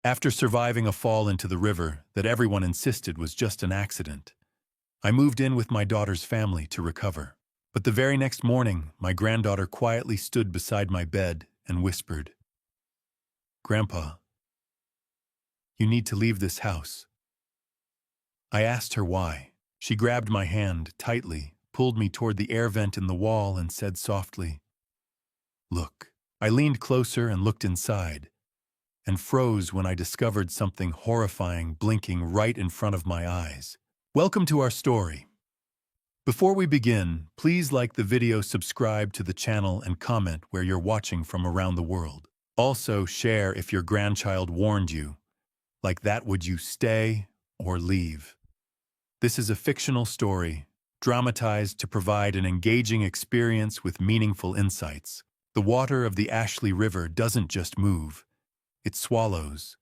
After surviving a fall into the river that everyone insisted was just an accident, I moved in with my daughter's family to recover. But the very next morning, my granddaughter quietly stood beside my bed and whispered, "Grandpa, you need to leave this house." I asked her why. She grabbed my hand tightly, pulled me toward the air vent in the wall, and said softly, "Look." I leaned closer and looked inside, and froze when I discovered something horrifying blinking right in front of my eyes. Welcome to our story. Before we begin, please like the video, subscribe to the channel, and comment where you're watching from around the world. Also, share if your grandchild warned you. Like that, would you stay or leave? This is a fictional story, dramatized to provide an engaging experience with meaningful insights. The water of the Ashley River doesn't just move, it swallows.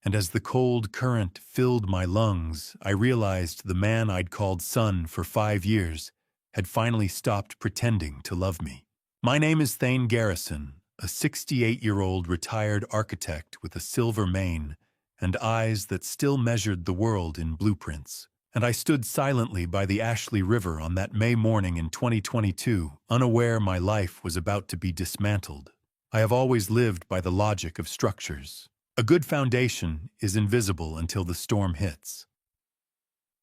And as the cold current filled my lungs, I realized the man I'd called son for 5 years had finally stopped pretending to love me. My name is Thane Garrison, a 68-year-old retired architect with a silver mane and eyes that still measured the world in blueprints. And I stood silently by the Ashley River on that May morning in 2022, unaware my life was about to be dismantled. I have always lived by the logic of structures. A good foundation is invisible until the storm hits.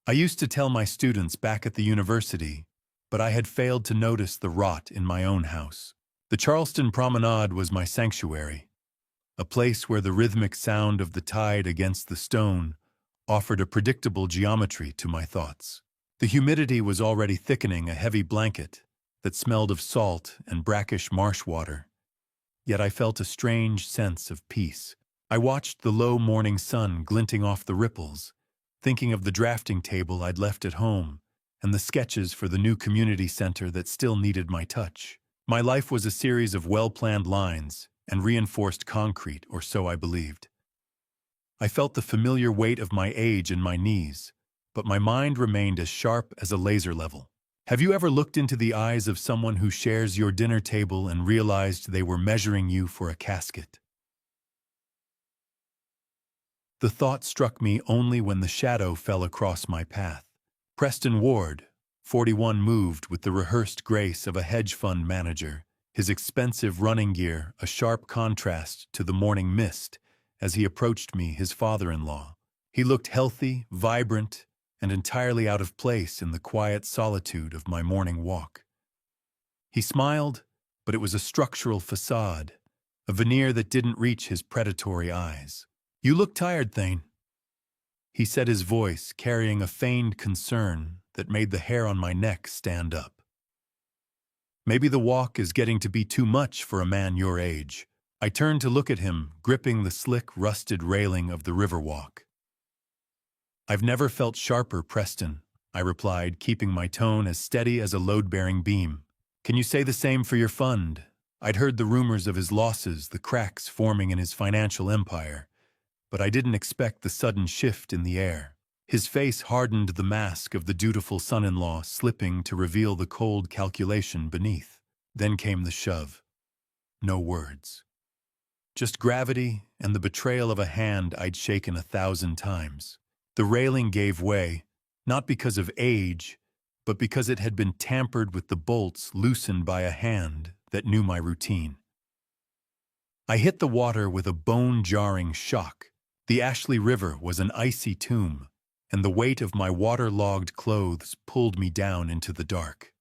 I used to tell my students back at the university, but I had failed to notice the rot in my own house. The Charleston Promenade was my sanctuary, a place where the rhythmic sound of the tide against the stone offered a predictable geometry to my thoughts. The humidity was already thickening a heavy blanket that smelled of salt and brackish marsh water, yet I felt a strange sense of peace. I watched the low morning sun glinting off the ripples, thinking of the drafting table I'd left at home and the sketches for the new community center that still needed my touch. My life was a series of well-planned lines and reinforced concrete, or so I believed. I felt the familiar weight of my age in my knees, but my mind remained as sharp as a laser level. Have you ever looked into the eyes of someone who shares your dinner table and realized they were measuring you for a casket? The thought struck me only when the shadow fell across my path. Preston Ward, 41, moved with the rehearsed grace of a hedge fund manager, his expensive running gear a sharp contrast to the morning mist as he approached me, his father-in-law. He looked healthy, vibrant, and entirely out of place in the quiet solitude of my morning walk. He smiled, but it was a structural facade, a veneer that didn't reach his predatory eyes. "You look tired, Thane," he said, his voice carrying a feigned concern that made the hair on my neck stand up. "Maybe the walk is getting to be too much for a man your age." I turned to look at him, gripping the slick, rusted railing of the Riverwalk. "I've never felt sharper, Preston," I replied, keeping my tone as steady as a load-bearing beam. "Can you say the same for your fund?" I'd heard the rumors of his losses, the cracks forming in his financial empire, but I didn't expect the sudden shift in the air. His face hardened, the mask of the dutiful son-in-law slipping to reveal the cold calculation beneath. Then came the shove. No words. Just gravity and the betrayal of a hand I'd shaken 1,000 times. The railing gave way, not because of age, but because it had been tampered with, the bolts loosened by a hand that knew my routine. I hit the water with a bone-jarring shock. The Ashley River was an icy tomb, and the weight of my waterlogged clothes pulled me down into the dark.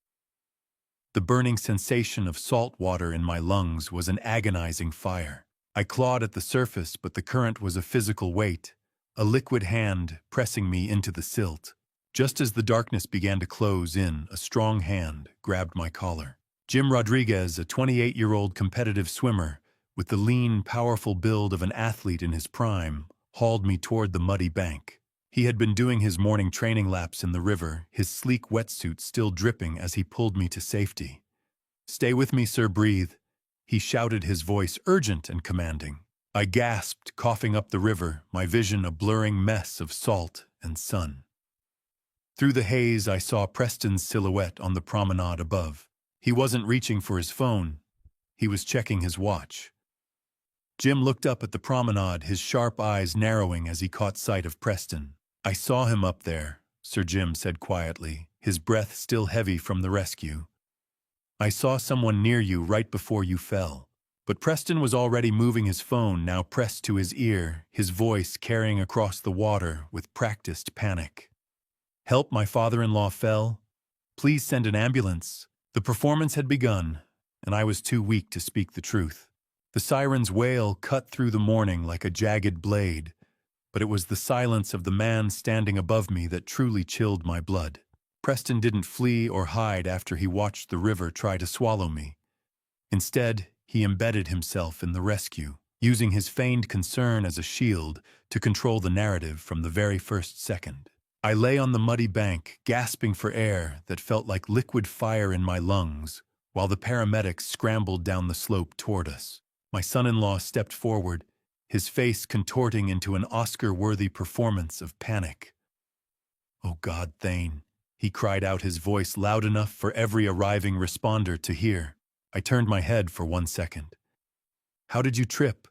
The burning sensation of salt water in my lungs was an agonizing fire. I clawed at the surface, but the current was a physical weight, a liquid hand pressing me into the silt. Just as the darkness began to close in, a strong hand grabbed my collar. Jim Rodriguez, a 28-year-old competitive swimmer with the lean, powerful build of an athlete in his prime, hauled me toward the muddy bank. He had been doing his morning training laps in the river, his sleek wetsuit still dripping as he pulled me to safety. "Stay with me, sir, breathe," he shouted, his voice urgent and commanding. I gasped, coughing up the river, my vision a blurring mess of salt and sun. Through the haze, I saw Preston's silhouette on the promenade above. He wasn't reaching for his phone. He was checking his watch. Jim looked up at the promenade, his sharp eyes narrowing as he caught sight of Preston. "I saw him up there," Sir Jim said quietly, his breath still heavy from the rescue. "I saw someone near you right before you fell." But Preston was already moving his phone, now pressed to his ear, his voice carrying across the water with practiced panic. "Help, my father-in-law fell. Please send an ambulance." The performance had begun, and I was too weak to speak the truth. The siren's wail cut through the morning like a jagged blade, but it was the silence of the man standing above me that truly chilled my blood. Preston didn't flee or hide after he watched the river try to swallow me. Instead, he embedded himself in the rescue, using his feigned concern as a shield to control the narrative from the very first second. I lay on the muddy bank, gasping for air that felt like liquid fire in my lungs, while the paramedics scrambled down the slope toward us. My son-in-law stepped forward, his face contorting into an Oscar-worthy performance of panic. "Oh God, Thane," he cried out, his voice loud enough for every arriving responder to hear. I turned my head for 1 second. "How did you trip?"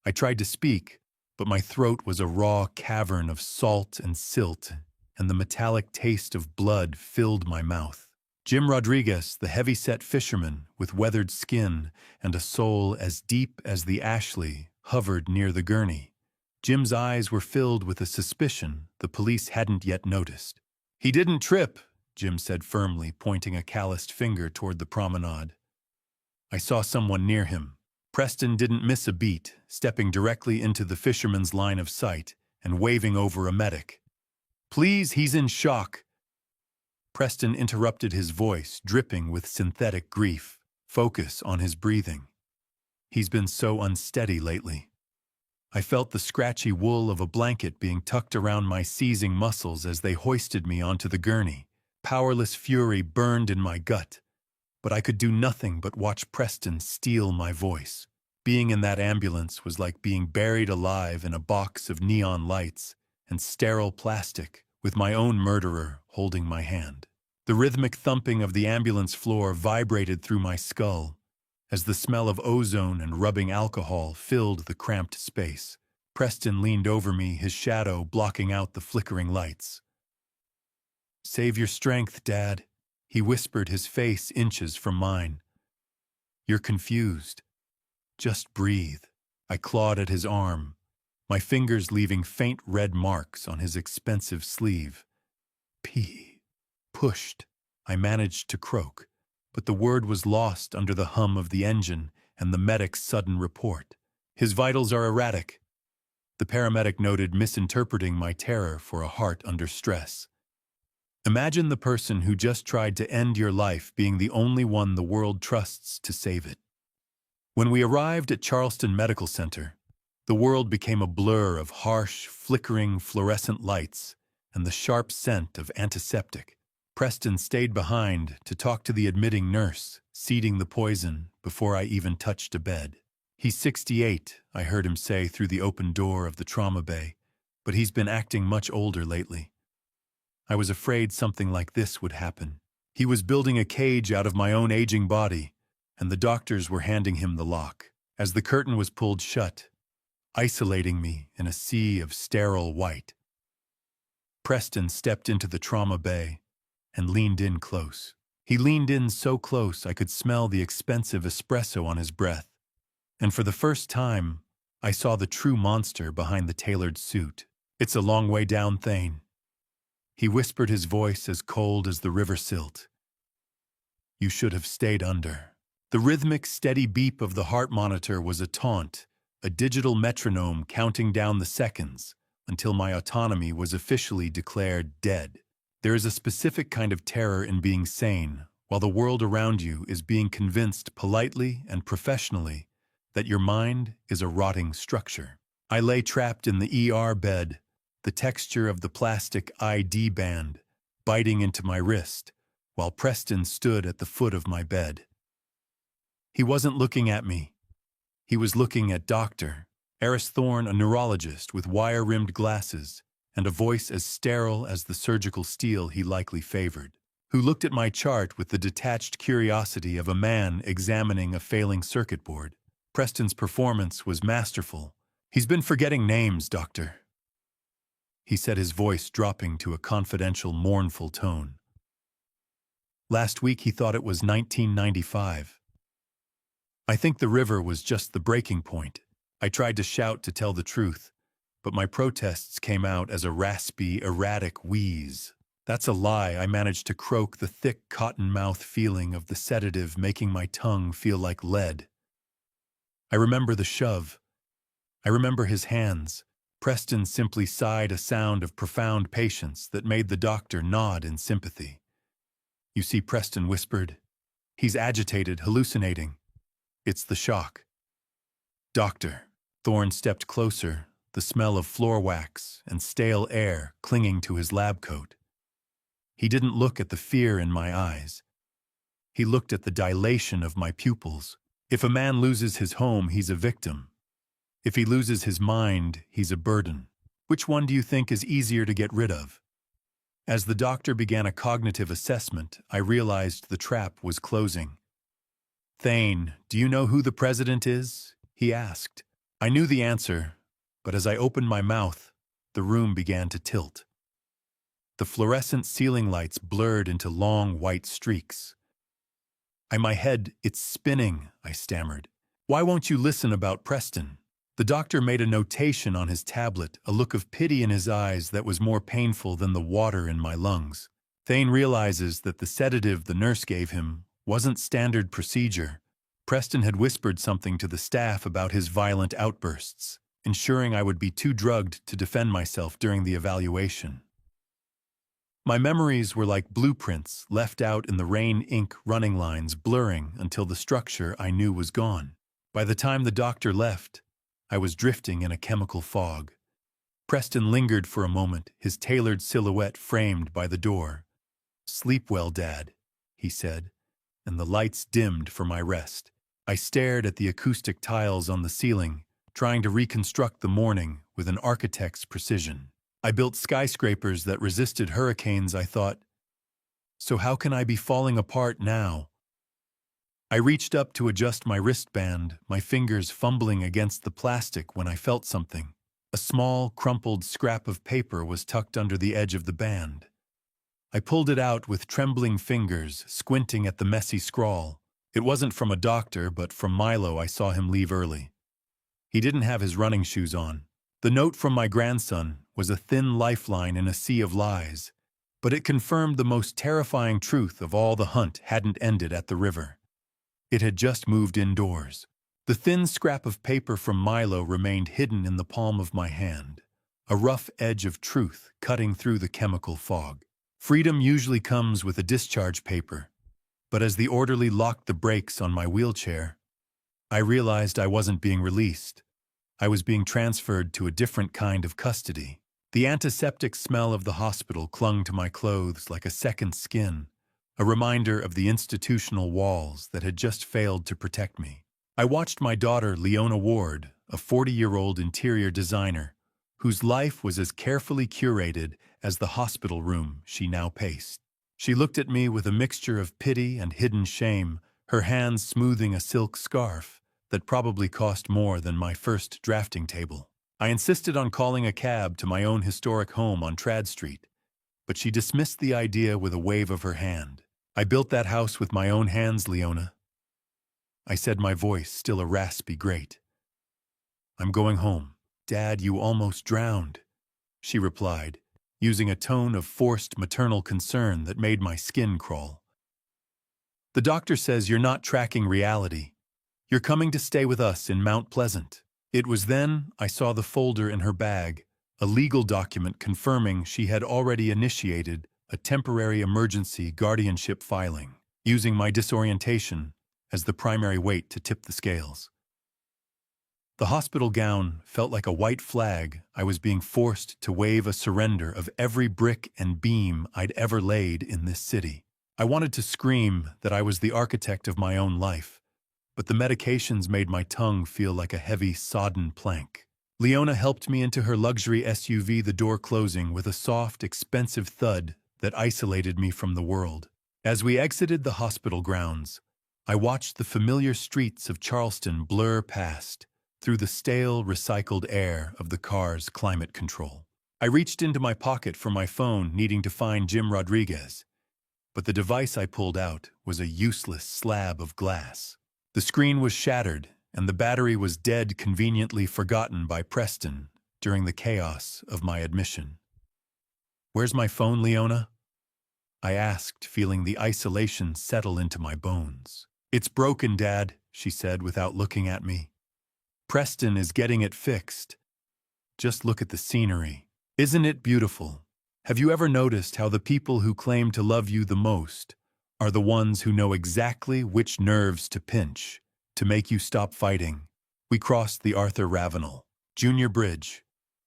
I tried to speak, but my throat was a raw cavern of salt and silt, and the metallic taste of blood filled my mouth. Jim Rodriguez, the heavy-set fisherman with weathered skin and a soul as deep as the Ashley, hovered near the gurney. Jim's eyes were filled with a suspicion the police hadn't yet noticed. "He didn't trip," Jim said firmly, pointing a calloused finger toward the promenade. I saw someone near him. Preston didn't miss a beat, stepping directly into the fisherman's line of sight and waving over a medic. "Please, he's in shock." Preston interrupted, his voice dripping with synthetic grief. "Focus on his breathing. He's been so unsteady lately." I felt the scratchy wool of a blanket being tucked around my seizing muscles as they hoisted me onto the gurney. Powerless fury burned in my gut, but I could do nothing but watch Preston steal my voice. Being in that ambulance was like being buried alive in a box of neon lights and sterile plastic, with my own murderer holding my hand. The rhythmic thumping of the ambulance floor vibrated through my skull as the smell of ozone and rubbing alcohol filled the cramped space. Preston leaned over me, his shadow blocking out the flickering lights. "Save your strength, Dad," he whispered, his face inches from mine. "You're confused. Just breathe." I clawed at his arm, my fingers leaving faint red marks on his expensive sleeve. Pushed. I managed to croak, but the word was lost under the hum of the engine and the medic's sudden report. "His vitals are erratic," the paramedic noted, misinterpreting my terror for a heart under stress. Imagine the person who just tried to end your life being the only one the world trusts to save it. When we arrived at Charleston Medical Center, the world became a blur of harsh, flickering fluorescent lights and the sharp scent of antiseptic. Preston stayed behind to talk to the admitting nurse, seeding the poison before I even touched a bed. "He's 68, I heard him say through the open door of the trauma bay, but he's been acting much older lately." I was afraid something like this would happen. He was building a cage out of my own aging body, and the doctors were handing him the lock. As the curtain was pulled shut, isolating me in a sea of sterile white, Preston stepped into the trauma bay and leaned in close. He leaned in so close I could smell the expensive espresso on his breath, and for the first time, I saw the true monster behind the tailored suit. "It's a long way down, Thane." He whispered, his voice as cold as the river silt. "You should have stayed under." The rhythmic, steady beep of the heart monitor was a taunt, a digital metronome counting down the seconds until my autonomy was officially declared dead. There is a specific kind of terror in being sane, while the world around you is being convinced politely and professionally that your mind is a rotting structure. I lay trapped in the ER bed, the texture of the plastic ID band biting into my wrist, while Preston stood at the foot of my bed. He wasn't looking at me. He was looking at Dr. Eris Thorne, a neurologist with wire-rimmed glasses and a voice as sterile as the surgical steel he likely favored, who looked at my chart with the detached curiosity of a man examining a failing circuit board. Preston's performance was masterful. "He's been forgetting names, Doctor," he said, his voice dropping to a confidential, mournful tone. "Last week he thought it was 1995. I think the river was just the breaking point. I tried to shout to tell the truth, but my protests came out as a raspy, erratic wheeze. That's a lie. I managed to croak, the thick cotton mouth feeling of the sedative making my tongue feel like lead. I remember the shove. I remember his hands. Preston simply sighed a sound of profound patience that made the doctor nod in sympathy. "You see," Preston whispered. "He's agitated, hallucinating. It's the shock." "Doctor." Thorne stepped closer, the smell of floor wax and stale air clinging to his lab coat. He didn't look at the fear in my eyes. He looked at the dilation of my pupils. If a man loses his home, he's a victim. If he loses his mind, he's a burden. Which one do you think is easier to get rid of? As the doctor began a cognitive assessment, I realized the trap was closing. "Thane, do you know who the president is?" he asked. I knew the answer, but as I opened my mouth, the room began to tilt. The fluorescent ceiling lights blurred into long white streaks. My head, it's spinning," I stammered. "Why won't you listen about Preston?" The doctor made a notation on his tablet, a look of pity in his eyes that was more painful than the water in my lungs. "Thane realizes that the sedative the nurse gave him wasn't standard procedure. Preston had whispered something to the staff about his violent outbursts, ensuring I would be too drugged to defend myself during the evaluation." My memories were like blueprints left out in the rain, ink running lines blurring until the structure I knew was gone. By the time the doctor left, I was drifting in a chemical fog. Preston lingered for a moment, his tailored silhouette framed by the door. "Sleep well, Dad," he said, and the lights dimmed for my rest. I stared at the acoustic tiles on the ceiling, trying to reconstruct the morning with an architect's precision. I built skyscrapers that resisted hurricanes, I thought. So how can I be falling apart now? I reached up to adjust my wristband, my fingers fumbling against the plastic when I felt something. A small, crumpled scrap of paper was tucked under the edge of the band. I pulled it out with trembling fingers, squinting at the messy scrawl. It wasn't from a doctor, but from Milo. I saw him leave early. He didn't have his running shoes on. The note from my grandson was a thin lifeline in a sea of lies, but it confirmed the most terrifying truth of all: the hunt hadn't ended at the river. It had just moved indoors. The thin scrap of paper from Milo remained hidden in the palm of my hand, a rough edge of truth cutting through the chemical fog. Freedom usually comes with a discharge paper, but as the orderly locked the brakes on my wheelchair, I realized I wasn't being released. I was being transferred to a different kind of custody. The antiseptic smell of the hospital clung to my clothes like a second skin, a reminder of the institutional walls that had just failed to protect me. I watched my daughter, Leona Ward, a 40-year-old interior designer, whose life was as carefully curated as the hospital room she now paced. She looked at me with a mixture of pity and hidden shame, her hands smoothing a silk scarf that probably cost more than my first drafting table. I insisted on calling a cab to my own historic home on Trad Street, but she dismissed the idea with a wave of her hand. "I built that house with my own hands, Leona," I said, my voice still a raspy grate. "I'm going home." "Dad, you almost drowned," she replied, using a tone of forced maternal concern that made my skin crawl. "The doctor says you're not tracking reality. You're coming to stay with us in Mount Pleasant." It was then I saw the folder in her bag, a legal document confirming she had already initiated a temporary emergency guardianship filing, using my disorientation as the primary weight to tip the scales. The hospital gown felt like a white flag. I was being forced to wave a surrender of every brick and beam I'd ever laid in this city. I wanted to scream that I was the architect of my own life, but the medications made my tongue feel like a heavy, sodden plank. Leona helped me into her luxury SUV, the door closing with a soft, expensive thud that isolated me from the world. As we exited the hospital grounds, I watched the familiar streets of Charleston blur past through the stale, recycled air of the car's climate control. I reached into my pocket for my phone, needing to find Jim Rodriguez, but the device I pulled out was a useless slab of glass. The screen was shattered, and the battery was dead, conveniently forgotten by Preston during the chaos of my admission. "Where's my phone, Leona?" I asked, feeling the isolation settle into my bones. "It's broken, Dad," she said without looking at me. "Preston is getting it fixed. Just look at the scenery. Isn't it beautiful? Have you ever noticed how the people who claim to love you the most are the ones who know exactly which nerves to pinch to make you stop fighting?" We crossed the Arthur Ravenel Junior Bridge.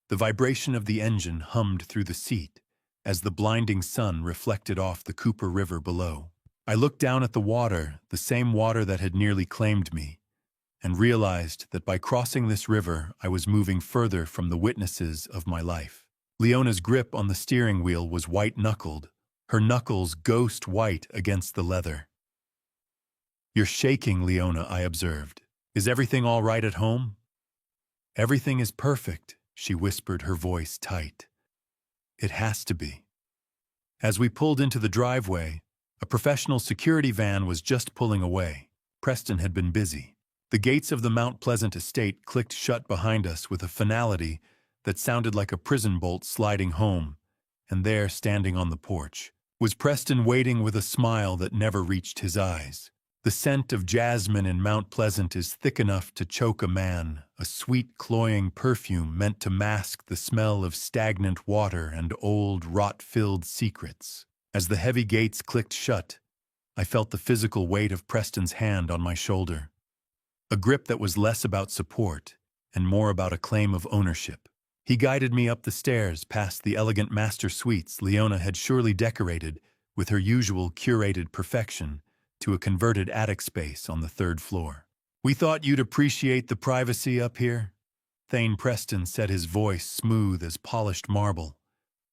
The vibration of the engine hummed through the seat as the blinding sun reflected off the Cooper River below. I looked down at the water, the same water that had nearly claimed me, and realized that by crossing this river, I was moving further from the witnesses of my life. Leona's grip on the steering wheel was white-knuckled, her knuckles ghost-white against the leather. "You're shaking, Leona," I observed. "Is everything all right at home?" "Everything is perfect," she whispered, her voice tight. "It has to be." As we pulled into the driveway, a professional security van was just pulling away. Preston had been busy. The gates of the Mount Pleasant estate clicked shut behind us with a finality that sounded like a prison bolt sliding home, and there, standing on the porch, was Preston, waiting with a smile that never reached his eyes. The scent of jasmine in Mount Pleasant is thick enough to choke a man, a sweet, cloying perfume meant to mask the smell of stagnant water and old, rot-filled secrets. As the heavy gates clicked shut, I felt the physical weight of Preston's hand on my shoulder, a grip that was less about support and more about a claim of ownership. He guided me up the stairs past the elegant master suites Leona had surely decorated with her usual curated perfection to a converted attic space on the 3rd floor. "We thought you'd appreciate the privacy up here," Thane Preston said, his voice smooth as polished marble,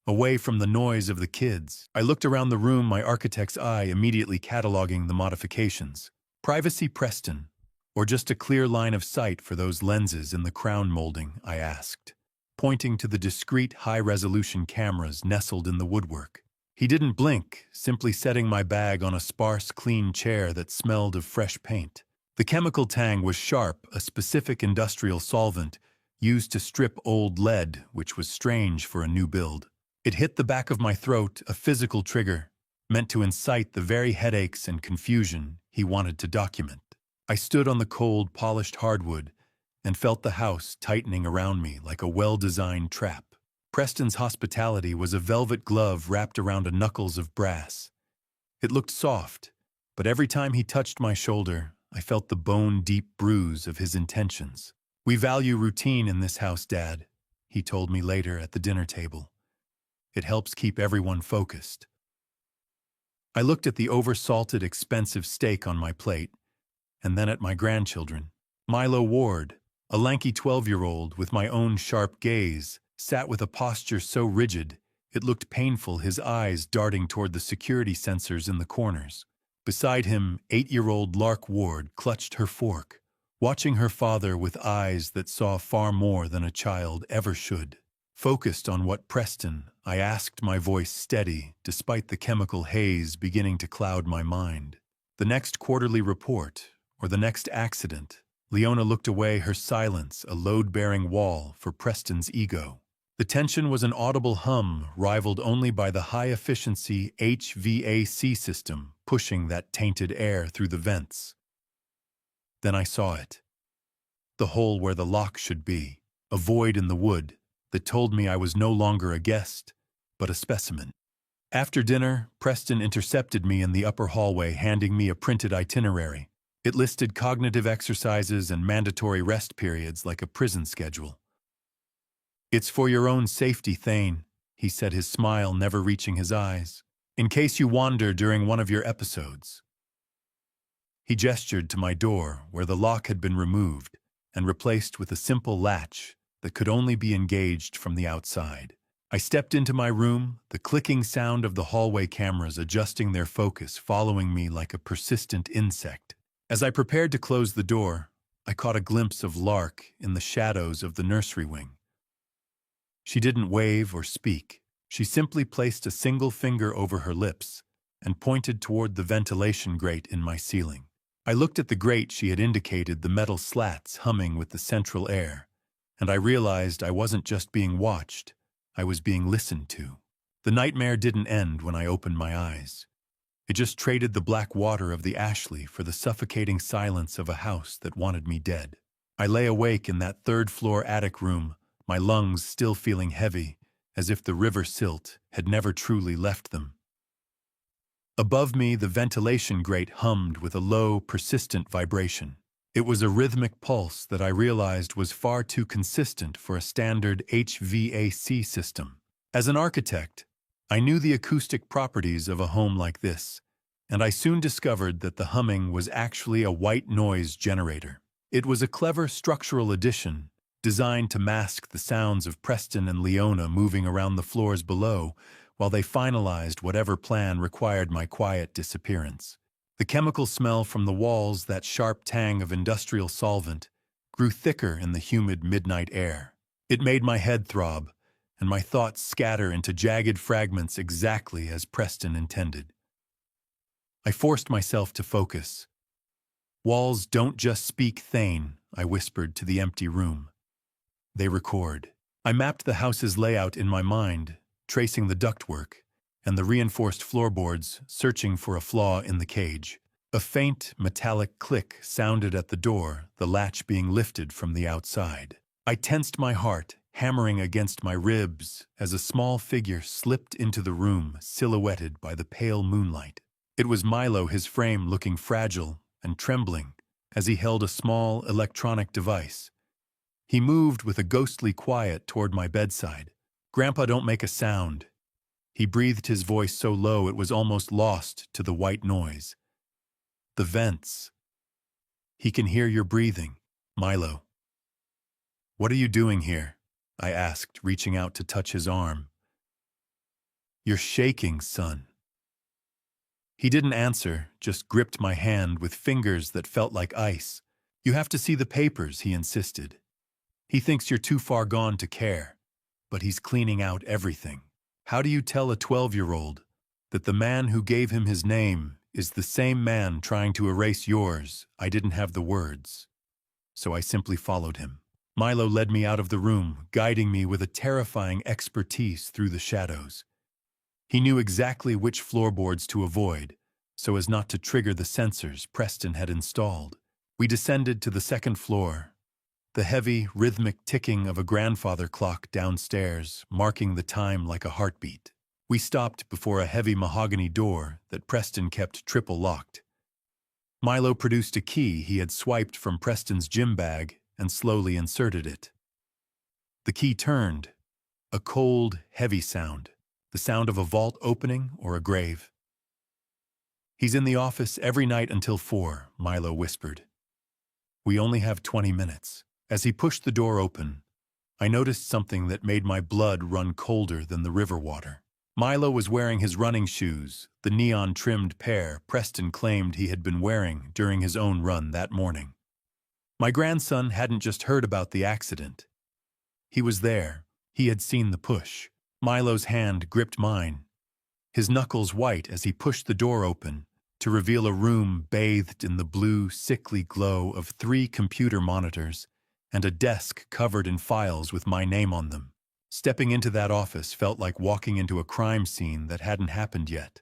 away from the noise of the kids. I looked around the room, my architect's eye immediately cataloging the modifications. "Privacy, Preston, or just a clear line of sight for those lenses in the crown molding?" I asked, pointing to the discreet high-resolution cameras nestled in the woodwork. He didn't blink, simply setting my bag on a sparse, clean chair that smelled of fresh paint. The chemical tang was sharp, a specific industrial solvent used to strip old lead, which was strange for a new build. It hit the back of my throat, a physical trigger, meant to incite the very headaches and confusion he wanted to document. I stood on the cold, polished hardwood and felt the house tightening around me like a well-designed trap. Preston's hospitality was a velvet glove wrapped around a knuckles of brass. It looked soft, but every time he touched my shoulder, I felt the bone-deep bruise of his intentions. "We value routine in this house, Dad," he told me later at the dinner table. "It helps keep everyone focused." I looked at the over-salted, expensive steak on my plate, and then at my grandchildren. Milo Ward, a lanky 12-year-old with my own sharp gaze, sat with a posture so rigid it looked painful, his eyes darting toward the security sensors in the corners. Beside him, 8-year-old Lark Ward clutched her fork, watching her father with eyes that saw far more than a child ever should. Focused on what Preston, I asked, my voice steady, despite the chemical haze beginning to cloud my mind. "The next quarterly report, or the next accident?" Leona looked away, her silence a load-bearing wall for Preston's ego. The tension was an audible hum, rivaled only by the high-efficiency HVAC system pushing that tainted air through the vents. Then I saw it. The hole where the lock should be, a void in the wood that told me I was no longer a guest, but a specimen. After dinner, Preston intercepted me in the upper hallway, handing me a printed itinerary. It listed cognitive exercises and mandatory rest periods like a prison schedule. "It's for your own safety, Thane," he said, his smile never reaching his eyes. "In case you wander during one of your episodes." He gestured to my door, where the lock had been removed and replaced with a simple latch that could only be engaged from the outside. I stepped into my room, the clicking sound of the hallway cameras adjusting their focus following me like a persistent insect. As I prepared to close the door, I caught a glimpse of Lark in the shadows of the nursery wing. She didn't wave or speak. She simply placed a single finger over her lips and pointed toward the ventilation grate in my ceiling. I looked at the grate she had indicated, the metal slats humming with the central air, and I realized I wasn't just being watched, I was being listened to. The nightmare didn't end when I opened my eyes. It just traded the black water of the Ashley for the suffocating silence of a house that wanted me dead. I lay awake in that third-floor attic room, my lungs still feeling heavy, as if the river silt had never truly left them. Above me, the ventilation grate hummed with a low, persistent vibration. It was a rhythmic pulse that I realized was far too consistent for a standard HVAC system. As an architect, I knew the acoustic properties of a home like this, and I soon discovered that the humming was actually a white noise generator. It was a clever structural addition, designed to mask the sounds of Preston and Leona moving around the floors below while they finalized whatever plan required my quiet disappearance. The chemical smell from the walls, that sharp tang of industrial solvent, grew thicker in the humid midnight air. It made my head throb, and my thoughts scatter into jagged fragments exactly as Preston intended. I forced myself to focus. "Walls don't just speak, Thane," I whispered to the empty room. "They record." I mapped the house's layout in my mind, tracing the ductwork and the reinforced floorboards, searching for a flaw in the cage. A faint, metallic click sounded at the door, the latch being lifted from the outside. I tensed my heart, hammering against my ribs as a small figure slipped into the room, silhouetted by the pale moonlight. It was Milo, his frame looking fragile and trembling as he held a small electronic device. He moved with a ghostly quiet toward my bedside. "Grandpa, don't make a sound." He breathed, his voice so low it was almost lost to the white noise. "The vents. He can hear your breathing, Milo." "What are you doing here?" I asked, reaching out to touch his arm. "You're shaking, son." He didn't answer, just gripped my hand with fingers that felt like ice. "You have to see the papers," he insisted. "He thinks you're too far gone to care, but he's cleaning out everything. How do you tell a 12-year-old that the man who gave him his name is the same man trying to erase yours?" I didn't have the words, so I simply followed him. Milo led me out of the room, guiding me with a terrifying expertise through the shadows. He knew exactly which floorboards to avoid, so as not to trigger the sensors Preston had installed. We descended to the second floor, the heavy, rhythmic ticking of a grandfather clock downstairs, marking the time like a heartbeat. We stopped before a heavy mahogany door that Preston kept triple locked. Milo produced a key he had swiped from Preston's gym bag and slowly inserted it. The key turned, a cold, heavy sound, the sound of a vault opening or a grave. "He's in the office every night until 4, Milo whispered. "We only have 20 minutes. As he pushed the door open, I noticed something that made my blood run colder than the river water. Milo was wearing his running shoes, the neon-trimmed pair Preston claimed he had been wearing during his own run that morning. My grandson hadn't just heard about the accident. He was there. He had seen the push. Milo's hand gripped mine, his knuckles white as he pushed the door open to reveal a room bathed in the blue, sickly glow of 3 computer monitors and a desk covered in files with my name on them. Stepping into that office felt like walking into a crime scene that hadn't happened yet.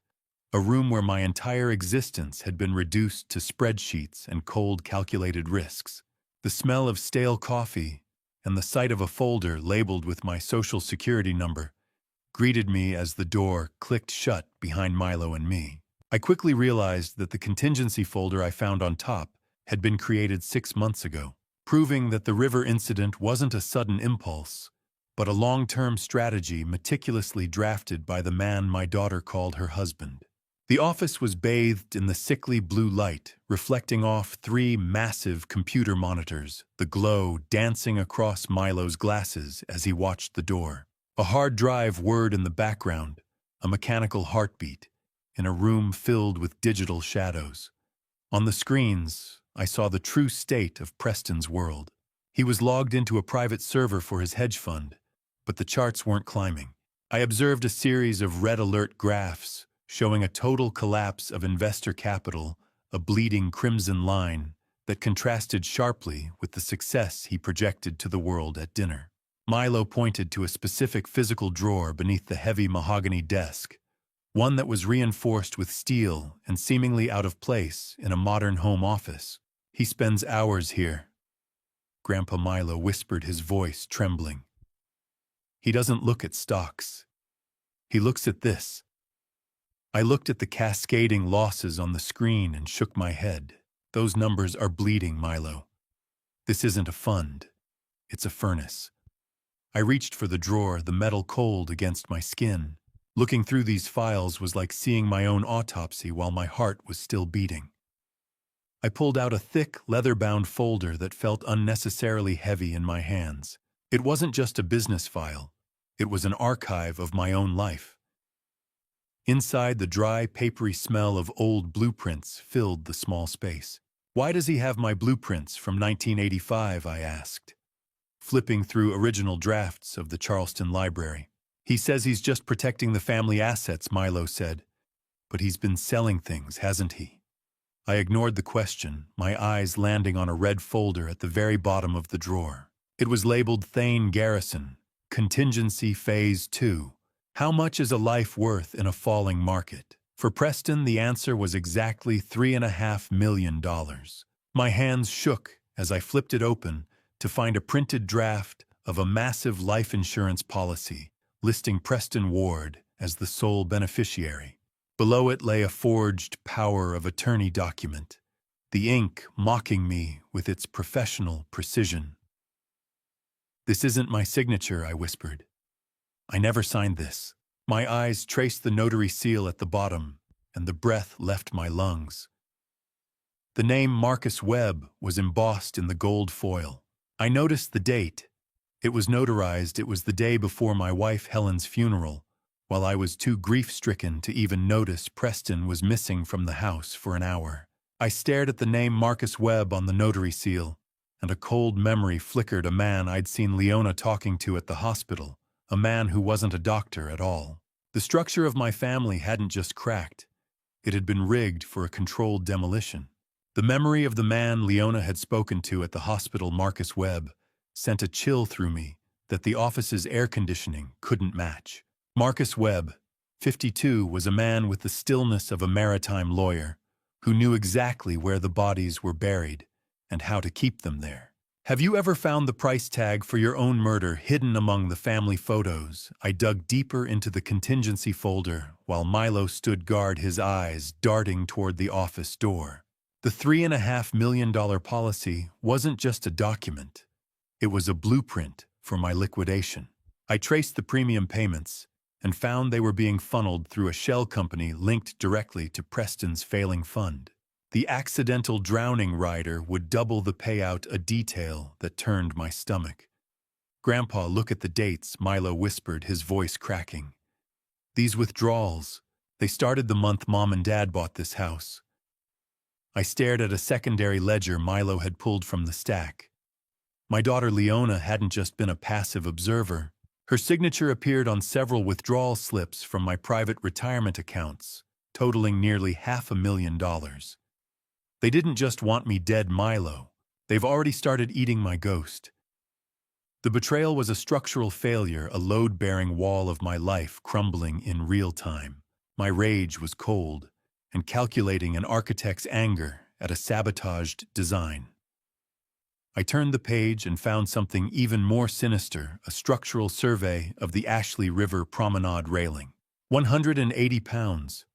A room where my entire existence had been reduced to spreadsheets and cold calculated risks. The smell of stale coffee and the sight of a folder labeled with my social security number greeted me as the door clicked shut behind Milo and me. I quickly realized that the contingency folder I found on top had been created 6 months ago, proving that the river incident wasn't a sudden impulse, but a long-term strategy meticulously drafted by the man my daughter called her husband. The office was bathed in the sickly blue light, reflecting off 3 massive computer monitors, the glow dancing across Milo's glasses as he watched the door. A hard drive whirred in the background, a mechanical heartbeat, in a room filled with digital shadows. On the screens, I saw the true state of Preston's world. He was logged into a private server for his hedge fund, but the charts weren't climbing. I observed a series of red alert graphs showing a total collapse of investor capital, a bleeding crimson line that contrasted sharply with the success he projected to the world at dinner. Milo pointed to a specific physical drawer beneath the heavy mahogany desk, one that was reinforced with steel and seemingly out of place in a modern home office. "He spends hours here," Grandpa Milo whispered, his voice trembling. "He doesn't look at stocks. He looks at this." I looked at the cascading losses on the screen and shook my head. "Those numbers are bleeding, Milo. This isn't a fund. It's a furnace." I reached for the drawer, the metal cold against my skin. Looking through these files was like seeing my own autopsy while my heart was still beating. I pulled out a thick, leather-bound folder that felt unnecessarily heavy in my hands. It wasn't just a business file. It was an archive of my own life. Inside, the dry, papery smell of old blueprints filled the small space. "Why does he have my blueprints from 1985, I asked, flipping through original drafts of the Charleston Library. "He says he's just protecting the family assets," Milo said. "But he's been selling things, hasn't he?" I ignored the question, my eyes landing on a red folder at the very bottom of the drawer. It was labeled Thane Garrison, Contingency Phase 2. How much is a life worth in a falling market? For Preston, the answer was exactly $3.5 million. My hands shook as I flipped it open to find a printed draft of a massive life insurance policy listing Preston Ward as the sole beneficiary. Below it lay a forged power of attorney document, the ink mocking me with its professional precision. "This isn't my signature," I whispered. "I never signed this." My eyes traced the notary seal at the bottom, and the breath left my lungs. The name Marcus Webb was embossed in the gold foil. I noticed the date. It was notarized. It was the day before my wife Helen's funeral, while I was too grief-stricken to even notice Preston was missing from the house for an hour. I stared at the name Marcus Webb on the notary seal, and a cold memory flickered. A man I'd seen Leona talking to at the hospital, a man who wasn't a doctor at all. The structure of my family hadn't just cracked. It had been rigged for a controlled demolition. The memory of the man Leona had spoken to at the hospital, Marcus Webb, sent a chill through me that the office's air conditioning couldn't match. Marcus Webb, 52, was a man with the stillness of a maritime lawyer who knew exactly where the bodies were buried and how to keep them there. Have you ever found the price tag for your own murder hidden among the family photos? I dug deeper into the contingency folder while Milo stood guard, his eyes darting toward the office door. The $3.5 million policy wasn't just a document. It was a blueprint for my liquidation. I traced the premium payments and found they were being funneled through a shell company linked directly to Preston's failing fund. The accidental drowning rider would double the payout, a detail that turned my stomach. "Grandpa, look at the dates," Milo whispered, his voice cracking. "These withdrawals, they started the month Mom and Dad bought this house." I stared at a secondary ledger Milo had pulled from the stack. My daughter Leona hadn't just been a passive observer. Her signature appeared on several withdrawal slips from my private retirement accounts, totaling nearly $500,000. They didn't just want me dead, Milo. They've already started eating my ghost. The betrayal was a structural failure, a load-bearing wall of my life crumbling in real time. My rage was cold and calculating, an architect's anger at a sabotaged design. I turned the page and found something even more sinister, a structural survey of the Ashley River promenade railing. 180 pounds.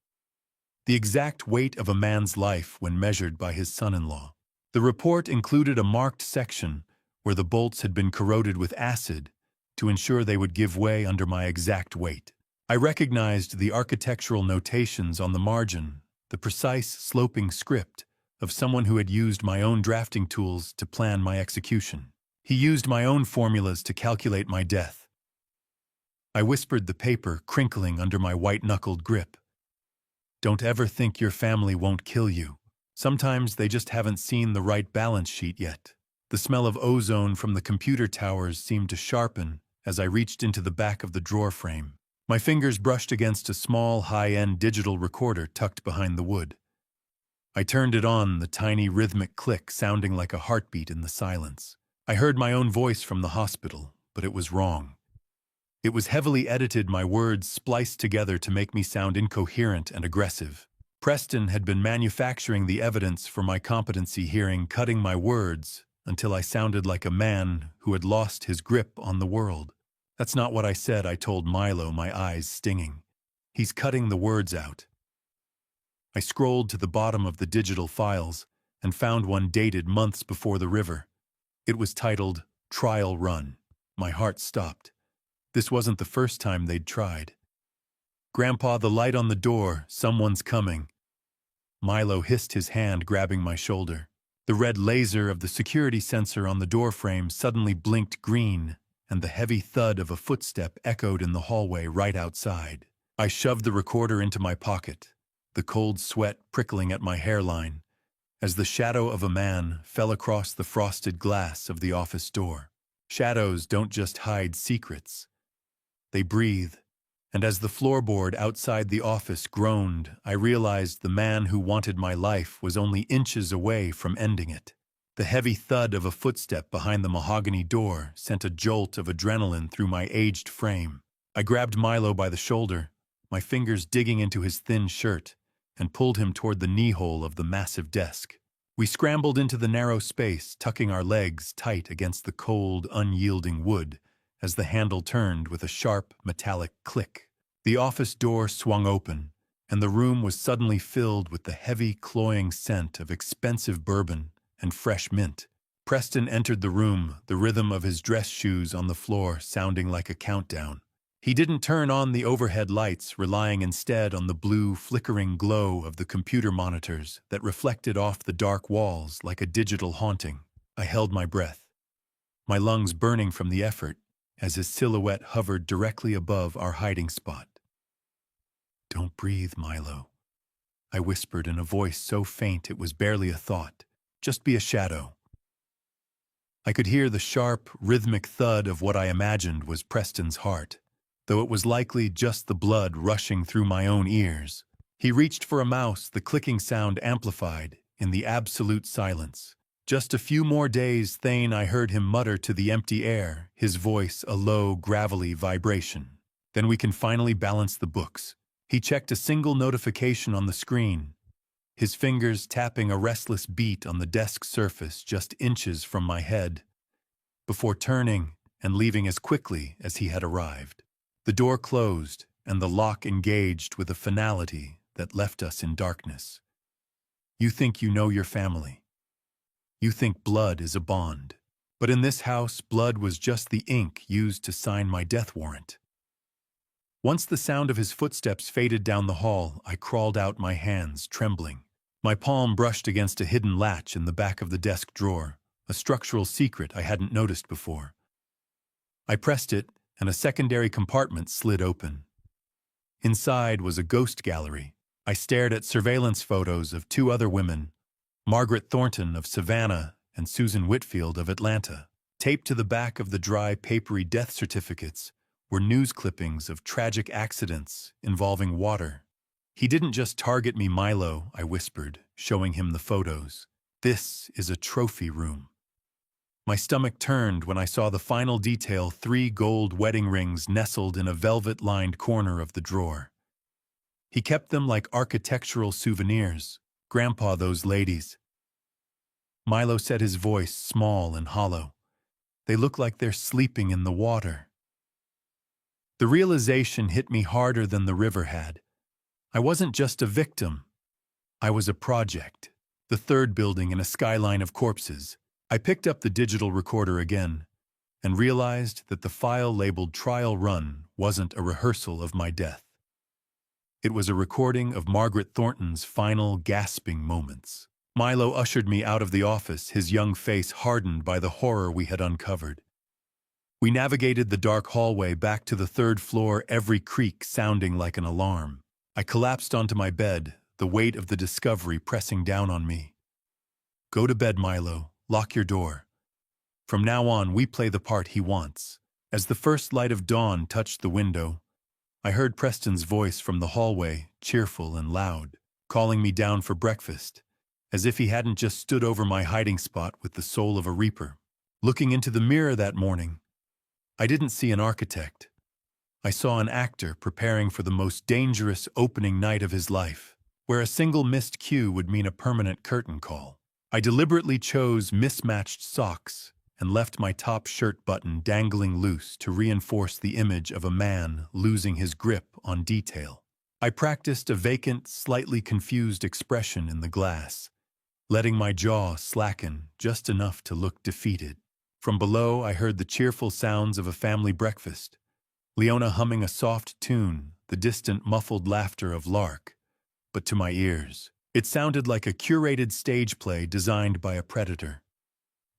The exact weight of a man's life when measured by his son-in-law. The report included a marked section where the bolts had been corroded with acid to ensure they would give way under my exact weight. I recognized the architectural notations on the margin, the precise sloping script of someone who had used my own drafting tools to plan my execution. He used my own formulas to calculate my death. I whispered, the paper crinkling under my white-knuckled grip. "Don't ever think your family won't kill you," Sometimes they just haven't seen the right balance sheet yet. The smell of ozone from the computer towers seemed to sharpen as I reached into the back of the drawer frame. My fingers brushed against a small, high-end digital recorder tucked behind the wood. I turned it on, the tiny rhythmic click sounding like a heartbeat in the silence. I heard my own voice from the hospital, but it was wrong. It was heavily edited, my words spliced together to make me sound incoherent and aggressive. Preston had been manufacturing the evidence for my competency hearing, cutting my words until I sounded like a man who had lost his grip on the world. That's not what I said, I told Milo, my eyes stinging. He's cutting the words out. I scrolled to the bottom of the digital files and found one dated months before the river. It was titled, Trial Run. My heart stopped. This wasn't the first time they'd tried. Grandpa, the light on the door, someone's coming. Milo hissed, his hand grabbing my shoulder. The red laser of the security sensor on the doorframe suddenly blinked green, and the heavy thud of a footstep echoed in the hallway right outside. I shoved the recorder into my pocket, the cold sweat prickling at my hairline, as the shadow of a man fell across the frosted glass of the office door. Shadows don't just hide secrets. They breathe, and as the floorboard outside the office groaned, I realized the man who wanted my life was only inches away from ending it. The heavy thud of a footstep behind the mahogany door sent a jolt of adrenaline through my aged frame. I grabbed Milo by the shoulder, my fingers digging into his thin shirt, and pulled him toward the knee-hole of the massive desk. We scrambled into the narrow space, tucking our legs tight against the cold, unyielding wood, as the handle turned with a sharp, metallic click. The office door swung open, and the room was suddenly filled with the heavy, cloying scent of expensive bourbon and fresh mint. Preston entered the room, the rhythm of his dress shoes on the floor sounding like a countdown. He didn't turn on the overhead lights, relying instead on the blue, flickering glow of the computer monitors that reflected off the dark walls like a digital haunting. I held my breath, my lungs burning from the effort, as his silhouette hovered directly above our hiding spot. "Don't breathe, Milo," I whispered in a voice so faint it was barely a thought. "Just be a shadow." I could hear the sharp, rhythmic thud of what I imagined was Preston's heart, though it was likely just the blood rushing through my own ears. He reached for a mouse, the clicking sound amplified in the absolute silence. "Just a few more days, Thane," I heard him mutter to the empty air, his voice a low, gravelly vibration. "Then we can finally balance the books." He checked a single notification on the screen, his fingers tapping a restless beat on the desk surface just inches from my head, before turning and leaving as quickly as he had arrived. The door closed, and the lock engaged with a finality that left us in darkness. You think you know your family. You think blood is a bond. But in this house, blood was just the ink used to sign my death warrant. Once the sound of his footsteps faded down the hall, I crawled out, my hands trembling. My palm brushed against a hidden latch in the back of the desk drawer, a structural secret I hadn't noticed before. I pressed it, and a secondary compartment slid open. Inside was a ghost gallery. I stared at surveillance photos of two other women, Margaret Thornton of Savannah and Susan Whitfield of Atlanta. Taped to the back of the dry, papery death certificates were news clippings of tragic accidents involving water. "He didn't just target me, Milo," I whispered, showing him the photos. "This is a trophy room." My stomach turned when I saw the final detail, 3 gold wedding rings nestled in a velvet-lined corner of the drawer. He kept them like architectural souvenirs. "Grandpa, those ladies." Milo said, his voice small and hollow. "They look like they're sleeping in the water." The realization hit me harder than the river had. I wasn't just a victim. I was a project, the third building in a skyline of corpses. I picked up the digital recorder again and realized that the file labeled Trial Run wasn't a rehearsal of my death. It was a recording of Margaret Thornton's final gasping moments. Milo ushered me out of the office, his young face hardened by the horror we had uncovered. We navigated the dark hallway back to the 3rd floor, every creak sounding like an alarm. I collapsed onto my bed, the weight of the discovery pressing down on me. Go to bed, Milo. Lock your door. From now on, we play the part he wants. As the first light of dawn touched the window, I heard Preston's voice from the hallway, cheerful and loud, calling me down for breakfast, as if he hadn't just stood over my hiding spot with the soul of a reaper. Looking into the mirror that morning, I didn't see an architect. I saw an actor preparing for the most dangerous opening night of his life, where a single missed cue would mean a permanent curtain call. I deliberately chose mismatched socks and left my top shirt button dangling loose to reinforce the image of a man losing his grip on detail. I practiced a vacant, slightly confused expression in the glass, letting my jaw slacken just enough to look defeated. From below, I heard the cheerful sounds of a family breakfast, Leona humming a soft tune, the distant muffled laughter of Lark. But to my ears, it sounded like a curated stage play designed by a predator.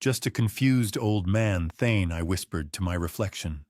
Just a confused old man, Thane, I whispered to my reflection.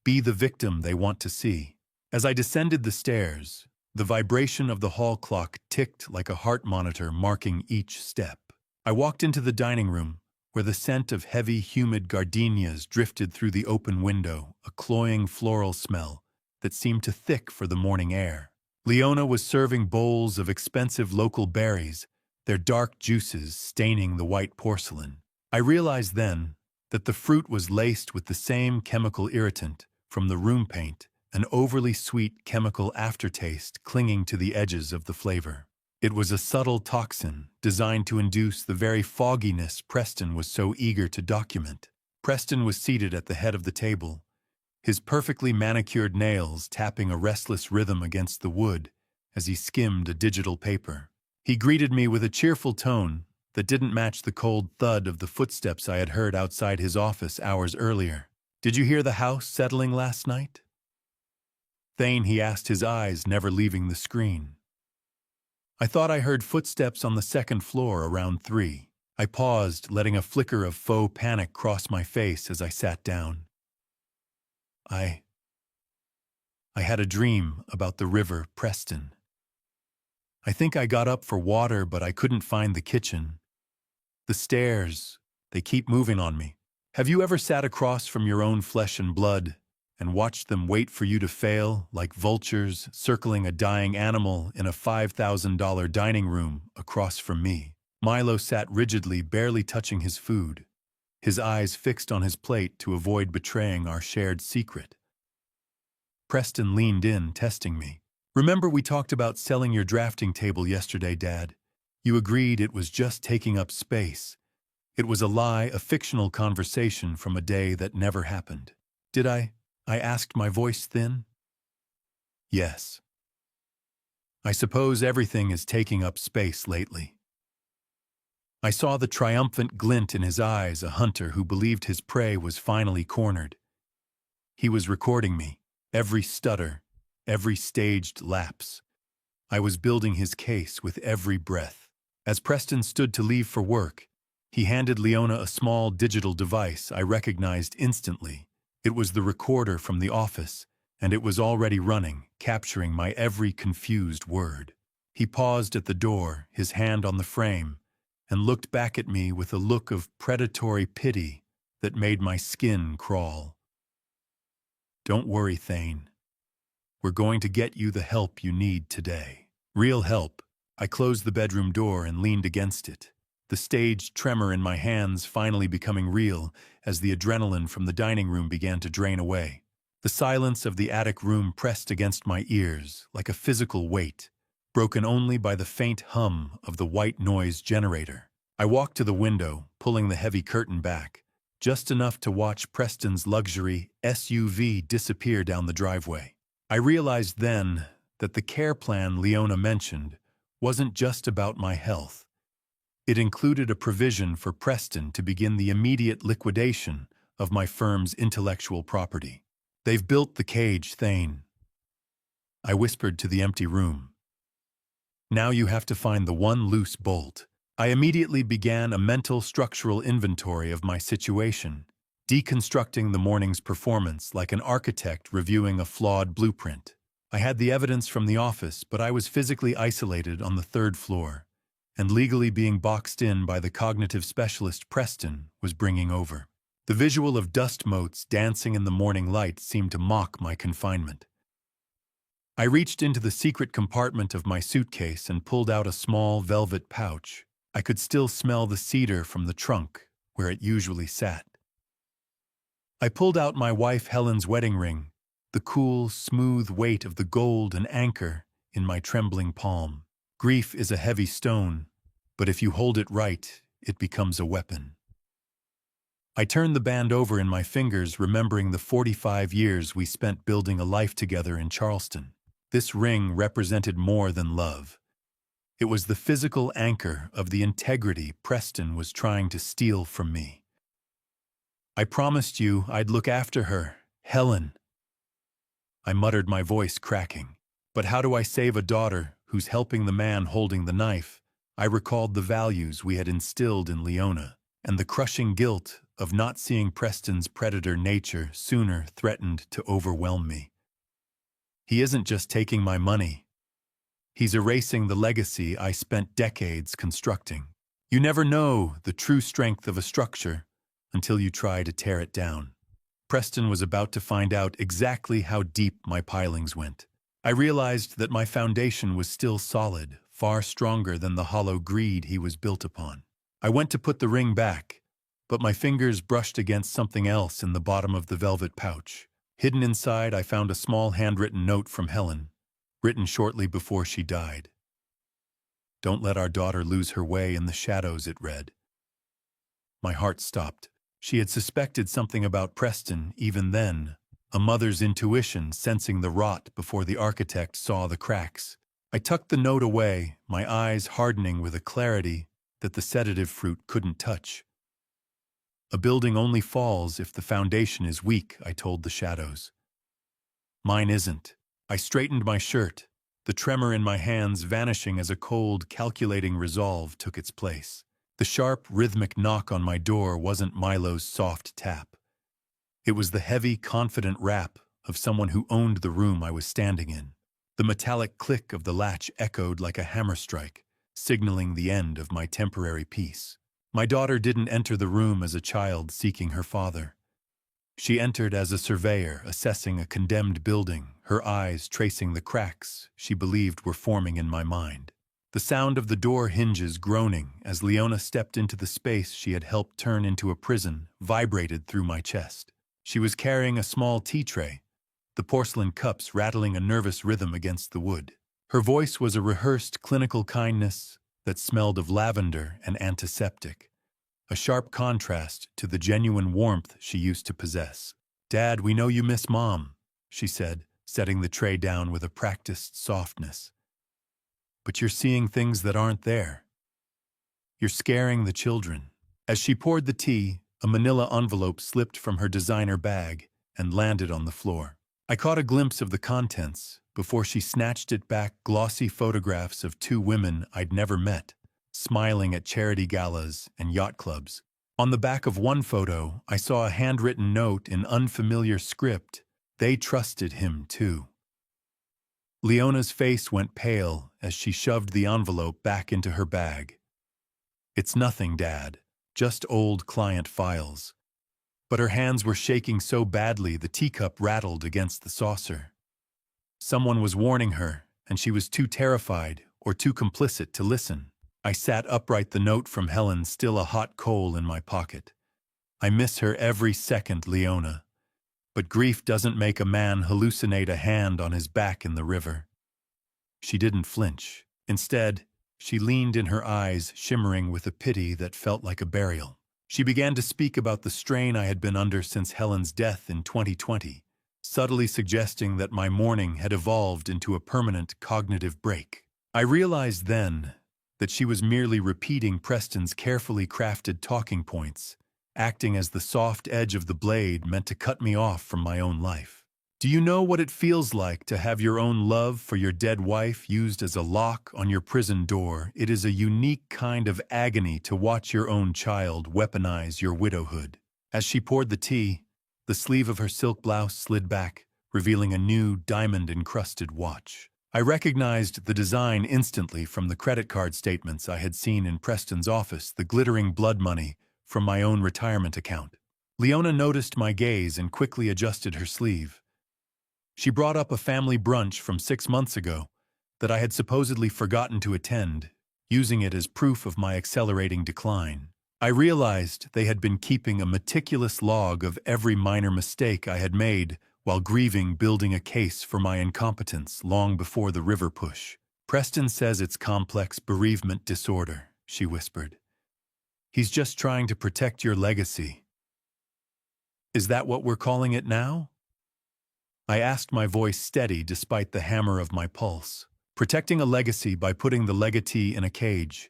Be the victim they want to see. As I descended the stairs, the vibration of the hall clock ticked like a heart monitor marking each step. I walked into the dining room, where the scent of heavy, humid gardenias drifted through the open window, a cloying floral smell that seemed too thick for the morning air. Leona was serving bowls of expensive local berries, their dark juices staining the white porcelain. I realized then that the fruit was laced with the same chemical irritant from the room paint, an overly sweet chemical aftertaste clinging to the edges of the flavor. It was a subtle toxin designed to induce the very fogginess Preston was so eager to document. Preston was seated at the head of the table, his perfectly manicured nails tapping a restless rhythm against the wood as he skimmed a digital paper. He greeted me with a cheerful tone that didn't match the cold thud of the footsteps I had heard outside his office hours earlier. Did you hear the house settling last night? Thane, he asked, his eyes never leaving the screen. I thought I heard footsteps on the second floor around 3. I paused, letting a flicker of faux panic cross my face as I sat down. I had a dream about the river, Preston. I think I got up for water, but I couldn't find the kitchen. The stairs, they keep moving on me. Have you ever sat across from your own flesh and blood and watched them wait for you to fail, like vultures circling a dying animal in a $5,000 dining room across from me? Milo sat rigidly, barely touching his food, his eyes fixed on his plate to avoid betraying our shared secret. Preston leaned in, testing me. Remember we talked about selling your drafting table yesterday, Dad? You agreed it was just taking up space. It was a lie, a fictional conversation from a day that never happened. Did I? I asked, my voice thin. Yes. I suppose everything is taking up space lately. I saw the triumphant glint in his eyes, a hunter who believed his prey was finally cornered. He was recording me, every stutter, every staged lapse. I was building his case with every breath. As Preston stood to leave for work, he handed Leona a small digital device I recognized instantly. It was the recorder from the office, and it was already running, capturing my every confused word. He paused at the door, his hand on the frame, and looked back at me with a look of predatory pity that made my skin crawl. Don't worry, Thane. We're going to get you the help you need today. Real help. I closed the bedroom door and leaned against it, the staged tremor in my hands finally becoming real as the adrenaline from the dining room began to drain away. The silence of the attic room pressed against my ears like a physical weight, broken only by the faint hum of the white noise generator. I walked to the window, pulling the heavy curtain back, just enough to watch Preston's luxury SUV disappear down the driveway. I realized then that the care plan Leona mentioned wasn't just about my health. It included a provision for Preston to begin the immediate liquidation of my firm's intellectual property. They've built the cage, Thane. I whispered to the empty room. Now you have to find the one loose bolt. I immediately began a mental structural inventory of my situation, deconstructing the morning's performance like an architect reviewing a flawed blueprint. I had the evidence from the office, but I was physically isolated on the third floor, and legally being boxed in by the cognitive specialist Preston was bringing over. The visual of dust motes dancing in the morning light seemed to mock my confinement. I reached into the secret compartment of my suitcase and pulled out a small velvet pouch. I could still smell the cedar from the trunk, where it usually sat. I pulled out my wife Helen's wedding ring, the cool, smooth weight of the gold an anchor in my trembling palm. Grief is a heavy stone, but if you hold it right, it becomes a weapon. I turned the band over in my fingers, remembering the 45 years we spent building a life together in Charleston. This ring represented more than love. It was the physical anchor of the integrity Preston was trying to steal from me. I promised you I'd look after her, Helen. I muttered, my voice cracking. But how do I save a daughter who's helping the man holding the knife? I recalled the values we had instilled in Leona, and the crushing guilt of not seeing Preston's predator nature sooner threatened to overwhelm me. He isn't just taking my money. He's erasing the legacy I spent decades constructing. You never know the true strength of a structure until you try to tear it down. Preston was about to find out exactly how deep my pilings went. I realized that my foundation was still solid, far stronger than the hollow greed he was built upon. I went to put the ring back, but my fingers brushed against something else in the bottom of the velvet pouch. Hidden inside, I found a small handwritten note from Helen, written shortly before she died. "Don't let our daughter lose her way in the shadows," it read. My heart stopped. She had suspected something about Preston even then, a mother's intuition sensing the rot before the architect saw the cracks. I tucked the note away, my eyes hardening with a clarity that the sedative fruit couldn't touch. A building only falls if the foundation is weak, I told the shadows. Mine isn't. I straightened my shirt, the tremor in my hands vanishing as a cold, calculating resolve took its place. The sharp, rhythmic knock on my door wasn't Milo's soft tap. It was the heavy, confident rap of someone who owned the room I was standing in. The metallic click of the latch echoed like a hammer strike, signaling the end of my temporary peace. My daughter didn't enter the room as a child seeking her father. She entered as a surveyor assessing a condemned building, her eyes tracing the cracks she believed were forming in my mind. The sound of the door hinges groaning as Leona stepped into the space she had helped turn into a prison vibrated through my chest. She was carrying a small tea tray, the porcelain cups rattling a nervous rhythm against the wood. Her voice was a rehearsed clinical kindness that smelled of lavender and antiseptic, a sharp contrast to the genuine warmth she used to possess. "Dad, we know you miss Mom," she said, setting the tray down with a practiced softness. "But you're seeing things that aren't there. You're scaring the children." As she poured the tea, a manila envelope slipped from her designer bag and landed on the floor. I caught a glimpse of the contents before she snatched it back, glossy photographs of two women I'd never met, smiling at charity galas and yacht clubs. On the back of one photo, I saw a handwritten note in unfamiliar script. They trusted him too. Leona's face went pale as she shoved the envelope back into her bag. "It's nothing, Dad, just old client files." But her hands were shaking so badly the teacup rattled against the saucer. Someone was warning her, and she was too terrified or too complicit to listen. I sat upright, the note from Helen still a hot coal in my pocket. "I miss her every second, Leona. But grief doesn't make a man hallucinate a hand on his back in the river." She didn't flinch. Instead, she leaned in, her eyes shimmering with a pity that felt like a burial. She began to speak about the strain I had been under since Helen's death in 2020, subtly suggesting that my mourning had evolved into a permanent cognitive break. I realized then that she was merely repeating Preston's carefully crafted talking points, acting as the soft edge of the blade meant to cut me off from my own life. "Do you know what it feels like to have your own love for your dead wife used as a lock on your prison door? It is a unique kind of agony to watch your own child weaponize your widowhood." As she poured the tea, the sleeve of her silk blouse slid back, revealing a new diamond-encrusted watch. I recognized the design instantly from the credit card statements I had seen in Preston's office, the glittering blood money from my own retirement account. Leona noticed my gaze and quickly adjusted her sleeve. She brought up a family brunch from 6 months ago that I had supposedly forgotten to attend, using it as proof of my accelerating decline. I realized they had been keeping a meticulous log of every minor mistake I had made while grieving, building a case for my incompetence long before the river push. "Preston says it's complex bereavement disorder," she whispered. "He's just trying to protect your legacy." "Is that what we're calling it now?" I asked, my voice steady despite the hammer of my pulse. Protecting a legacy by putting the legatee in a cage.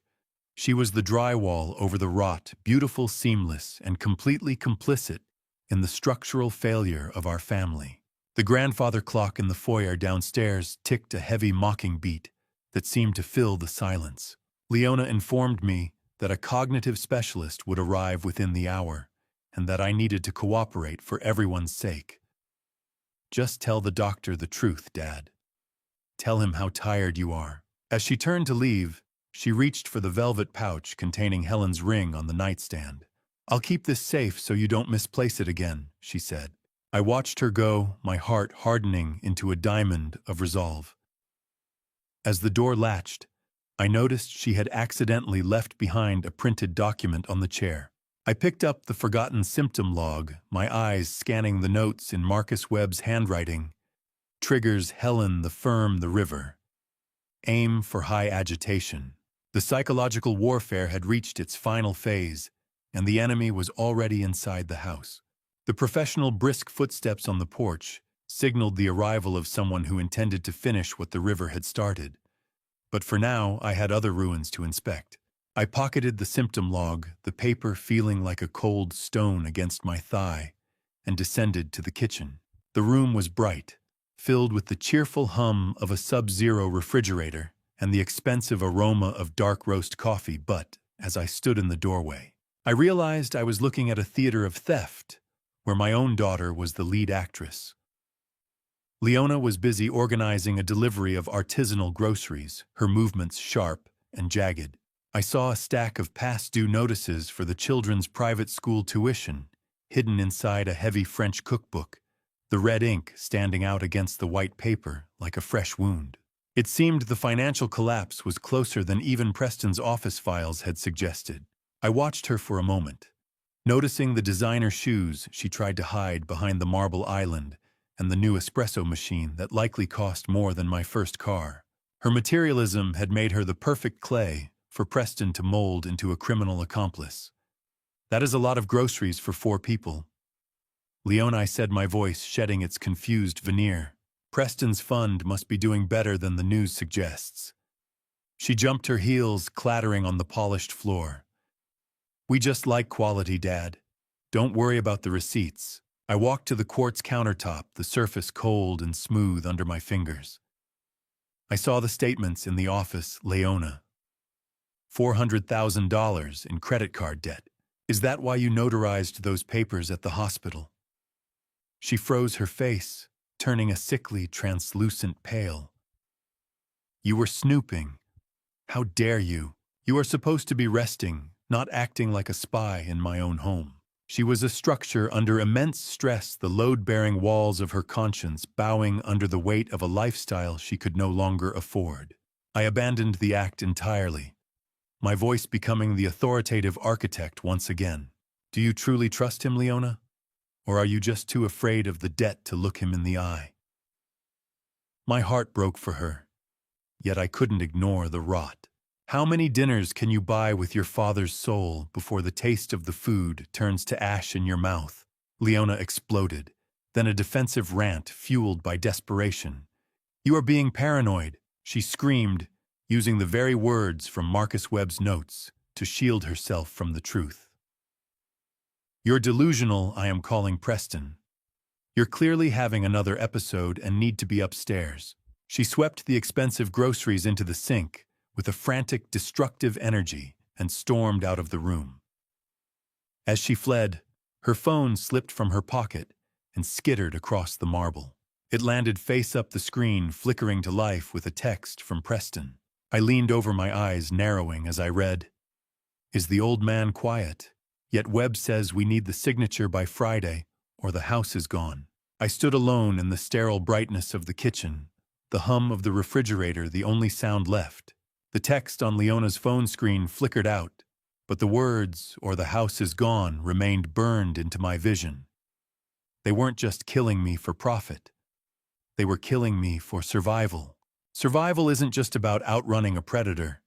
She was the drywall over the rot, beautiful, seamless, and completely complicit in the structural failure of our family. The grandfather clock in the foyer downstairs ticked a heavy mocking beat that seemed to fill the silence. Leona informed me that a cognitive specialist would arrive within the hour, and that I needed to cooperate for everyone's sake. "Just tell the doctor the truth, Dad. Tell him how tired you are." As she turned to leave, she reached for the velvet pouch containing Helen's ring on the nightstand. "I'll keep this safe so you don't misplace it again," she said. I watched her go, my heart hardening into a diamond of resolve. As the door latched, I noticed she had accidentally left behind a printed document on the chair. I picked up the forgotten symptom log, my eyes scanning the notes in Marcus Webb's handwriting. Triggers: Helen, the firm, the river. Aim for high agitation. The psychological warfare had reached its final phase, and the enemy was already inside the house. The professional brisk footsteps on the porch signaled the arrival of someone who intended to finish what the river had started. But for now, I had other ruins to inspect. I pocketed the symptom log, the paper feeling like a cold stone against my thigh, and descended to the kitchen. The room was bright, filled with the cheerful hum of a sub-zero refrigerator and the expensive aroma of dark roast coffee, but, as I stood in the doorway, I realized I was looking at a theater of theft, where my own daughter was the lead actress. Leona was busy organizing a delivery of artisanal groceries, her movements sharp and jagged. I saw a stack of past-due notices for the children's private school tuition, hidden inside a heavy French cookbook, the red ink standing out against the white paper like a fresh wound. It seemed the financial collapse was closer than even Preston's office files had suggested. I watched her for a moment, noticing the designer shoes she tried to hide behind the marble island and the new espresso machine that likely cost more than my first car. Her materialism had made her the perfect clay for Preston to mold into a criminal accomplice. "That is a lot of groceries for 4 people. Leona," I said, my voice shedding its confused veneer. "Preston's fund must be doing better than the news suggests." She jumped, her heels clattering on the polished floor. "We just like quality, Dad. Don't worry about the receipts." I walked to the quartz countertop, the surface cold and smooth under my fingers. I saw the statements in the office. Leona. $400,000 in credit card debt. "Is that why you notarized those papers at the hospital?" She froze, her face turning a sickly, translucent pale. "You were snooping. How dare you? You are supposed to be resting, not acting like a spy in my own home." She was a structure under immense stress, the load-bearing walls of her conscience bowing under the weight of a lifestyle she could no longer afford. I abandoned the act entirely, my voice becoming the authoritative architect once again. "Do you truly trust him, Leona? Or are you just too afraid of the debt to look him in the eye?" My heart broke for her, yet I couldn't ignore the rot. How many dinners can you buy with your father's soul before the taste of the food turns to ash in your mouth? Leona exploded, then a defensive rant fueled by desperation. "You are being paranoid," she screamed, using the very words from Marcus Webb's notes to shield herself from the truth. "You're delusional, I am calling Preston. You're clearly having another episode and need to be upstairs." She swept the expensive groceries into the sink with a frantic, destructive energy and stormed out of the room. As she fled, her phone slipped from her pocket and skittered across the marble. It landed face up the screen, flickering to life with a text from Preston. I leaned over, my eyes narrowing as I read, "Is the old man quiet? Yet Webb says we need the signature by Friday, or the house is gone." I stood alone in the sterile brightness of the kitchen, the hum of the refrigerator the only sound left. The text on Leona's phone screen flickered out, but the words, "or the house is gone," remained burned into my vision. They weren't just killing me for profit. They were killing me for survival. Survival isn't just about outrunning a predator.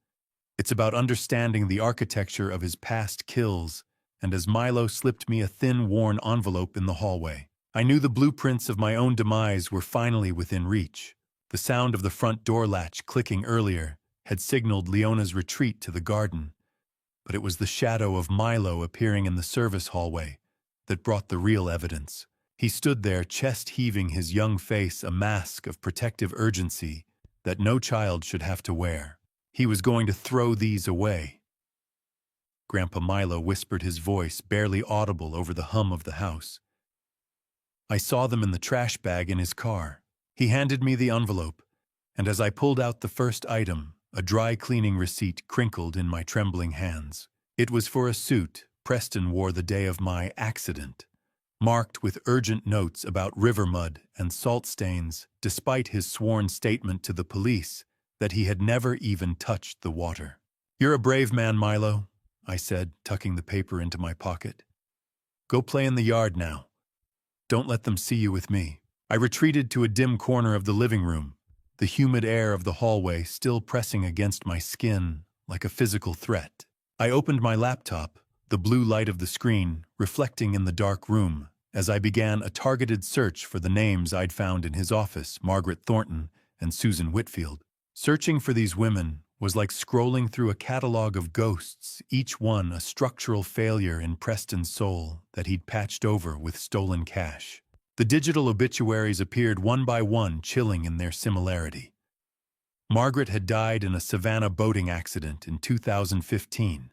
It's about understanding the architecture of his past kills, and as Milo slipped me a thin, worn envelope in the hallway, I knew the blueprints of my own demise were finally within reach. The sound of the front door latch clicking earlier had signaled Leona's retreat to the garden, but it was the shadow of Milo appearing in the service hallway that brought the real evidence. He stood there, chest heaving, his young face a mask of protective urgency that no child should have to wear. He was going to throw these away. Grandpa Milo whispered, his voice barely audible over the hum of the house. "I saw them in the trash bag in his car." He handed me the envelope, and as I pulled out the first item, a dry cleaning receipt crinkled in my trembling hands. It was for a suit Preston wore the day of my accident, marked with urgent notes about river mud and salt stains, despite his sworn statement to the police that he had never even touched the water. "You're a brave man, Milo," I said, tucking the paper into my pocket. "Go play in the yard now. Don't let them see you with me." I retreated to a dim corner of the living room, the humid air of the hallway still pressing against my skin like a physical threat. I opened my laptop, the blue light of the screen reflecting in the dark room, as I began a targeted search for the names I'd found in his office, Margaret Thornton and Susan Whitfield. Searching for these women was like scrolling through a catalog of ghosts, each one a structural failure in Preston's soul that he'd patched over with stolen cash. The digital obituaries appeared one by one, chilling in their similarity. Margaret had died in a Savannah boating accident in 2015.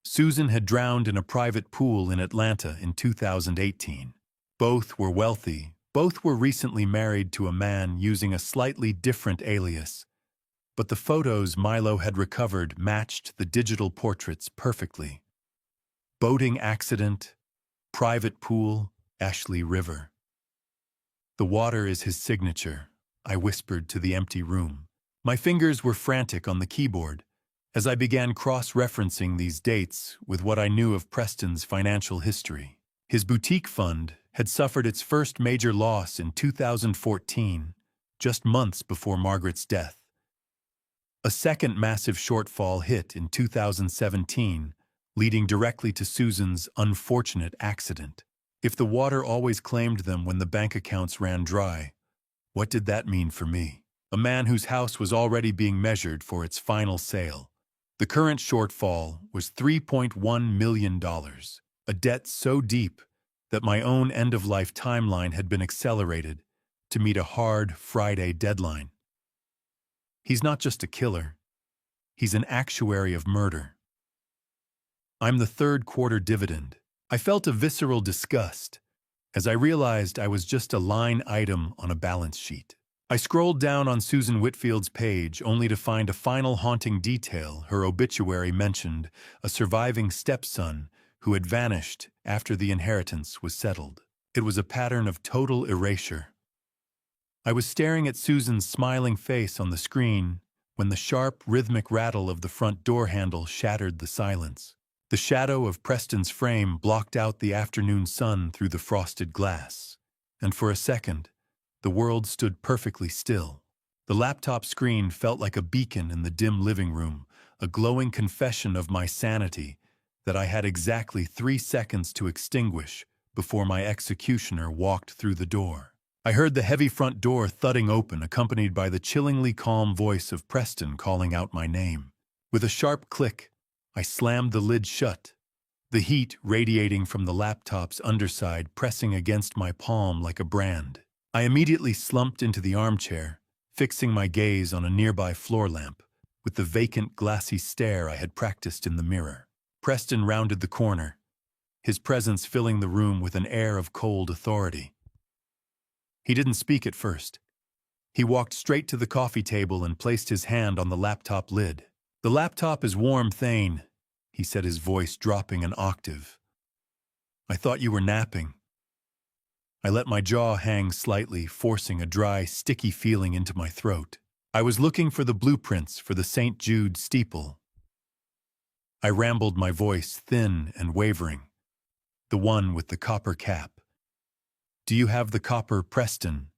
Susan had drowned in a private pool in Atlanta in 2018. Both were wealthy. Both were recently married to a man using a slightly different alias. But the photos Milo had recovered matched the digital portraits perfectly. Boating accident, private pool, Ashley River. "The water is his signature," I whispered to the empty room. My fingers were frantic on the keyboard as I began cross-referencing these dates with what I knew of Preston's financial history. His boutique fund had suffered its first major loss in 2014, just months before Margaret's death. A second massive shortfall hit in 2017, leading directly to Susan's unfortunate accident. If the water always claimed them when the bank accounts ran dry, what did that mean for me? A man whose house was already being measured for its final sale. The current shortfall was $3.1 million, a debt so deep that my own end-of-life timeline had been accelerated to meet a hard Friday deadline. He's not just a killer. He's an actuary of murder. I'm the third quarter dividend. I felt a visceral disgust as I realized I was just a line item on a balance sheet. I scrolled down on Susan Whitfield's page only to find a final haunting detail. Her obituary mentioned a surviving stepson who had vanished after the inheritance was settled. It was a pattern of total erasure. I was staring at Susan's smiling face on the screen when the sharp, rhythmic rattle of the front door handle shattered the silence. The shadow of Preston's frame blocked out the afternoon sun through the frosted glass, and for a second, the world stood perfectly still. The laptop screen felt like a beacon in the dim living room, a glowing confession of my sanity that I had exactly 3 seconds to extinguish before my executioner walked through the door. I heard the heavy front door thudding open, accompanied by the chillingly calm voice of Preston calling out my name. With a sharp click, I slammed the lid shut, the heat radiating from the laptop's underside pressing against my palm like a brand. I immediately slumped into the armchair, fixing my gaze on a nearby floor lamp, with the vacant, glassy stare I had practiced in the mirror. Preston rounded the corner, his presence filling the room with an air of cold authority. He didn't speak at first. He walked straight to the coffee table and placed his hand on the laptop lid. "The laptop is warm, Thane," he said, his voice dropping an octave. "I thought you were napping." I let my jaw hang slightly, forcing a dry, sticky feeling into my throat. I was looking for the blueprints for the St. Jude steeple. I rambled, my voice thin and wavering. "The one with the copper cap. Do you have the copper, Preston?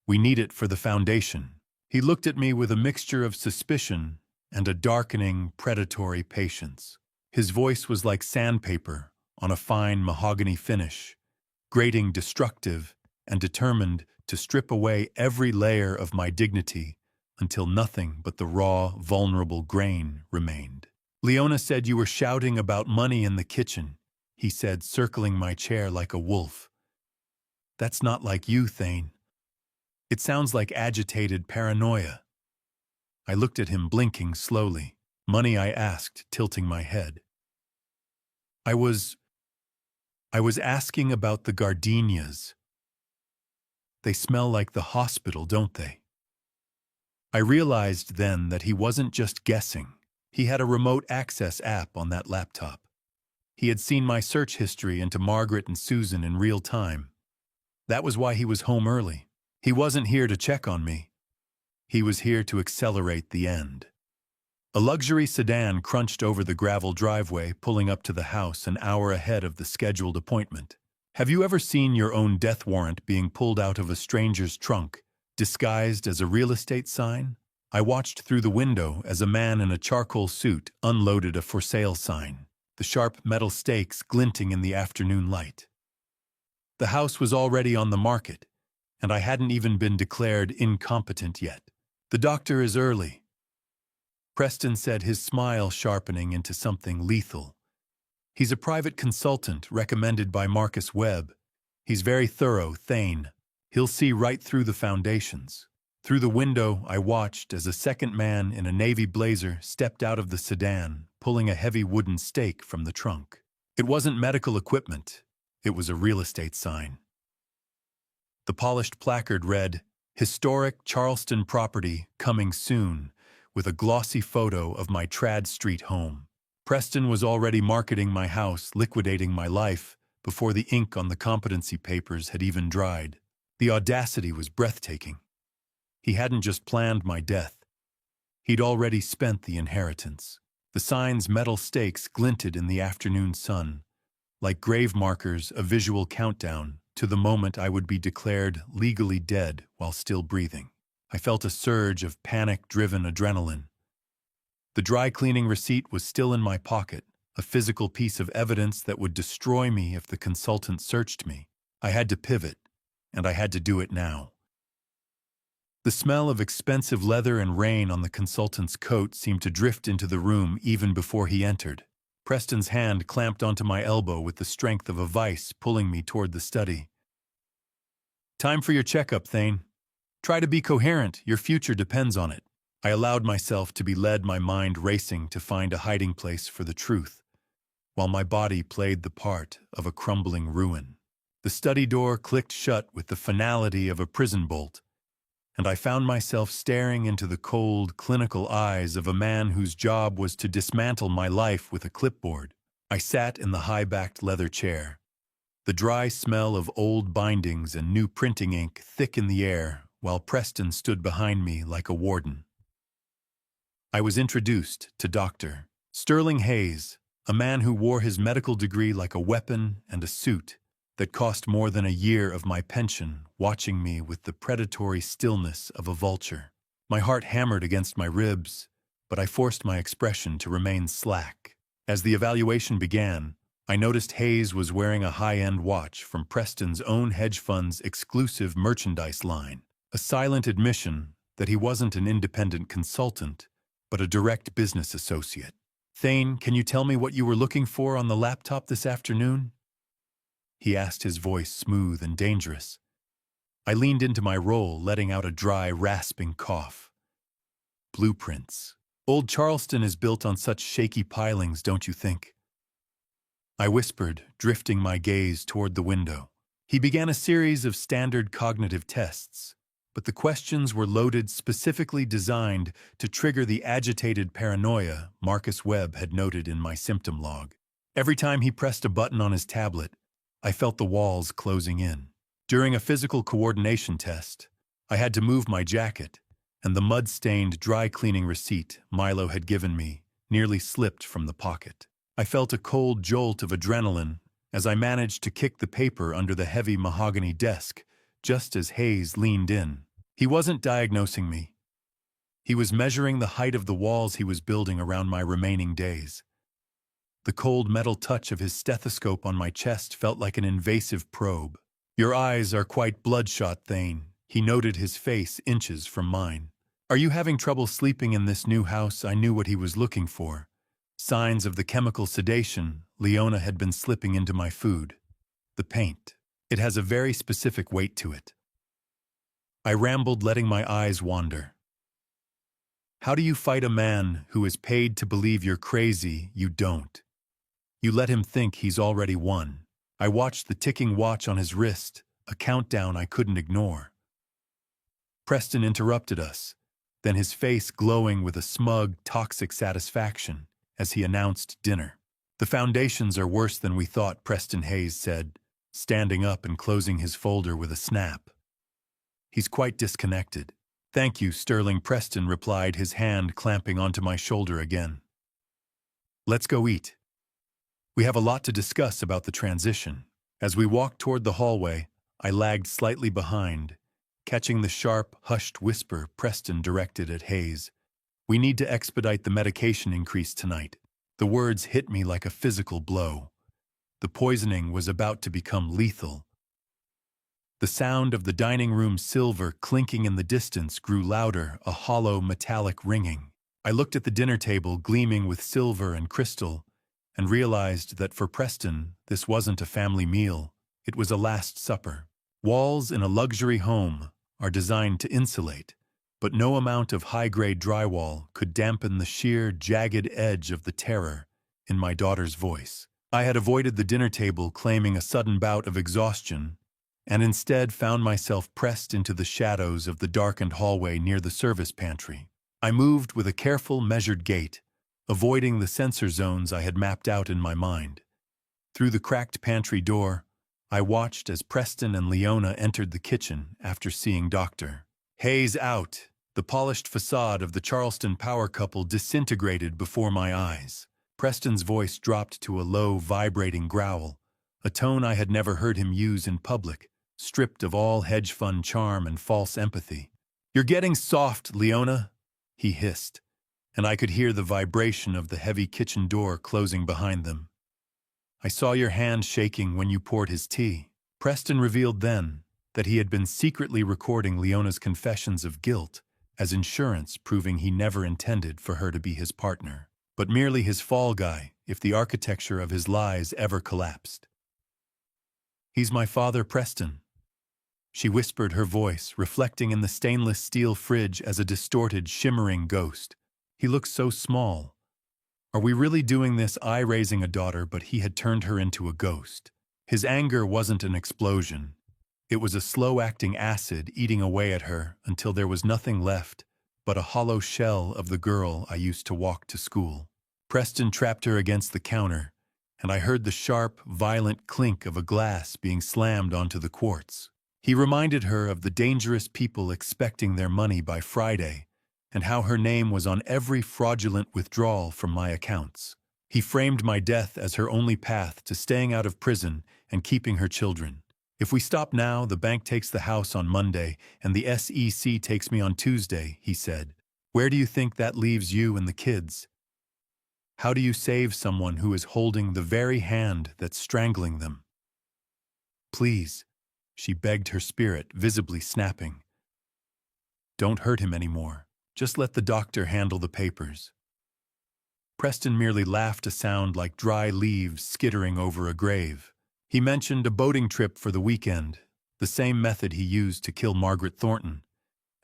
We need it for the foundation." He looked at me with a mixture of suspicion and a darkening, predatory patience. His voice was like sandpaper on a fine mahogany finish, grating, destructive, and determined to strip away every layer of my dignity until nothing but the raw, vulnerable grain remained. "Leona said you were shouting about money in the kitchen," he said, circling my chair like a wolf. "That's not like you, Thane. It sounds like agitated paranoia." I looked at him, blinking slowly. "Money?" I asked, tilting my head. I was asking about the gardenias. They smell like the hospital, don't they?" I realized then that he wasn't just guessing. He had a remote access app on that laptop. He had seen my search history into Margaret and Susan in real time. That was why he was home early. He wasn't here to check on me. He was here to accelerate the end. A luxury sedan crunched over the gravel driveway, pulling up to the house an hour ahead of the scheduled appointment. Have you ever seen your own death warrant being pulled out of a stranger's trunk, disguised as a real estate sign? I watched through the window as a man in a charcoal suit unloaded a for sale sign, the sharp metal stakes glinting in the afternoon light. The house was already on the market, and I hadn't even been declared incompetent yet. "The doctor is early," Preston said, his smile sharpening into something lethal. "He's a private consultant recommended by Marcus Webb. He's very thorough, Thane. He'll see right through the foundations." Through the window, I watched as a second man in a navy blazer stepped out of the sedan, pulling a heavy wooden stake from the trunk. It wasn't medical equipment. It was a real estate sign. The polished placard read, "Historic Charleston property coming soon," with a glossy photo of my Trad Street home. Preston was already marketing my house, liquidating my life, before the ink on the competency papers had even dried. The audacity was breathtaking. He hadn't just planned my death. He'd already spent the inheritance. The sign's metal stakes glinted in the afternoon sun, like grave markers, a visual countdown to the moment I would be declared legally dead while still breathing. I felt a surge of panic-driven adrenaline. The dry cleaning receipt was still in my pocket, a physical piece of evidence that would destroy me if the consultant searched me. I had to pivot, and I had to do it now. The smell of expensive leather and rain on the consultant's coat seemed to drift into the room even before he entered. Preston's hand clamped onto my elbow with the strength of a vice, pulling me toward the study. "Time for your checkup, Thane. Try to be coherent. Your future depends on it." I allowed myself to be led, my mind racing to find a hiding place for the truth, while my body played the part of a crumbling ruin. The study door clicked shut with the finality of a prison bolt, and I found myself staring into the cold, clinical eyes of a man whose job was to dismantle my life with a clipboard. I sat in the high-backed leather chair, the dry smell of old bindings and new printing ink thick in the air, while Preston stood behind me like a warden. I was introduced to Dr. Sterling Hayes, a man who wore his medical degree like a weapon and a suit that cost more than a year of my pension, watching me with the predatory stillness of a vulture. My heart hammered against my ribs, but I forced my expression to remain slack. As the evaluation began, I noticed Hayes was wearing a high-end watch from Preston's own hedge fund's exclusive merchandise line, a silent admission that he wasn't an independent consultant, but a direct business associate. "Thane, can you tell me what you were looking for on the laptop this afternoon?" he asked, his voice smooth and dangerous. I leaned into my role, letting out a dry, rasping cough. "Blueprints. Old Charleston is built on such shaky pilings, don't you think?" I whispered, drifting my gaze toward the window. He began a series of standard cognitive tests, but the questions were loaded specifically designed to trigger the agitated paranoia Marcus Webb had noted in my symptom log. Every time he pressed a button on his tablet, I felt the walls closing in. During a physical coordination test, I had to move my jacket, and the mud-stained dry cleaning receipt Milo had given me nearly slipped from the pocket. I felt a cold jolt of adrenaline as I managed to kick the paper under the heavy mahogany desk just as Hayes leaned in. He wasn't diagnosing me. He was measuring the height of the walls he was building around my remaining days. The cold metal touch of his stethoscope on my chest felt like an invasive probe. "Your eyes are quite bloodshot, Thane," he noted, his face inches from mine. "Are you having trouble sleeping in this new house?" I knew what he was looking for. Signs of the chemical sedation Leona had been slipping into my food. The paint. It has a very specific weight to it. I rambled, letting my eyes wander. "How do you fight a man who is paid to believe you're crazy? You don't. You let him think he's already won." I watched the ticking watch on his wrist, a countdown I couldn't ignore. Preston interrupted us, then his face glowing with a smug, toxic satisfaction as he announced dinner. "The foundations are worse than we thought," Preston Hayes said, standing up and closing his folder with a snap. "He's quite disconnected." "Thank you, Sterling," Preston replied, his hand clamping onto my shoulder again. "Let's go eat. We have a lot to discuss about the transition." As we walked toward the hallway, I lagged slightly behind, catching the sharp, hushed whisper Preston directed at Hayes. "We need to expedite the medication increase tonight." The words hit me like a physical blow. The poisoning was about to become lethal. The sound of the dining room silver clinking in the distance grew louder, a hollow metallic ringing. I looked at the dinner table gleaming with silver and crystal, and realized that for Preston, this wasn't a family meal, it was a last supper. Walls in a luxury home are designed to insulate, but no amount of high-grade drywall could dampen the sheer, jagged edge of the terror in my daughter's voice. I had avoided the dinner table claiming a sudden bout of exhaustion, and instead found myself pressed into the shadows of the darkened hallway near the service pantry. I moved with a careful, measured gait, avoiding the sensor zones I had mapped out in my mind. Through the cracked pantry door, I watched as Preston and Leona entered the kitchen after seeing Dr. Hayes out. The polished facade of the Charleston power couple disintegrated before my eyes. Preston's voice dropped to a low, vibrating growl, a tone I had never heard him use in public, stripped of all hedge fund charm and false empathy. "You're getting soft, Leona," he hissed, and I could hear the vibration of the heavy kitchen door closing behind them. "I saw your hand shaking when you poured his tea." Preston revealed then that he had been secretly recording Leona's confessions of guilt as insurance, proving he never intended for her to be his partner, but merely his fall guy if the architecture of his lies ever collapsed. "He's my father, Preston," she whispered, her voice reflecting in the stainless steel fridge as a distorted, shimmering ghost. "He looks so small. Are we really doing this? I raising a daughter, but he had turned her into a ghost." His anger wasn't an explosion. It was a slow-acting acid eating away at her until there was nothing left but a hollow shell of the girl I used to walk to school. Preston trapped her against the counter, and I heard the sharp, violent clink of a glass being slammed onto the quartz. He reminded her of the dangerous people expecting their money by Friday, and how her name was on every fraudulent withdrawal from my accounts. He framed my death as her only path to staying out of prison and keeping her children. "If we stop now, the bank takes the house on Monday, and the SEC takes me on Tuesday," he said. "Where do you think that leaves you and the kids? How do you save someone who is holding the very hand that's strangling them?" "Please," she begged, her spirit visibly snapping. "Don't hurt him anymore. Just let the doctor handle the papers." Preston merely laughed, a sound like dry leaves skittering over a grave. He mentioned a boating trip for the weekend, the same method he used to kill Margaret Thornton,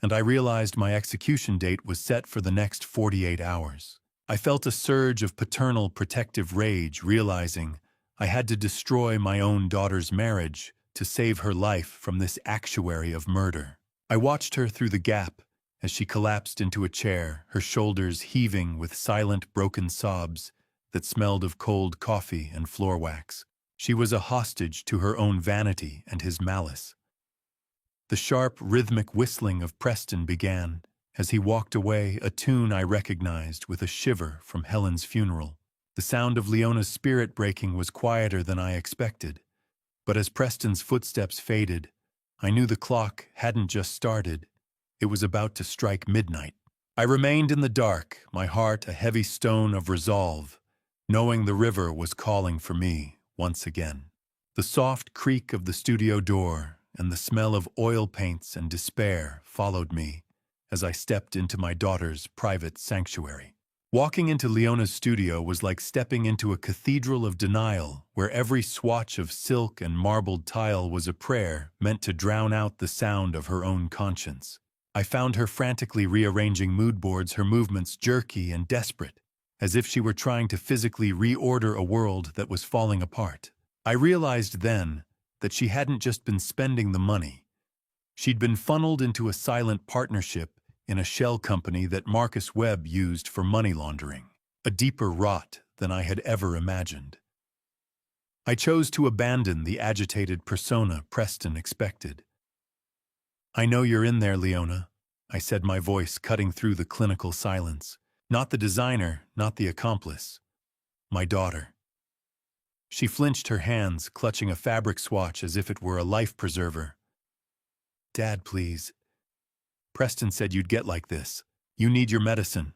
and I realized my execution date was set for the next 48 hours. I felt a surge of paternal protective rage, realizing I had to destroy my own daughter's marriage to save her life from this actuary of murder. I watched her through the gap as she collapsed into a chair, her shoulders heaving with silent, broken sobs that smelled of cold coffee and floor wax. She was a hostage to her own vanity and his malice. The sharp, rhythmic whistling of Preston began. As he walked away, a tune I recognized with a shiver from Helen's funeral. The sound of Leona's spirit breaking was quieter than I expected. But as Preston's footsteps faded, I knew the clock hadn't just started. It was about to strike midnight. I remained in the dark, my heart a heavy stone of resolve, knowing the river was calling for me once again. The soft creak of the studio door and the smell of oil paints and despair followed me as I stepped into my daughter's private sanctuary. Walking into Leona's studio was like stepping into a cathedral of denial where every swatch of silk and marbled tile was a prayer meant to drown out the sound of her own conscience. I found her frantically rearranging mood boards, her movements jerky and desperate, as if she were trying to physically reorder a world that was falling apart. I realized then that she hadn't just been spending the money. She'd been funneled into a silent partnership in a shell company that Marcus Webb used for money laundering, a deeper rot than I had ever imagined. I chose to abandon the agitated persona Preston expected. "I know you're in there, Leona," I said, my voice cutting through the clinical silence. "Not the designer, not the accomplice. My daughter." She flinched, her hands clutching a fabric swatch as if it were a life preserver. "Dad, please. Preston said you'd get like this. You need your medicine."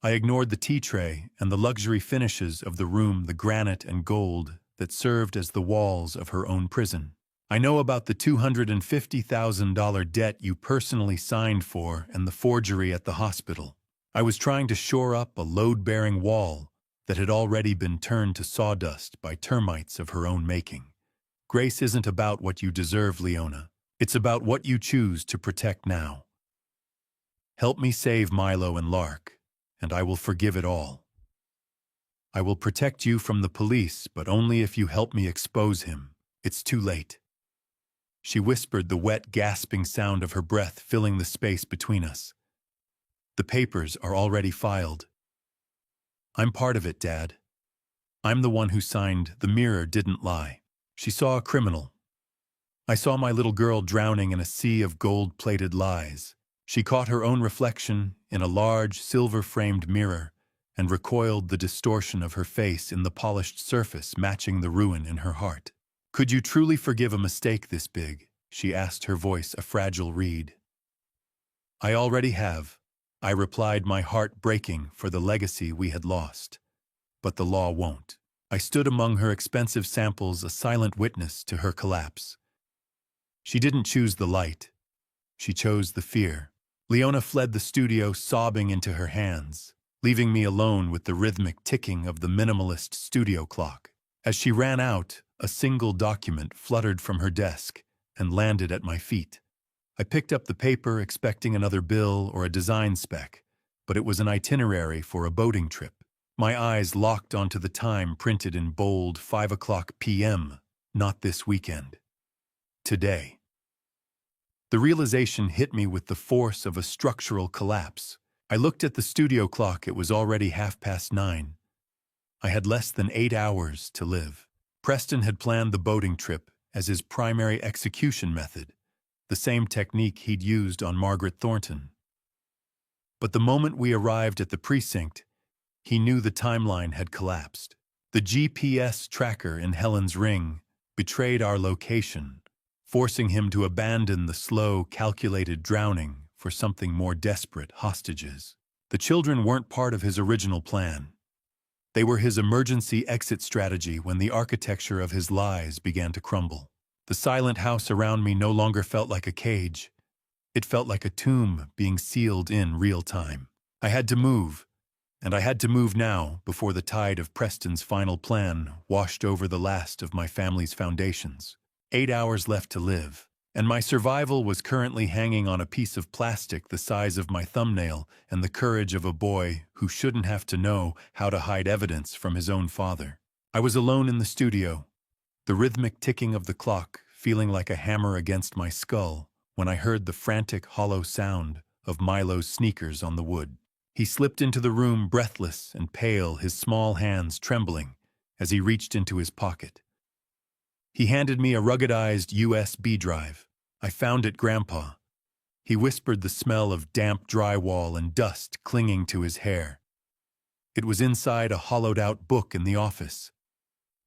I ignored the tea tray and the luxury finishes of the room, the granite and gold that served as the walls of her own prison. "I know about the $250,000 debt you personally signed for and the forgery at the hospital. I was trying to shore up a load-bearing wall that had already been turned to sawdust by termites of her own making. Grace isn't about what you deserve, Leona. It's about what you choose to protect now. Help me save Milo and Lark, and I will forgive it all. I will protect you from the police, but only if you help me expose him. It's too late." She whispered, the wet, gasping sound of her breath filling the space between us. "The papers are already filed. I'm part of it, Dad. I'm the one who signed 'The Mirror Didn't Lie.'" She saw a criminal. I saw my little girl drowning in a sea of gold-plated lies. She caught her own reflection in a large, silver-framed mirror and recoiled, the distortion of her face in the polished surface matching the ruin in her heart. "Could you truly forgive a mistake this big?" she asked, her voice a fragile reed. "I already have," I replied, my heart breaking for the legacy we had lost. "But the law won't." I stood among her expensive samples, a silent witness to her collapse. She didn't choose the light. She chose the fear. Leona fled the studio, sobbing into her hands, leaving me alone with the rhythmic ticking of the minimalist studio clock. As she ran out, a single document fluttered from her desk and landed at my feet. I picked up the paper, expecting another bill or a design spec, but it was an itinerary for a boating trip. My eyes locked onto the time printed in bold, 5:00 p.m., not this weekend. Today. The realization hit me with the force of a structural collapse. I looked at the studio clock. It was already 9:30. I had less than 8 hours to live. Preston had planned the boating trip as his primary execution method, the same technique he'd used on Margaret Thornton. But the moment we arrived at the precinct, he knew the timeline had collapsed. The GPS tracker in Helen's ring betrayed our location, forcing him to abandon the slow, calculated drowning for something more desperate: hostages. The children weren't part of his original plan. They were his emergency exit strategy when the architecture of his lies began to crumble. The silent house around me no longer felt like a cage. It felt like a tomb being sealed in real time. I had to move, and I had to move now before the tide of Preston's final plan washed over the last of my family's foundations. 8 hours left to live, and my survival was currently hanging on a piece of plastic the size of my thumbnail and the courage of a boy who shouldn't have to know how to hide evidence from his own father. I was alone in the studio, the rhythmic ticking of the clock feeling like a hammer against my skull when I heard the frantic, hollow sound of Milo's sneakers on the wood. He slipped into the room breathless and pale, his small hands trembling as he reached into his pocket. He handed me a ruggedized USB drive. "I found it, Grandpa." He whispered, the smell of damp drywall and dust clinging to his hair. It was inside a hollowed-out book in the office.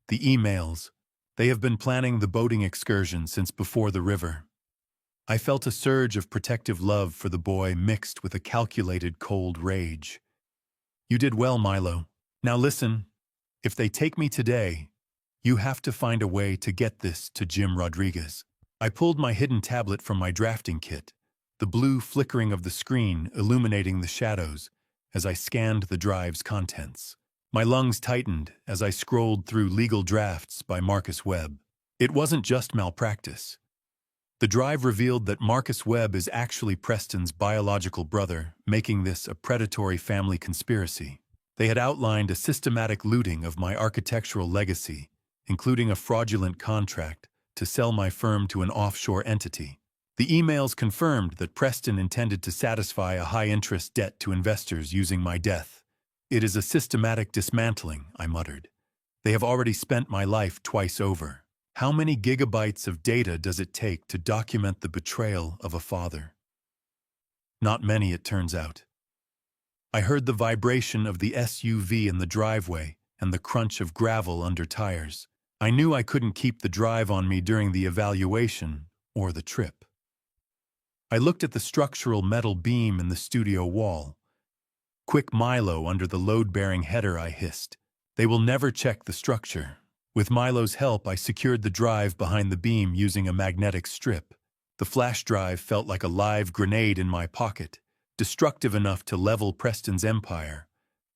The emails. They have been planning the boating excursion since before the river. I felt a surge of protective love for the boy mixed with a calculated cold rage. "You did well, Milo. Now listen, if they take me today, you have to find a way to get this to Jim Rodriguez." I pulled my hidden tablet from my drafting kit, the blue flickering of the screen illuminating the shadows as I scanned the drive's contents. My lungs tightened as I scrolled through legal drafts by Marcus Webb. It wasn't just malpractice. The drive revealed that Marcus Webb is actually Preston's biological brother, making this a predatory family conspiracy. They had outlined a systematic looting of my architectural legacy, including a fraudulent contract to sell my firm to an offshore entity. The emails confirmed that Preston intended to satisfy a high-interest debt to investors using my death. "It is a systematic dismantling," I muttered. "They have already spent my life twice over. How many gigabytes of data does it take to document the betrayal of a father?" Not many, it turns out. I heard the vibration of the SUV in the driveway and the crunch of gravel under tires. I knew I couldn't keep the drive on me during the evaluation or the trip. I looked at the structural metal beam in the studio wall. "Quick, Milo, under the load-bearing header," I hissed. "They will never check the structure." With Milo's help, I secured the drive behind the beam using a magnetic strip. The flash drive felt like a live grenade in my pocket, destructive enough to level Preston's empire,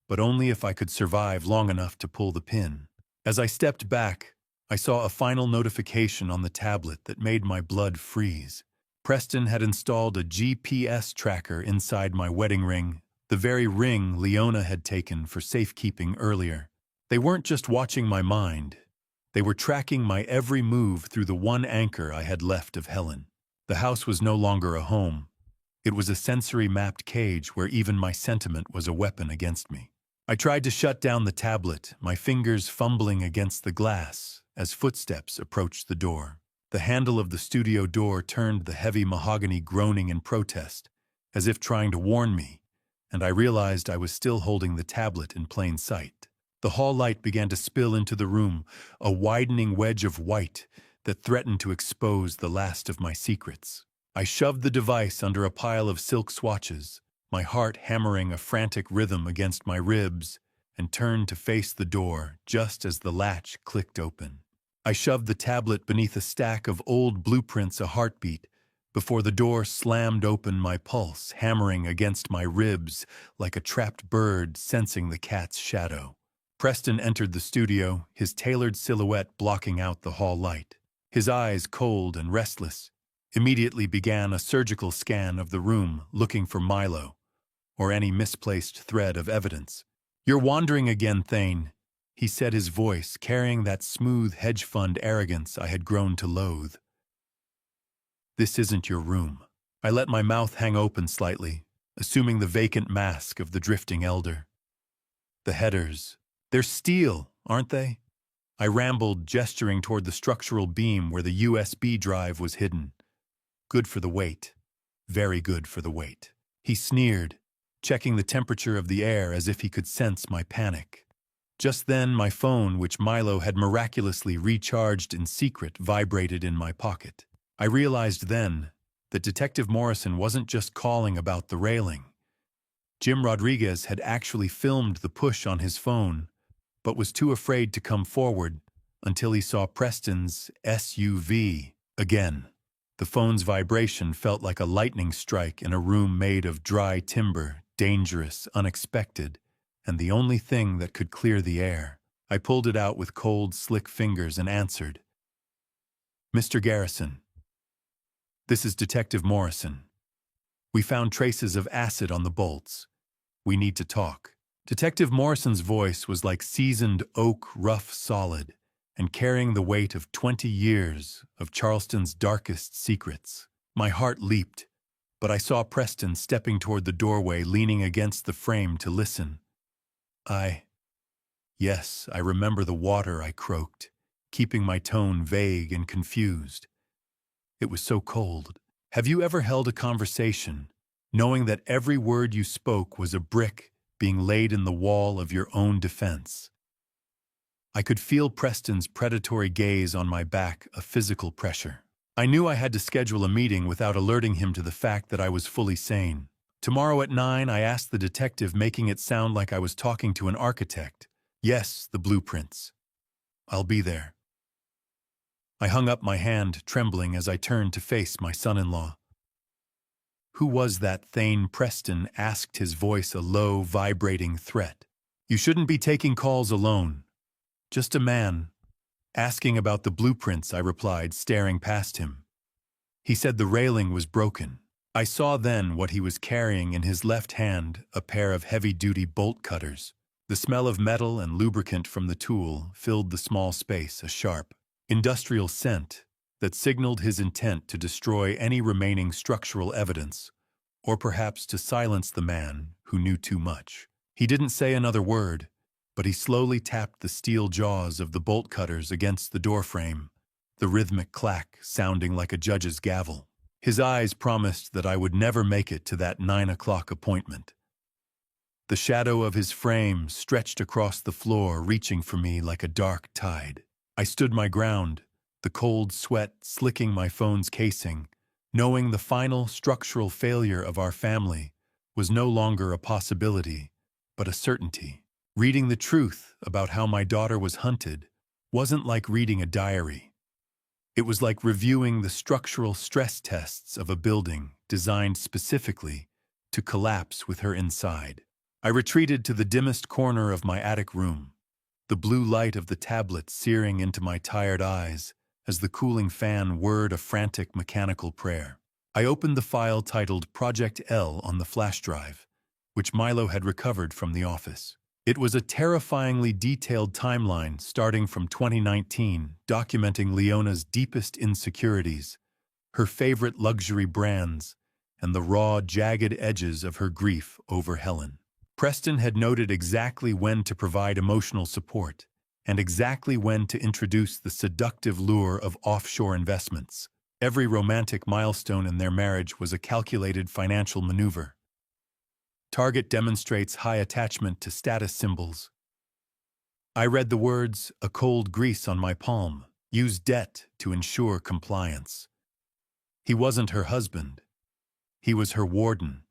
but only if I could survive long enough to pull the pin. As I stepped back, I saw a final notification on the tablet that made my blood freeze. Preston had installed a GPS tracker inside my wedding ring, the very ring Leona had taken for safekeeping earlier. They weren't just watching my mind. They were tracking my every move through the one anchor I had left of Helen. The house was no longer a home. It was a sensory-mapped cage where even my sentiment was a weapon against me. I tried to shut down the tablet, my fingers fumbling against the glass as footsteps approached the door. The handle of the studio door turned, the heavy mahogany groaning in protest, as if trying to warn me, and I realized I was still holding the tablet in plain sight. The hall light began to spill into the room, a widening wedge of white that threatened to expose the last of my secrets. I shoved the device under a pile of silk swatches, my heart hammering a frantic rhythm against my ribs, and turned to face the door just as the latch clicked open. I shoved the tablet beneath a stack of old blueprints, a heartbeat, before the door slammed open, my pulse hammering against my ribs like a trapped bird sensing the cat's shadow. Preston entered the studio, his tailored silhouette blocking out the hall light. His eyes, cold and restless, immediately began a surgical scan of the room, looking for Milo, or any misplaced thread of evidence. "You're wandering again, Thane," he said, his voice carrying that smooth hedge fund arrogance I had grown to loathe. "This isn't your room." I let my mouth hang open slightly, assuming the vacant mask of the drifting elder. "The headers. They're steel, aren't they?" I rambled, gesturing toward the structural beam where the USB drive was hidden. "Good for the weight. Very good for the weight." He sneered, checking the temperature of the air as if he could sense my panic. Just then, my phone, which Milo had miraculously recharged in secret, vibrated in my pocket. I realized then that Detective Morrison wasn't just calling about the railing. Jim Rodriguez had actually filmed the push on his phone, but was too afraid to come forward until he saw Preston's SUV again. The phone's vibration felt like a lightning strike in a room made of dry timber, dangerous, unexpected, and the only thing that could clear the air. I pulled it out with cold, slick fingers and answered. "Mr. Garrison, this is Detective Morrison. We found traces of acid on the bolts. We need to talk." Detective Morrison's voice was like seasoned oak, rough, solid, and carrying the weight of 20 years of Charleston's darkest secrets. My heart leaped, but I saw Preston stepping toward the doorway, leaning against the frame to listen. Yes, I remember the water, I croaked, keeping my tone vague and confused. It was so cold. Have you ever held a conversation, knowing that every word you spoke was a brick being laid in the wall of your own defense? I could feel Preston's predatory gaze on my back, a physical pressure. I knew I had to schedule a meeting without alerting him to the fact that I was fully sane. Tomorrow at 9, I asked the detective, making it sound like I was talking to an architect. Yes, the blueprints. I'll be there. I hung up my hand, trembling as I turned to face my son-in-law. Who was that Thane? Preston asked, his voice a low, vibrating threat. You shouldn't be taking calls alone. Just a man. Asking about the blueprints, I replied, staring past him. He said the railing was broken. I saw then what he was carrying in his left hand, a pair of heavy-duty bolt cutters. The smell of metal and lubricant from the tool filled the small space, a sharp, industrial scent that signaled his intent to destroy any remaining structural evidence, or perhaps to silence the man who knew too much. He didn't say another word, but he slowly tapped the steel jaws of the bolt cutters against the doorframe, the rhythmic clack sounding like a judge's gavel. His eyes promised that I would never make it to that 9 o'clock appointment. The shadow of his frame stretched across the floor, reaching for me like a dark tide. I stood my ground, the cold sweat slicking my phone's casing, knowing the final structural failure of our family was no longer a possibility, but a certainty. Reading the truth about how my daughter was hunted wasn't like reading a diary. It was like reviewing the structural stress tests of a building designed specifically to collapse with her inside. I retreated to the dimmest corner of my attic room, the blue light of the tablet searing into my tired eyes as the cooling fan whirred a frantic mechanical prayer. I opened the file titled Project L on the flash drive, which Milo had recovered from the office. It was a terrifyingly detailed timeline starting from 2019, documenting Leona's deepest insecurities, her favorite luxury brands, and the raw, jagged edges of her grief over Helen. Preston had noted exactly when to provide emotional support and exactly when to introduce the seductive lure of offshore investments. Every romantic milestone in their marriage was a calculated financial maneuver. Target demonstrates high attachment to status symbols. I read the words, a cold grease on my palm, use debt to ensure compliance. He wasn't her husband. He was her warden.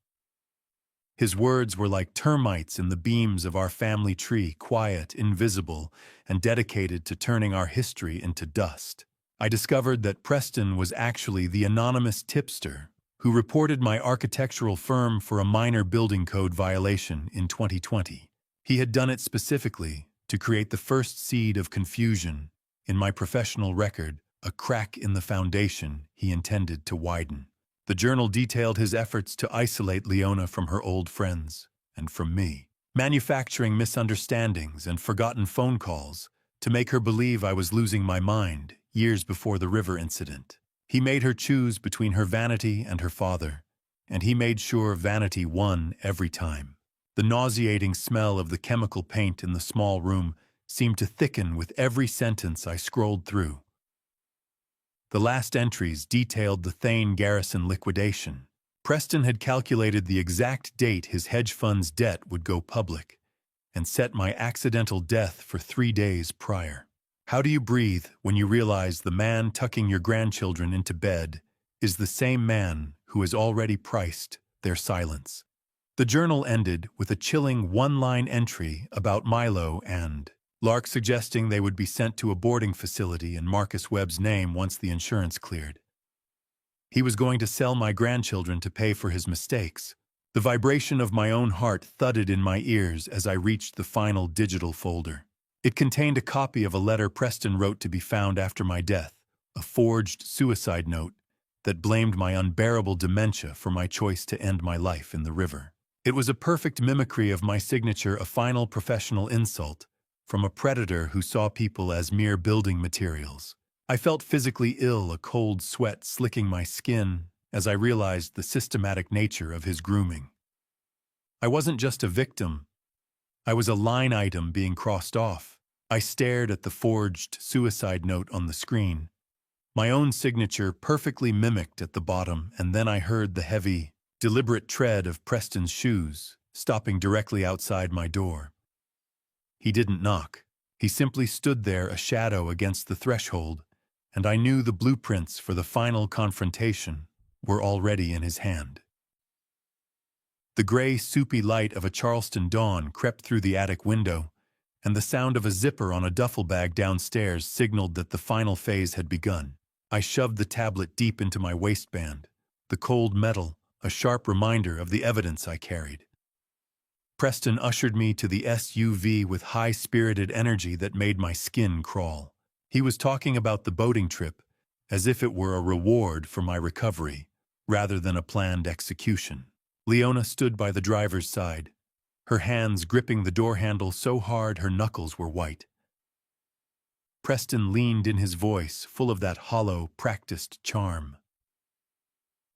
His words were like termites in the beams of our family tree, quiet, invisible, and dedicated to turning our history into dust. I discovered that Preston was actually the anonymous tipster who reported my architectural firm for a minor building code violation in 2020. He had done it specifically to create the first seed of confusion in my professional record, a crack in the foundation he intended to widen. The journal detailed his efforts to isolate Leona from her old friends and from me, manufacturing misunderstandings and forgotten phone calls to make her believe I was losing my mind years before the river incident. He made her choose between her vanity and her father, and he made sure vanity won every time. The nauseating smell of the chemical paint in the small room seemed to thicken with every sentence I scrolled through. The last entries detailed the Thane Garrison liquidation. Preston had calculated the exact date his hedge fund's debt would go public and set my accidental death for 3 days prior. How do you breathe when you realize the man tucking your grandchildren into bed is the same man who has already priced their silence? The journal ended with a chilling one-line entry about Milo and Lark, suggesting they would be sent to a boarding facility in Marcus Webb's name once the insurance cleared. He was going to sell my grandchildren to pay for his mistakes. The vibration of my own heart thudded in my ears as I reached the final digital folder. It contained a copy of a letter Preston wrote to be found after my death, a forged suicide note that blamed my unbearable dementia for my choice to end my life in the river. It was a perfect mimicry of my signature, a final professional insult, from a predator who saw people as mere building materials. I felt physically ill, a cold sweat slicking my skin as I realized the systematic nature of his grooming. I wasn't just a victim, I was a line item being crossed off. I stared at the forged suicide note on the screen, my own signature perfectly mimicked at the bottom, and then I heard the heavy, deliberate tread of Preston's shoes, stopping directly outside my door. He didn't knock. He simply stood there, a shadow against the threshold, and I knew the blueprints for the final confrontation were already in his hand. The gray, soupy light of a Charleston dawn crept through the attic window, and the sound of a zipper on a duffel bag downstairs signaled that the final phase had begun. I shoved the tablet deep into my waistband, the cold metal a sharp reminder of the evidence I carried. Preston ushered me to the SUV with high-spirited energy that made my skin crawl. He was talking about the boating trip as if it were a reward for my recovery, rather than a planned execution. Leona stood by the driver's side, her hands gripping the door handle so hard her knuckles were white. Preston leaned in, his voice full of that hollow, practiced charm.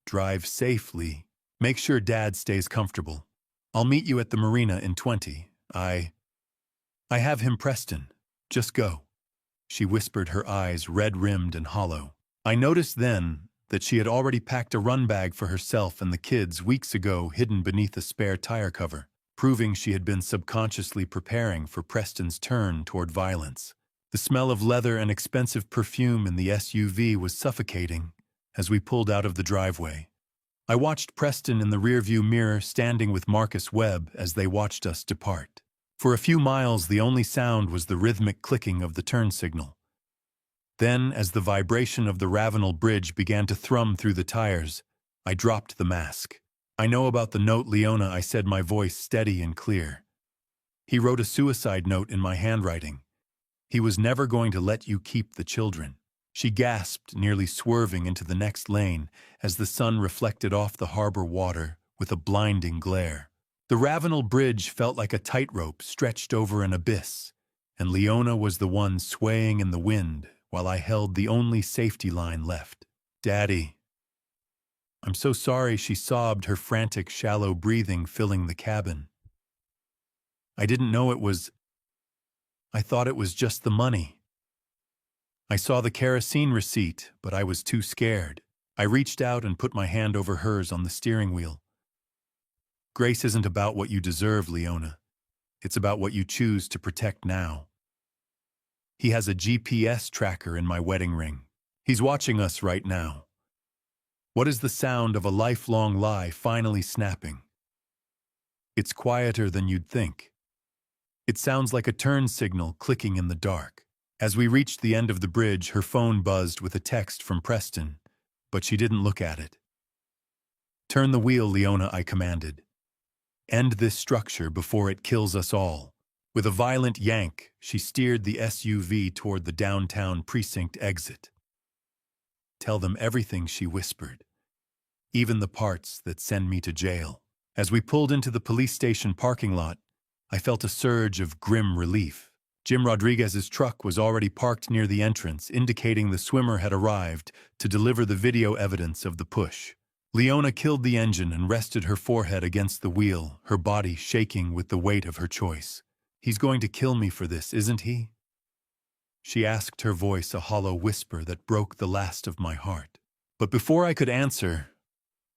"Drive safely. Make sure Dad stays comfortable. I'll meet you at the marina in 20. I have him, Preston. Just go." She whispered, her eyes red-rimmed and hollow. I noticed then that she had already packed a run bag for herself and the kids weeks ago, hidden beneath a spare tire cover, proving she had been subconsciously preparing for Preston's turn toward violence. The smell of leather and expensive perfume in the SUV was suffocating as we pulled out of the driveway. I watched Preston in the rearview mirror, standing with Marcus Webb as they watched us depart. For a few miles, the only sound was the rhythmic clicking of the turn signal. Then, as the vibration of the Ravenel Bridge began to thrum through the tires, I dropped the mask. "I know about the note, Leona," I said, my voice steady and clear. "He wrote a suicide note in my handwriting. He was never going to let you keep the children." She gasped, nearly swerving into the next lane as the sun reflected off the harbor water with a blinding glare. The Ravenel Bridge felt like a tightrope stretched over an abyss, and Leona was the one swaying in the wind while I held the only safety line left. "Daddy, I'm so sorry," she sobbed, her frantic, shallow breathing filling the cabin. "I didn't know it was... I thought it was just the money. I saw the kerosene receipt, but I was too scared." I reached out and put my hand over hers on the steering wheel. "Grace isn't about what you deserve, Leona. It's about what you choose to protect now. He has a GPS tracker in my wedding ring. He's watching us right now." What is the sound of a lifelong lie finally snapping? It's quieter than you'd think. It sounds like a turn signal clicking in the dark. As we reached the end of the bridge, her phone buzzed with a text from Preston, but she didn't look at it. "Turn the wheel, Leona," I commanded. "End this structure before it kills us all." With a violent yank, she steered the SUV toward the downtown precinct exit. "Tell them everything," she whispered. "Even the parts that send me to jail." As we pulled into the police station parking lot, I felt a surge of grim relief. Jim Rodriguez's truck was already parked near the entrance, indicating the swimmer had arrived to deliver the video evidence of the push. Leona killed the engine and rested her forehead against the wheel, her body shaking with the weight of her choice. "He's going to kill me for this, isn't he?" she asked, her voice a hollow whisper that broke the last of my heart. But before I could answer,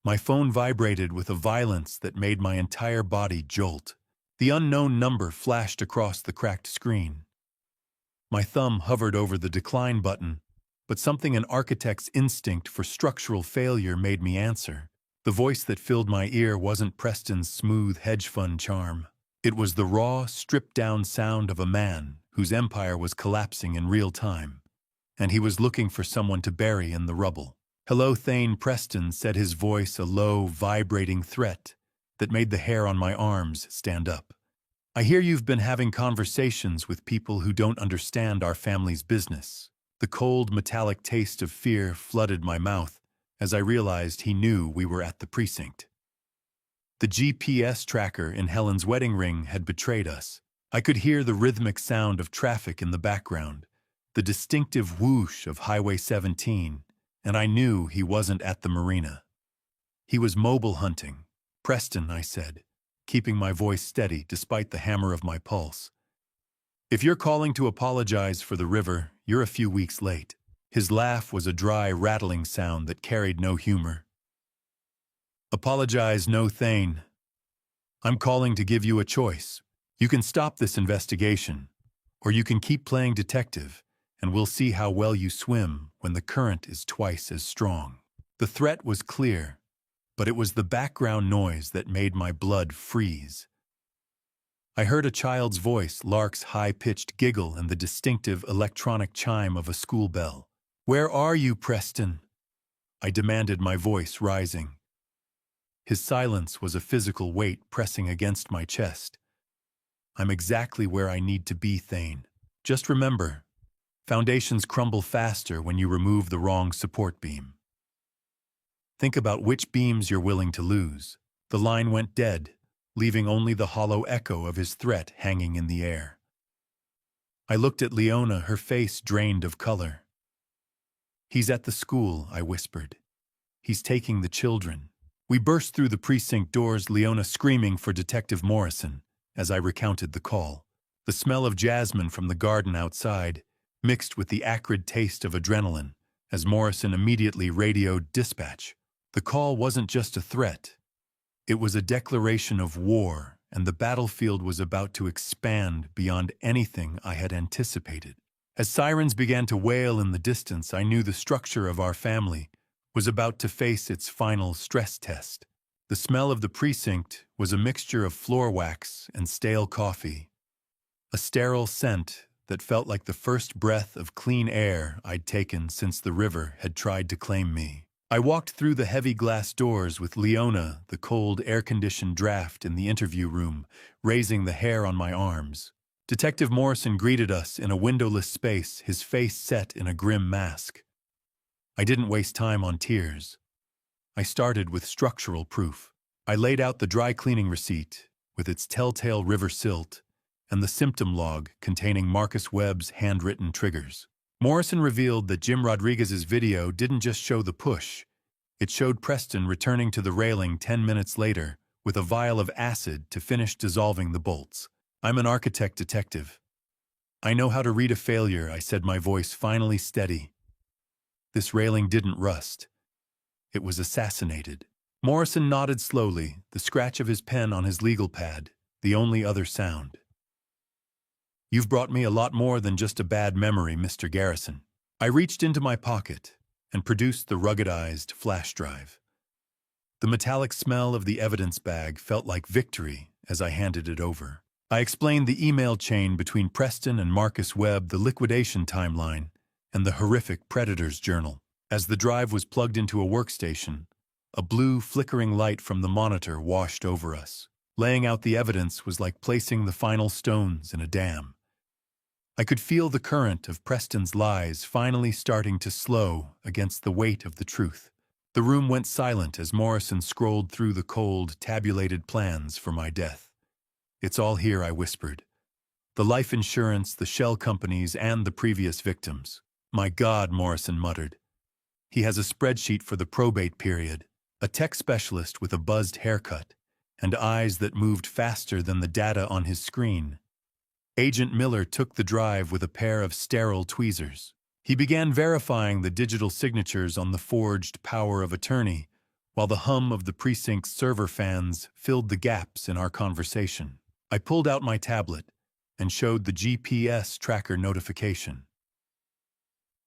my phone vibrated with a violence that made my entire body jolt. The unknown number flashed across the cracked screen. My thumb hovered over the decline button, but something an architect's instinct for structural failure made me answer. The voice that filled my ear wasn't Preston's smooth hedge fund charm. It was the raw, stripped-down sound of a man whose empire was collapsing in real time, and he was looking for someone to bury in the rubble. "Hello, Thane," Preston said, his voice a low, vibrating threat that made the hair on my arms stand up. "I hear you've been having conversations with people who don't understand our family's business." The cold, metallic taste of fear flooded my mouth as I realized he knew we were at the precinct. The GPS tracker in Helen's wedding ring had betrayed us. I could hear the rhythmic sound of traffic in the background, the distinctive whoosh of Highway 17, and I knew he wasn't at the marina. He was mobile hunting. "Preston," I said, keeping my voice steady despite the hammer of my pulse. "If you're calling to apologize for the river, you're a few weeks late." His laugh was a dry, rattling sound that carried no humor. "Apologize, no Thane. I'm calling to give you a choice. You can stop this investigation, or you can keep playing detective, and we'll see how well you swim when the current is twice as strong." The threat was clear, but it was the background noise that made my blood freeze. I heard a child's voice, Lark's high-pitched giggle, and the distinctive electronic chime of a school bell. "Where are you, Preston?" I demanded, my voice rising. His silence was a physical weight pressing against my chest. "I'm exactly where I need to be, Thane. Just remember, foundations crumble faster when you remove the wrong support beam. Think about which beams you're willing to lose." The line went dead, leaving only the hollow echo of his threat hanging in the air. I looked at Leona, her face drained of color. "He's at the school," I whispered. "He's taking the children." We burst through the precinct doors, Leona screaming for Detective Morrison, as I recounted the call. The smell of jasmine from the garden outside, mixed with the acrid taste of adrenaline, as Morrison immediately radioed dispatch. The call wasn't just a threat. It was a declaration of war, and the battlefield was about to expand beyond anything I had anticipated. As sirens began to wail in the distance, I knew the structure of our family was about to face its final stress test. The smell of the precinct was a mixture of floor wax and stale coffee, a sterile scent that felt like the first breath of clean air I'd taken since the river had tried to claim me. I walked through the heavy glass doors with Leona, the cold air-conditioned draft in the interview room, raising the hair on my arms. Detective Morrison greeted us in a windowless space, his face set in a grim mask. I didn't waste time on tears. I started with structural proof. I laid out the dry cleaning receipt, with its telltale river silt, and the symptom log containing Marcus Webb's handwritten triggers. Morrison revealed that Jim Rodriguez's video didn't just show the push. It showed Preston returning to the railing 10 minutes later with a vial of acid to finish dissolving the bolts. "I'm an architect detective. I know how to read a failure," I said, my voice finally steady. "This railing didn't rust. It was assassinated." Morrison nodded slowly, the scratch of his pen on his legal pad, the only other sound. "You've brought me a lot more than just a bad memory, Mr. Garrison." I reached into my pocket and produced the ruggedized flash drive. The metallic smell of the evidence bag felt like victory as I handed it over. I explained the email chain between Preston and Marcus Webb, the liquidation timeline, and the horrific Predator's journal. As the drive was plugged into a workstation, a blue, flickering light from the monitor washed over us. Laying out the evidence was like placing the final stones in a dam. I could feel the current of Preston's lies finally starting to slow against the weight of the truth. The room went silent as Morrison scrolled through the cold, tabulated plans for my death. "It's all here," I whispered. "The life insurance, the shell companies, and the previous victims." "My God," Morrison muttered. "He has a spreadsheet for the probate period, a tech specialist with a buzzed haircut, and eyes that moved faster than the data on his screen." Agent Miller took the drive with a pair of sterile tweezers. He began verifying the digital signatures on the forged power of attorney, while the hum of the precinct's server fans filled the gaps in our conversation. I pulled out my tablet and showed the GPS tracker notification.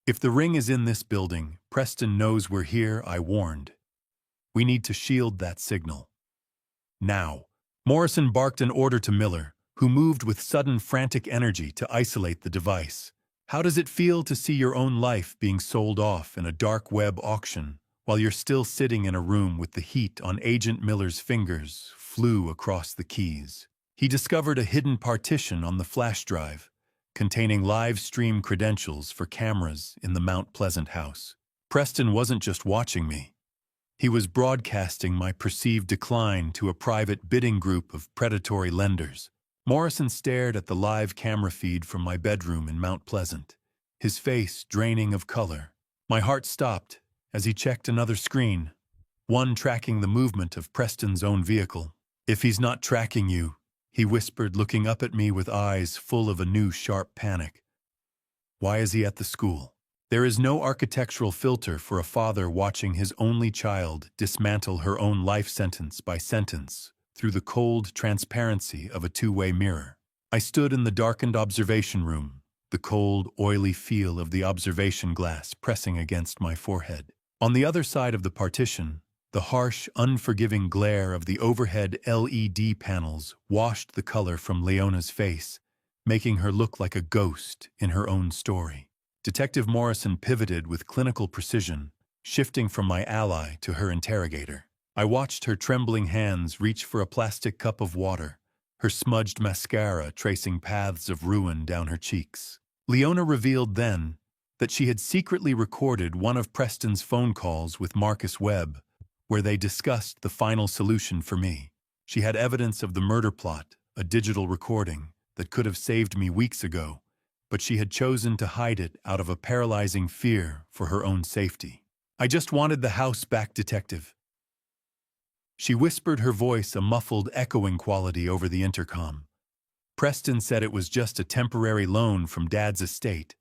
"If the ring is in this building, Preston knows we're here," I warned. "We need to shield that signal. Now." Morrison barked an order to Miller, who moved with sudden frantic energy to isolate the device. "How does it feel to see your own life being sold off in a dark web auction while you're still sitting in a room with the heat on Agent Miller's fingers flew across the keys? He discovered a hidden partition on the flash drive containing live stream credentials for cameras in the Mount Pleasant house. Preston wasn't just watching me. He was broadcasting my perceived decline to a private bidding group of predatory lenders. Morrison stared at the live camera feed from my bedroom in Mount Pleasant, his face draining of color. My heart stopped as he checked another screen, one tracking the movement of Preston's own vehicle. "If he's not tracking you," he whispered, looking up at me with eyes full of a new sharp panic. "Why is he at the school?" There is no architectural filter for a father watching his only child dismantle her own life sentence by sentence through the cold transparency of a two-way mirror. I stood in the darkened observation room, the cold, oily feel of the observation glass pressing against my forehead. On the other side of the partition, the harsh, unforgiving glare of the overhead LED panels washed the color from Leona's face, making her look like a ghost in her own story. Detective Morrison pivoted with clinical precision, shifting from my ally to her interrogator. I watched her trembling hands reach for a plastic cup of water, her smudged mascara tracing paths of ruin down her cheeks. Leona revealed then that she had secretly recorded one of Preston's phone calls with Marcus Webb, where they discussed the final solution for me. She had evidence of the murder plot, a digital recording that could have saved me weeks ago, but she had chosen to hide it out of a paralyzing fear for her own safety. "I just wanted the house back, Detective." She whispered, her voice a muffled, echoing quality over the intercom. "Preston said it was just a temporary loan from Dad's estate."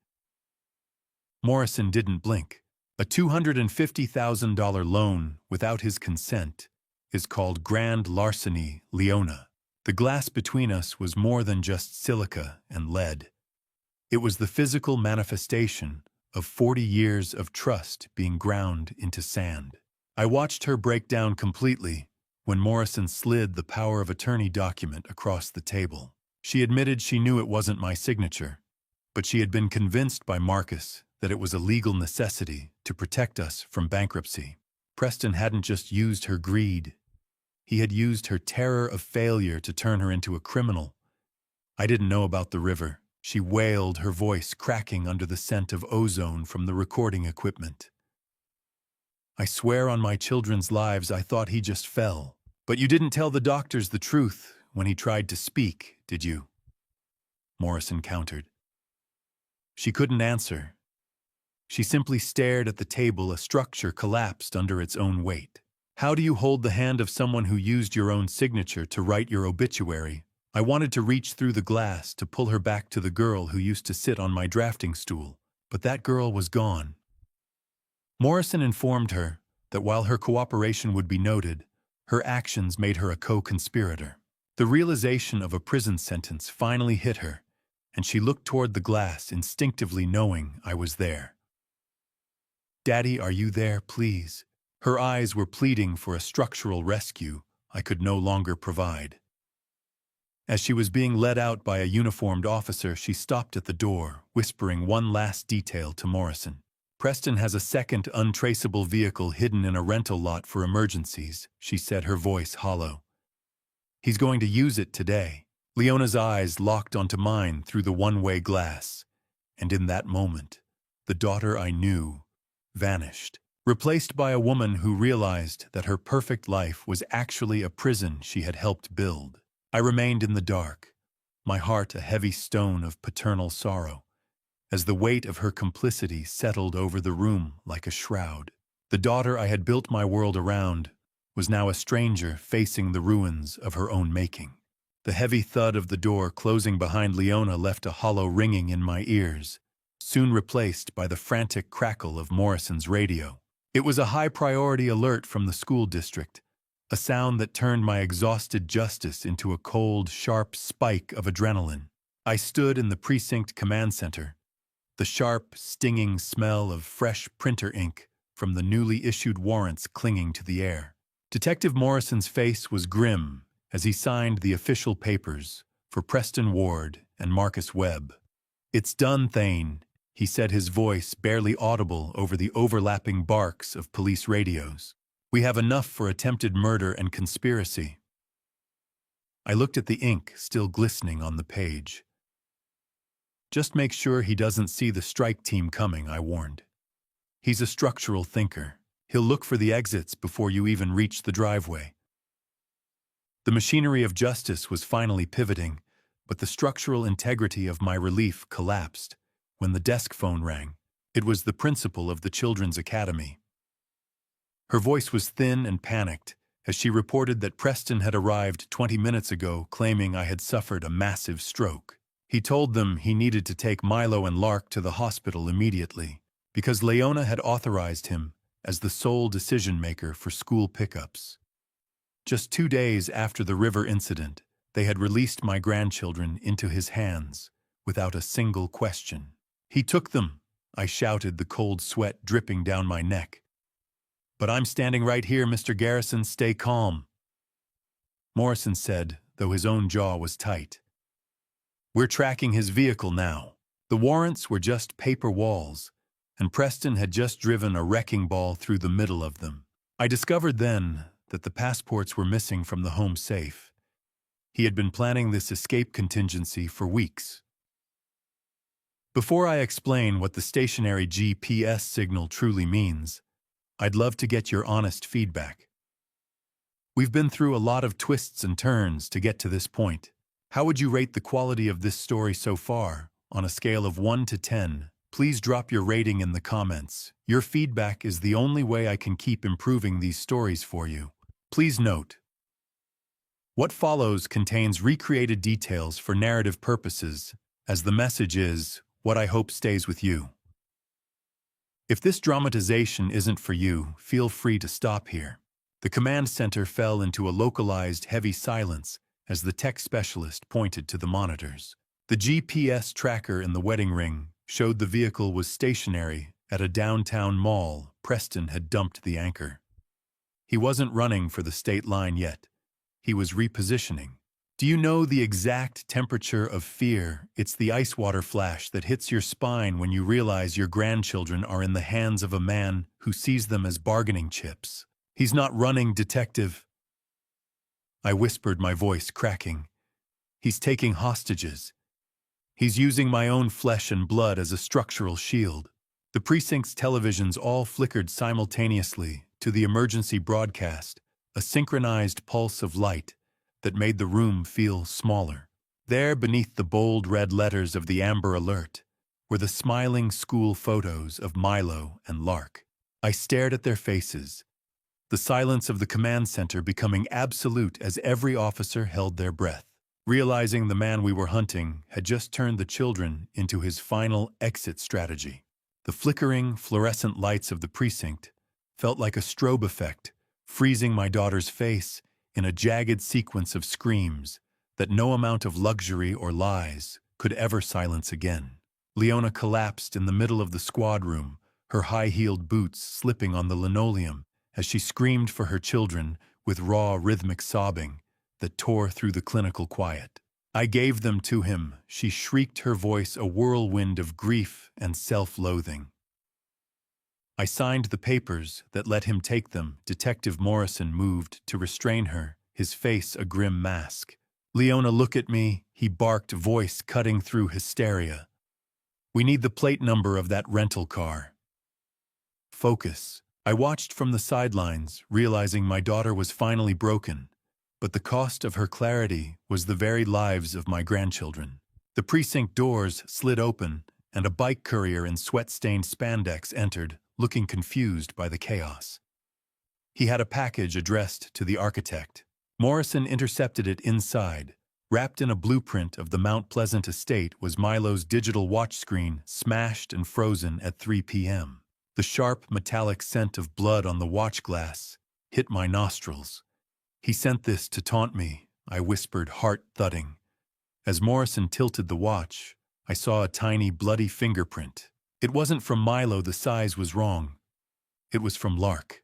Morrison didn't blink. A $250,000 loan without his consent is called grand larceny, Leona. The glass between us was more than just silica and lead. It was the physical manifestation of 40 years of trust being ground into sand. I watched her break down completely when Morrison slid the power of attorney document across the table. She admitted she knew it wasn't my signature, but she had been convinced by Marcus that it was a legal necessity to protect us from bankruptcy. Preston hadn't just used her greed. He had used her terror of failure to turn her into a criminal. "I didn't know about the river," she wailed, her voice cracking under the scent of ozone from the recording equipment. "I swear on my children's lives I thought he just fell. But you didn't tell the doctors the truth when he tried to speak, did you?" Morrison countered. She couldn't answer. She simply stared at the table, a structure collapsed under its own weight. "How do you hold the hand of someone who used your own signature to write your obituary?" I wanted to reach through the glass to pull her back to the girl who used to sit on my drafting stool, but that girl was gone. Morrison informed her that while her cooperation would be noted, her actions made her a co-conspirator. The realization of a prison sentence finally hit her, and she looked toward the glass, instinctively knowing I was there. "Daddy, are you there, please?" Her eyes were pleading for a structural rescue I could no longer provide. As she was being led out by a uniformed officer, she stopped at the door, whispering one last detail to Morrison. "Preston has a second untraceable vehicle hidden in a rental lot for emergencies," she said, her voice hollow. "He's going to use it today." Leona's eyes locked onto mine through the one-way glass, and in that moment, the daughter I knew vanished, replaced by a woman who realized that her perfect life was actually a prison she had helped build. I remained in the dark, my heart a heavy stone of paternal sorrow, as the weight of her complicity settled over the room like a shroud. The daughter I had built my world around was now a stranger facing the ruins of her own making. The heavy thud of the door closing behind Leona left a hollow ringing in my ears, soon replaced by the frantic crackle of Morrison's radio. It was a high-priority alert from the school district, a sound that turned my exhausted justice into a cold, sharp spike of adrenaline. I stood in the precinct command center, the sharp, stinging smell of fresh printer ink from the newly issued warrants clinging to the air. Detective Morrison's face was grim as he signed the official papers for Preston Ward and Marcus Webb. "It's done, Thane," he said, his voice barely audible over the overlapping barks of police radios. "We have enough for attempted murder and conspiracy." I looked at the ink still glistening on the page. "Just make sure he doesn't see the strike team coming," I warned. "He's a structural thinker. He'll look for the exits before you even reach the driveway." The machinery of justice was finally pivoting, but the structural integrity of my relief collapsed when the desk phone rang. It was the principal of the Children's Academy. Her voice was thin and panicked as she reported that Preston had arrived 20 minutes ago claiming I had suffered a massive stroke. He told them he needed to take Milo and Lark to the hospital immediately because Leona had authorized him as the sole decision-maker for school pickups. Just 2 days after the river incident, they had released my grandchildren into his hands without a single question. "He took them," I shouted, the cold sweat dripping down my neck. "But I'm standing right here, Mr. Garrison, stay calm," Morrison said, though his own jaw was tight. "We're tracking his vehicle now." The warrants were just paper walls, and Preston had just driven a wrecking ball through the middle of them. I discovered then that the passports were missing from the home safe. He had been planning this escape contingency for weeks. Before I explain what the stationary GPS signal truly means, I'd love to get your honest feedback. We've been through a lot of twists and turns to get to this point. How would you rate the quality of this story so far, on a scale of 1 to 10? Please drop your rating in the comments. Your feedback is the only way I can keep improving these stories for you. Please note, what follows contains recreated details for narrative purposes, as the message is what I hope stays with you. If this dramatization isn't for you, feel free to stop here. The command center fell into a localized heavy silence as the tech specialist pointed to the monitors. The GPS tracker in the wedding ring showed the vehicle was stationary at a downtown mall. Preston had dumped the anchor. He wasn't running for the state line yet. He was repositioning. Do you know the exact temperature of fear? It's the ice water flash that hits your spine when you realize your grandchildren are in the hands of a man who sees them as bargaining chips. "He's not running, detective," I whispered, my voice cracking. "He's taking hostages. He's using my own flesh and blood as a structural shield." The precinct's televisions all flickered simultaneously to the emergency broadcast, a synchronized pulse of light that made the room feel smaller. There, beneath the bold red letters of the Amber Alert, were the smiling school photos of Milo and Lark. I stared at their faces, the silence of the command center becoming absolute as every officer held their breath, realizing the man we were hunting had just turned the children into his final exit strategy. The flickering, fluorescent lights of the precinct felt like a strobe effect, freezing my daughter's face in a jagged sequence of screams that no amount of luxury or lies could ever silence again. Leona collapsed in the middle of the squad room, her high-heeled boots slipping on the linoleum as she screamed for her children with raw, rhythmic sobbing that tore through the clinical quiet. "I gave them to him," she shrieked, her voice a whirlwind of grief and self-loathing. "I signed the papers that let him take them." Detective Morrison moved to restrain her, his face a grim mask. "Leona, look at me," he barked, voice cutting through hysteria. "We need the plate number of that rental car." Focus. I watched from the sidelines, realizing my daughter was finally broken, but the cost of her clarity was the very lives of my grandchildren. The precinct doors slid open, and a bike courier in sweat-stained spandex entered, looking confused by the chaos. He had a package addressed to the architect. Morrison intercepted it inside. Wrapped in a blueprint of the Mount Pleasant estate was Milo's digital watch screen, smashed and frozen at 3 p.m. The sharp, metallic scent of blood on the watch glass hit my nostrils. "He sent this to taunt me," I whispered, heart thudding. As Morrison tilted the watch, I saw a tiny, bloody fingerprint. It wasn't from Milo, the size was wrong. It was from Lark.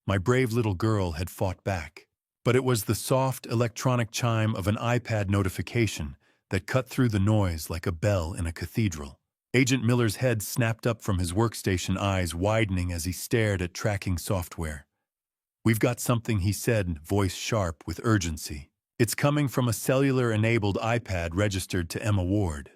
My brave little girl had fought back. But it was the soft, electronic chime of an iPad notification that cut through the noise like a bell in a cathedral. Agent Miller's head snapped up from his workstation, eyes widening as he stared at tracking software. "We've got something," he said, voice sharp with urgency. "It's coming from a cellular-enabled iPad registered to Emma Ward."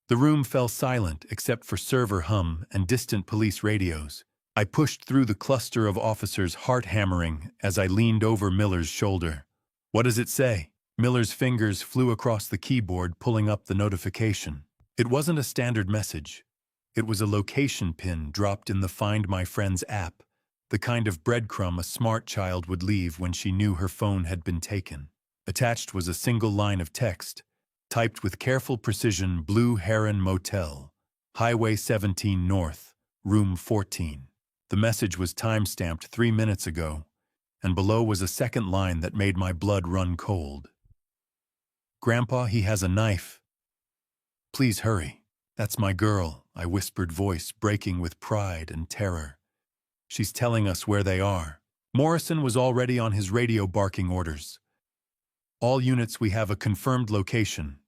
The room fell silent except for server hum and distant police radios. I pushed through the cluster of officers, heart hammering, as I leaned over Miller's shoulder. "What does it say?" Miller's fingers flew across the keyboard, pulling up the notification. It wasn't a standard message. It was a location pin dropped in the Find My Friends app, the kind of breadcrumb a smart child would leave when she knew her phone had been taken. Attached was a single line of text, typed with careful precision: Blue Heron Motel, Highway 17 North, Room 14. The message was time-stamped 3 minutes ago, and below was a second line that made my blood run cold. "Grandpa, he has a knife. Please hurry." "That's my girl," I whispered, voice breaking with pride and terror. "She's telling us where they are." Morrison was already on his radio barking orders. "All units, we have a confirmed location.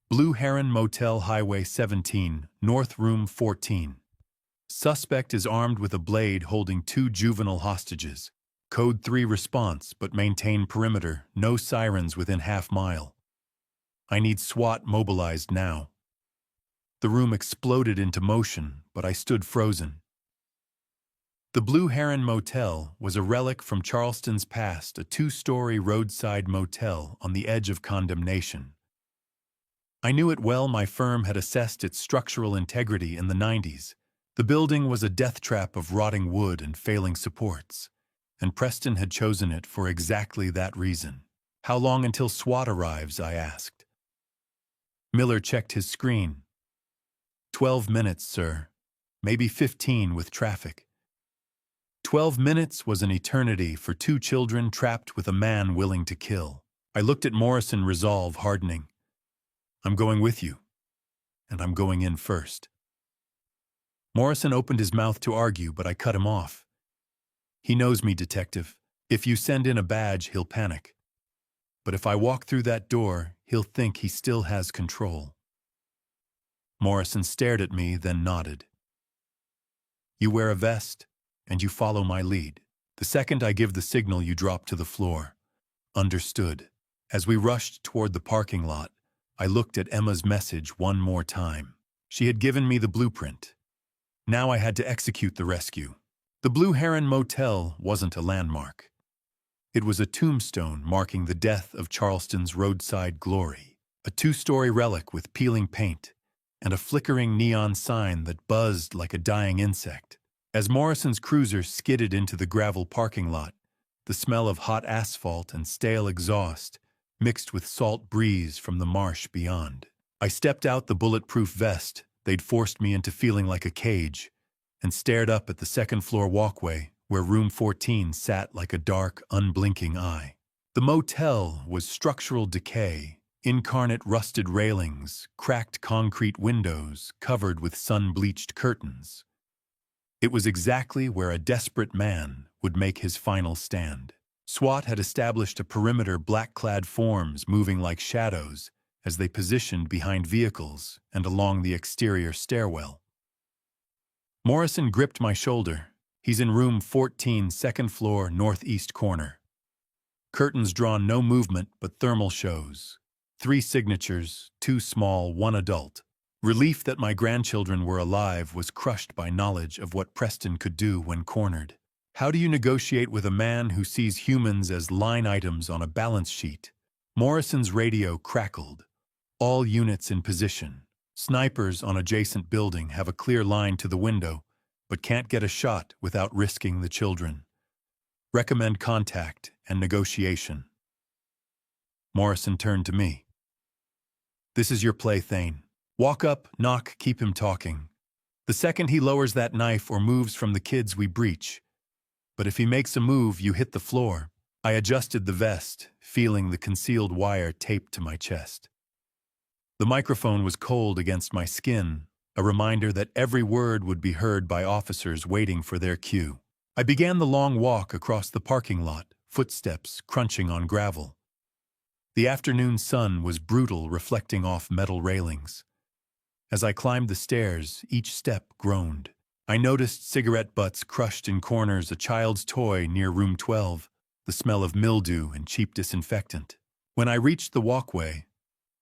Blue Heron Motel, Highway 17, North, Room 14. Suspect is armed with a blade, holding 2 juvenile hostages. Code 3 response, but maintain perimeter, no sirens within half-mile. I need SWAT mobilized now." The room exploded into motion, but I stood frozen. The Blue Heron Motel was a relic from Charleston's past, a 2-story roadside motel on the edge of condemnation. I knew it well. My firm had assessed its structural integrity in the 90s. The building was a death trap of rotting wood and failing supports, and Preston had chosen it for exactly that reason. "How long until SWAT arrives?" I asked. Miller checked his screen. 12 minutes, sir. Maybe 15 with traffic." 12 minutes was an eternity for 2 children trapped with a man willing to kill. I looked at Morrison, resolve hardening. "I'm going with you, and I'm going in first." Morrison opened his mouth to argue, but I cut him off. "He knows me, detective. If you send in a badge, he'll panic. But if I walk through that door, he'll think he still has control." Morrison stared at me, then nodded. "You wear a vest, and you follow my lead. The second I give the signal, you drop to the floor." "Understood." As we rushed toward the parking lot, I looked at Emma's message one more time. She had given me the blueprint. Now I had to execute the rescue. The Blue Heron Motel wasn't a landmark. It was a tombstone marking the death of Charleston's roadside glory, a 2-story relic with peeling paint and a flickering neon sign that buzzed like a dying insect. As Morrison's cruiser skidded into the gravel parking lot, the smell of hot asphalt and stale exhaust mixed with salt breeze from the marsh beyond. I stepped out the bulletproof vest they'd forced me into feeling like a cage, and stared up at the second-floor walkway where Room 14 sat like a dark, unblinking eye. The motel was structural decay, incarnate rusted railings, cracked concrete windows covered with sun-bleached curtains. It was exactly where a desperate man would make his final stand. SWAT had established a perimeter, black-clad forms moving like shadows as they positioned behind vehicles and along the exterior stairwell. Morrison gripped my shoulder. "He's in room 14, second floor, northeast corner. Curtains drawn, no movement but thermal shows. 3 signatures, 2 small, 1 adult." Relief that my grandchildren were alive was crushed by knowledge of what Preston could do when cornered. How do you negotiate with a man who sees humans as line items on a balance sheet? Morrison's radio crackled. "All units in position. Snipers on adjacent building have a clear line to the window, but can't get a shot without risking the children. Recommend contact and negotiation." Morrison turned to me. "This is your play, Thane. Walk up, knock, keep him talking. The second he lowers that knife or moves from the kids, we breach. But if he makes a move, you hit the floor." I adjusted the vest, feeling the concealed wire taped to my chest. The microphone was cold against my skin, a reminder that every word would be heard by officers waiting for their cue. I began the long walk across the parking lot, footsteps crunching on gravel. The afternoon sun was brutal, reflecting off metal railings. As I climbed the stairs, each step groaned. I noticed cigarette butts crushed in corners, a child's toy near room 12, the smell of mildew and cheap disinfectant. When I reached the walkway,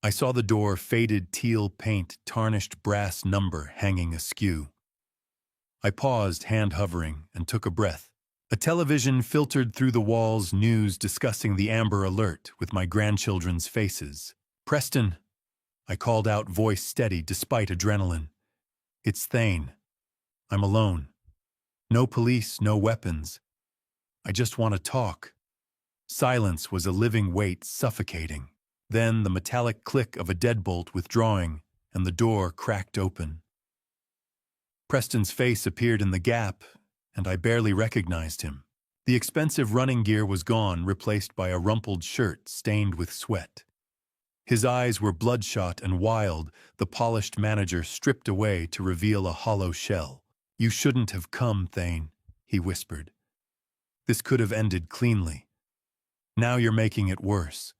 I saw the door, faded teal paint, tarnished brass number hanging askew. I paused, hand hovering, and took a breath. A television filtered through the walls news discussing the Amber Alert with my grandchildren's faces. "Preston," I called out, voice steady despite adrenaline. "It's Thane. I'm alone. No police, no weapons. I just want to talk." Silence was a living weight, suffocating. Then the metallic click of a deadbolt withdrawing, and the door cracked open. Preston's face appeared in the gap, and I barely recognized him. The expensive running gear was gone, replaced by a rumpled shirt stained with sweat. His eyes were bloodshot and wild, the polished manager stripped away to reveal a hollow shell. "You shouldn't have come, Thane," he whispered. "This could have ended cleanly. Now you're making it worse."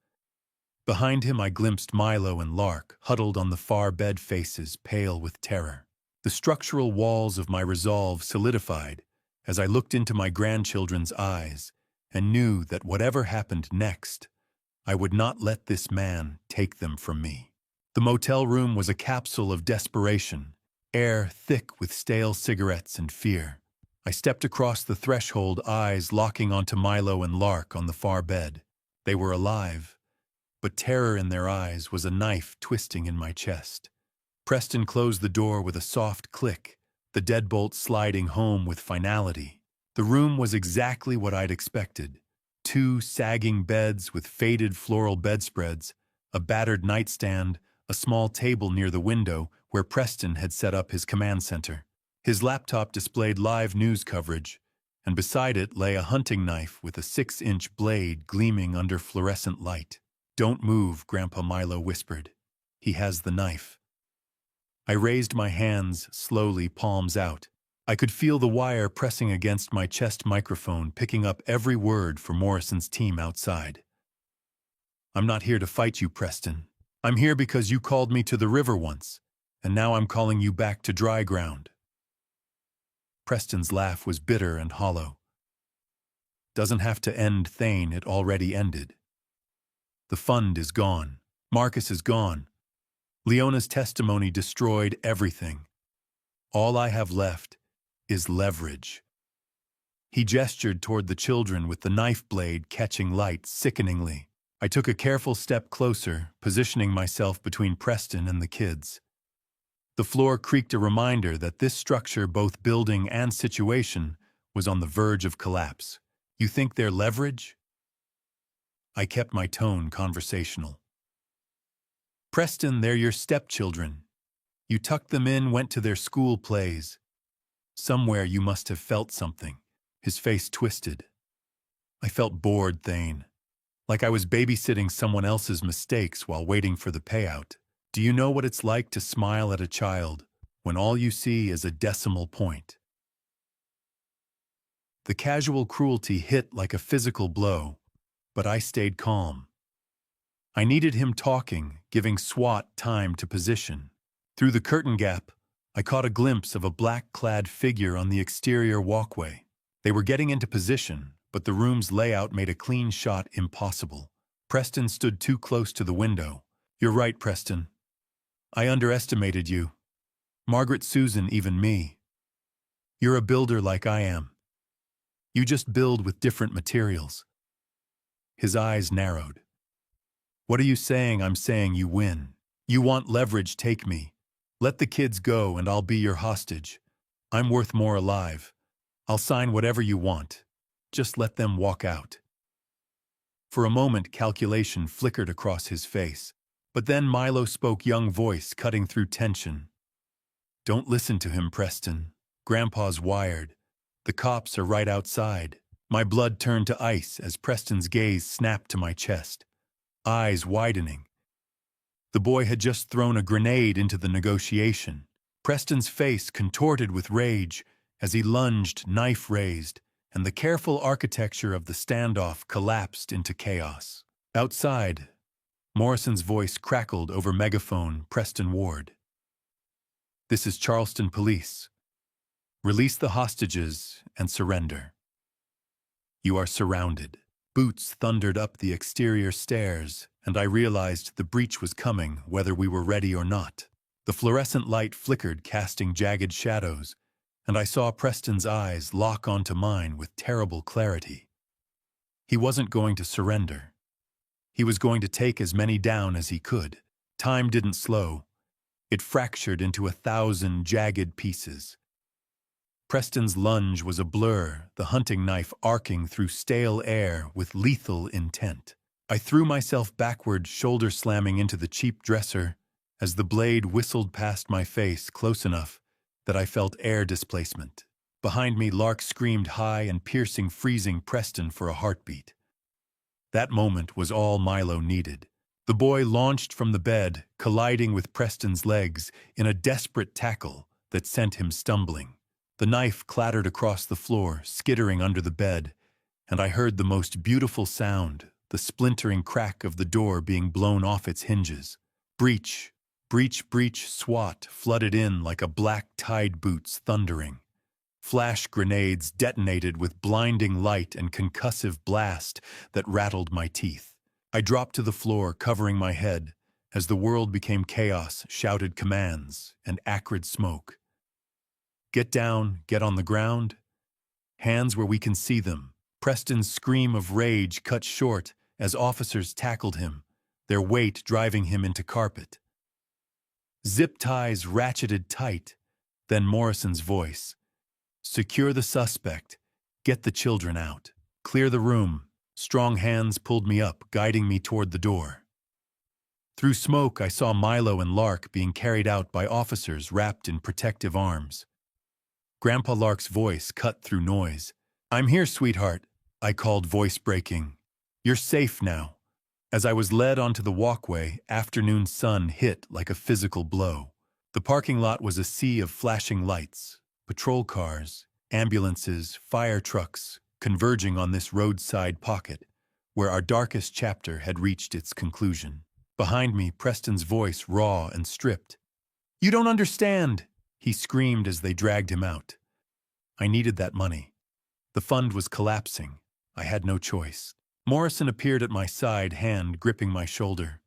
Behind him I glimpsed Milo and Lark, huddled on the far bed, faces pale with terror. The structural walls of my resolve solidified as I looked into my grandchildren's eyes and knew that whatever happened next, I would not let this man take them from me. The motel room was a capsule of desperation, air thick with stale cigarettes and fear. I stepped across the threshold, eyes locking onto Milo and Lark on the far bed. They were alive, but terror in their eyes was a knife twisting in my chest. Preston closed the door with a soft click, the deadbolt sliding home with finality. The room was exactly what I'd expected. 2 sagging beds with faded floral bedspreads, a battered nightstand, a small table near the window where Preston had set up his command center. His laptop displayed live news coverage, and beside it lay a hunting knife with a 6-inch blade gleaming under fluorescent light. "Don't move," Grandpa Milo whispered. "He has the knife." I raised my hands slowly, palms out. I could feel the wire pressing against my chest microphone, picking up every word for Morrison's team outside. "I'm not here to fight you, Preston. I'm here because you called me to the river once, and now I'm calling you back to dry ground." Preston's laugh was bitter and hollow. "Doesn't have to end, Thane. It already ended. The fund is gone. Marcus is gone. Leona's testimony destroyed everything. All I have left is leverage." He gestured toward the children with the knife blade catching light sickeningly. I took a careful step closer, positioning myself between Preston and the kids. The floor creaked, a reminder that this structure, both building and situation, was on the verge of collapse. "You think they're leverage?" I kept my tone conversational. "Preston, they're your stepchildren. You tucked them in, went to their school plays. Somewhere you must have felt something." His face twisted. "I felt bored, Thane. Like I was babysitting someone else's mistakes while waiting for the payout. Do you know what it's like to smile at a child when all you see is a decimal point?" The casual cruelty hit like a physical blow, but I stayed calm. I needed him talking, giving SWAT time to position. Through the curtain gap, I caught a glimpse of a black-clad figure on the exterior walkway. They were getting into position, but the room's layout made a clean shot impossible. Preston stood too close to the window. "You're right, Preston. I underestimated you. Margaret, Susan, even me. You're a builder like I am. You just build with different materials." His eyes narrowed. "What are you saying?" "I'm saying you win. You want leverage, take me. Let the kids go and I'll be your hostage. I'm worth more alive. I'll sign whatever you want. Just let them walk out." For a moment, calculation flickered across his face. But then Milo spoke, young voice cutting through tension. "Don't listen to him, Preston. Grandpa's wired. The cops are right outside." My blood turned to ice as Preston's gaze snapped to my chest, eyes widening. The boy had just thrown a grenade into the negotiation. Preston's face contorted with rage as he lunged, knife raised, and the careful architecture of the standoff collapsed into chaos. Outside, Morrison's voice crackled over megaphone. "Preston Ward. This is Charleston Police. Release the hostages and surrender. You are surrounded." Boots thundered up the exterior stairs, and I realized the breach was coming, whether we were ready or not. The fluorescent light flickered, casting jagged shadows, and I saw Preston's eyes lock onto mine with terrible clarity. He wasn't going to surrender. He was going to take as many down as he could. Time didn't slow. It fractured into 1,000 jagged pieces. Preston's lunge was a blur, the hunting knife arcing through stale air with lethal intent. I threw myself backward, shoulder slamming into the cheap dresser, as the blade whistled past my face close enough that I felt air displacement. Behind me, Lark screamed high and piercing, freezing Preston for a heartbeat. That moment was all Milo needed. The boy launched from the bed, colliding with Preston's legs in a desperate tackle that sent him stumbling. The knife clattered across the floor, skittering under the bed, and I heard the most beautiful sound, the splintering crack of the door being blown off its hinges. Breach, breach, breach, SWAT flooded in like a black tide boots thundering. Flash grenades detonated with blinding light and concussive blast that rattled my teeth. I dropped to the floor, covering my head, as the world became chaos, shouted commands, and acrid smoke. Get down, get on the ground. Hands where we can see them. Preston's scream of rage cut short as officers tackled him, their weight driving him into carpet. Zip ties ratcheted tight, then Morrison's voice. Secure the suspect. Get the children out. Clear the room. Strong hands pulled me up, guiding me toward the door. Through smoke, I saw Milo and Lark being carried out by officers wrapped in protective arms. Grandpa Lark's voice cut through noise. I'm here, sweetheart, I called, voice breaking. You're safe now. As I was led onto the walkway, afternoon sun hit like a physical blow. The parking lot was a sea of flashing lights, patrol cars, ambulances, fire trucks, converging on this roadside pocket, where our darkest chapter had reached its conclusion. Behind me, Preston's voice raw and stripped. You don't understand, he screamed as they dragged him out. I needed that money. The fund was collapsing. I had no choice. Morrison appeared at my side, hand gripping my shoulder.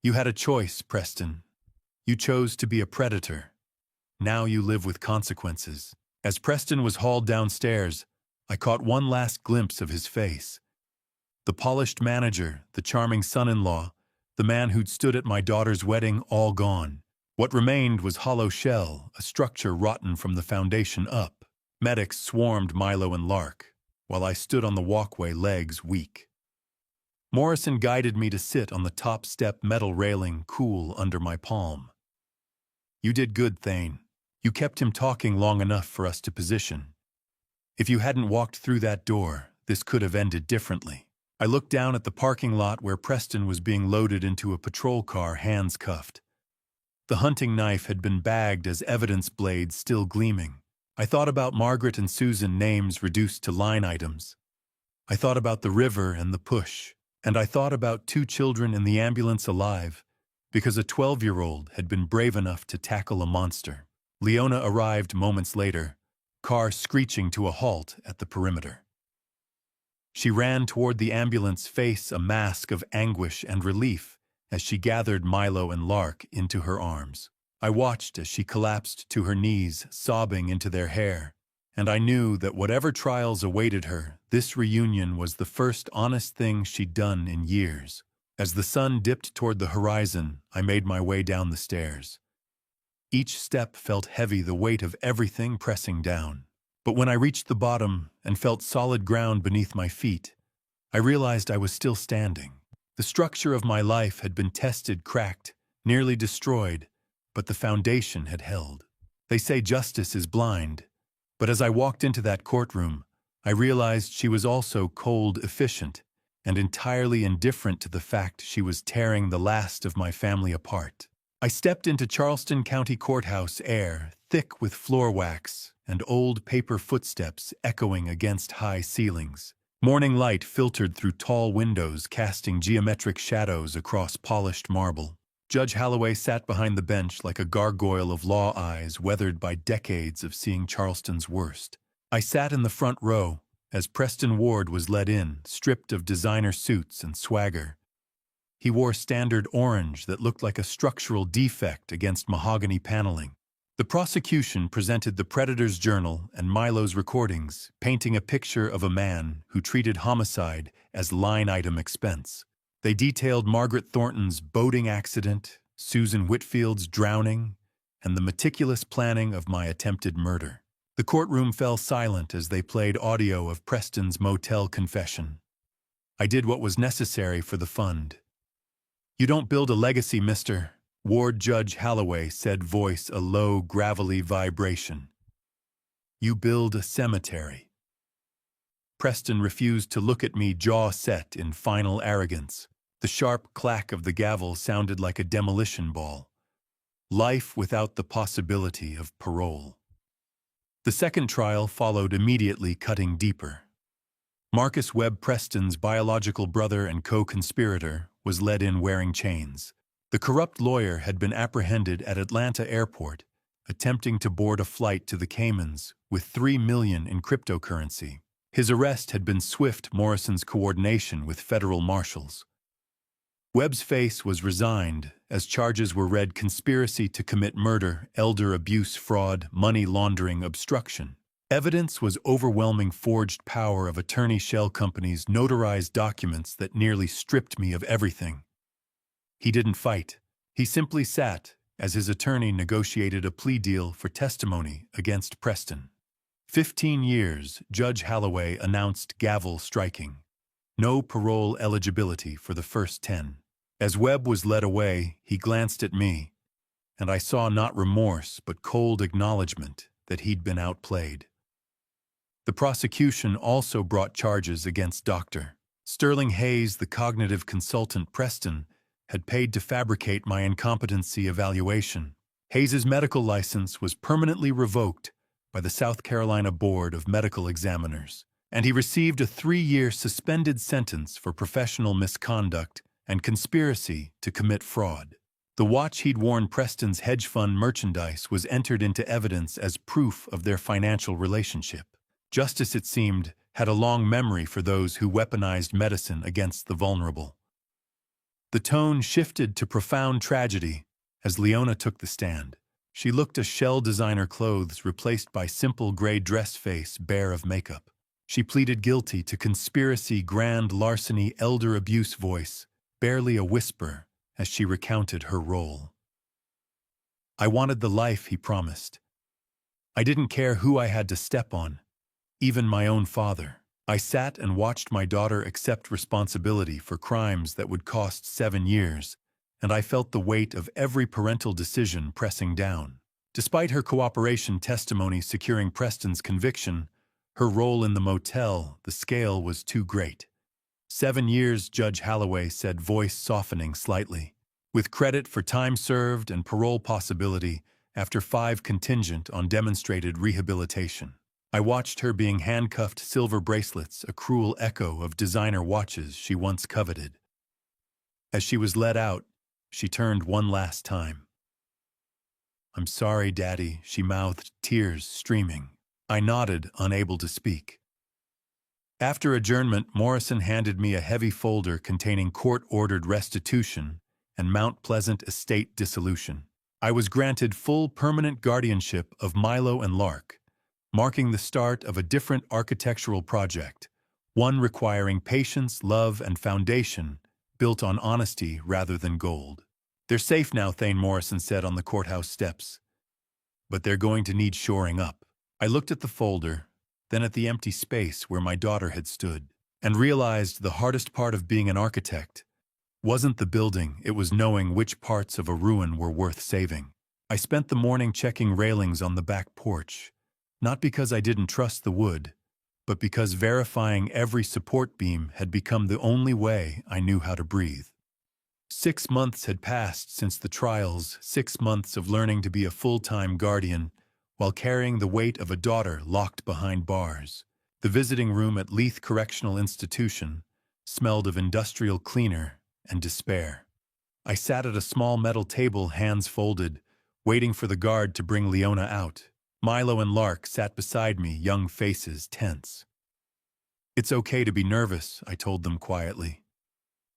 You had a choice, Preston. You chose to be a predator. Now you live with consequences. As Preston was hauled downstairs, I caught one last glimpse of his face. The polished manager, the charming son-in-law, the man who'd stood at my daughter's wedding, all gone. What remained was hollow shell, a structure rotten from the foundation up. Medics swarmed Milo and Lark, while I stood on the walkway, legs weak. Morrison guided me to sit on the top step metal railing, cool under my palm. You did good, Thane. You kept him talking long enough for us to position. If you hadn't walked through that door, this could have ended differently. I looked down at the parking lot where Preston was being loaded into a patrol car, hands cuffed. The hunting knife had been bagged as evidence blades still gleaming. I thought about Margaret and Susan, names reduced to line items. I thought about the river and the push, and I thought about 2 children in the ambulance alive, because a 12-year-old had been brave enough to tackle a monster. Leona arrived moments later, car screeching to a halt at the perimeter. She ran toward the ambulance, face a mask of anguish and relief as she gathered Milo and Lark into her arms. I watched as she collapsed to her knees, sobbing into their hair, and I knew that whatever trials awaited her, this reunion was the first honest thing she'd done in years. As the sun dipped toward the horizon, I made my way down the stairs. Each step felt heavy, the weight of everything pressing down. But when I reached the bottom and felt solid ground beneath my feet, I realized I was still standing. The structure of my life had been tested, cracked, nearly destroyed, but the foundation had held. They say justice is blind, but as I walked into that courtroom, I realized she was also cold, efficient, and entirely indifferent to the fact she was tearing the last of my family apart. I stepped into Charleston County Courthouse, air thick with floor wax and old paper footsteps echoing against high ceilings. Morning light filtered through tall windows, casting geometric shadows across polished marble. Judge Holloway sat behind the bench like a gargoyle of law eyes weathered by decades of seeing Charleston's worst. I sat in the front row as Preston Ward was led in, stripped of designer suits and swagger. He wore standard orange that looked like a structural defect against mahogany paneling. The prosecution presented the predator's journal and Milo's recordings, painting a picture of a man who treated homicide as line-item expense. They detailed Margaret Thornton's boating accident, Susan Whitfield's drowning, and the meticulous planning of my attempted murder. The courtroom fell silent as they played audio of Preston's motel confession. I did what was necessary for the fund. "You don't build a legacy, mister," Ward Judge Halloway said, voice a low, gravelly vibration. "You build a cemetery." Preston refused to look at me, jaw set in final arrogance. The sharp clack of the gavel sounded like a demolition ball. Life without the possibility of parole. The second trial followed immediately, cutting deeper. Marcus Webb Preston's biological brother and co-conspirator was led in wearing chains. The corrupt lawyer had been apprehended at Atlanta Airport, attempting to board a flight to the Caymans with $3 million in cryptocurrency. His arrest had been swift. Morrison's coordination with federal marshals. Webb's face was resigned as charges were read: conspiracy to commit murder, elder abuse, fraud, money laundering, obstruction. Evidence was overwhelming: forged power of attorney, shell companies, notarized documents that nearly stripped me of everything. He didn't fight. He simply sat as his attorney negotiated a plea deal for testimony against Preston. 15 years, Judge Halloway announced, gavel striking. No parole eligibility for the first 10. As Webb was led away, he glanced at me, and I saw not remorse but cold acknowledgement that he'd been outplayed. The prosecution also brought charges against Dr. Sterling Hayes, the cognitive consultant Preston had paid to fabricate my incompetency evaluation. Hayes's medical license was permanently revoked by the South Carolina Board of Medical Examiners, and he received a 3-year suspended sentence for professional misconduct and conspiracy to commit fraud. The watch he'd worn Preston's hedge fund merchandise was entered into evidence as proof of their financial relationship. Justice, it seemed, had a long memory for those who weaponized medicine against the vulnerable. The tone shifted to profound tragedy as Leona took the stand. She looked a shell designer clothes replaced by simple gray dress face bare of makeup. She pleaded guilty to conspiracy, grand larceny, elder abuse, voice barely a whisper as she recounted her role. "I wanted the life he promised. I didn't care who I had to step on, even my own father. I sat and watched my daughter accept responsibility for crimes that would cost 7 years, and I felt the weight of every parental decision pressing down. Despite her cooperation testimony securing Preston's conviction, her role in the motel, the scale was too great. 7 years, Judge Halloway said, voice softening slightly, with credit for time served and parole possibility after 5 contingent on demonstrated rehabilitation. I watched her being handcuffed, silver bracelets, a cruel echo of designer watches she once coveted. As she was let out, she turned one last time. "I'm sorry, Daddy," she mouthed, tears streaming. I nodded, unable to speak. After adjournment, Morrison handed me a heavy folder containing court-ordered restitution and Mount Pleasant estate dissolution. I was granted full permanent guardianship of Milo and Lark, marking the start of a different architectural project, one requiring patience, love, and foundation built on honesty rather than gold. "They're safe now," Thane Morrison said on the courthouse steps. "But they're going to need shoring up." I looked at the folder, then at the empty space where my daughter had stood, and realized the hardest part of being an architect wasn't the building, it was knowing which parts of a ruin were worth saving. I spent the morning checking railings on the back porch, not because I didn't trust the wood, but because verifying every support beam had become the only way I knew how to breathe. 6 months had passed since the trials, 6 months of learning to be a full-time guardian while carrying the weight of a daughter locked behind bars. The visiting room at Leith Correctional Institution smelled of industrial cleaner and despair. I sat at a small metal table, hands folded, waiting for the guard to bring Leona out. Milo and Lark sat beside me, young faces tense. "It's okay to be nervous," I told them quietly.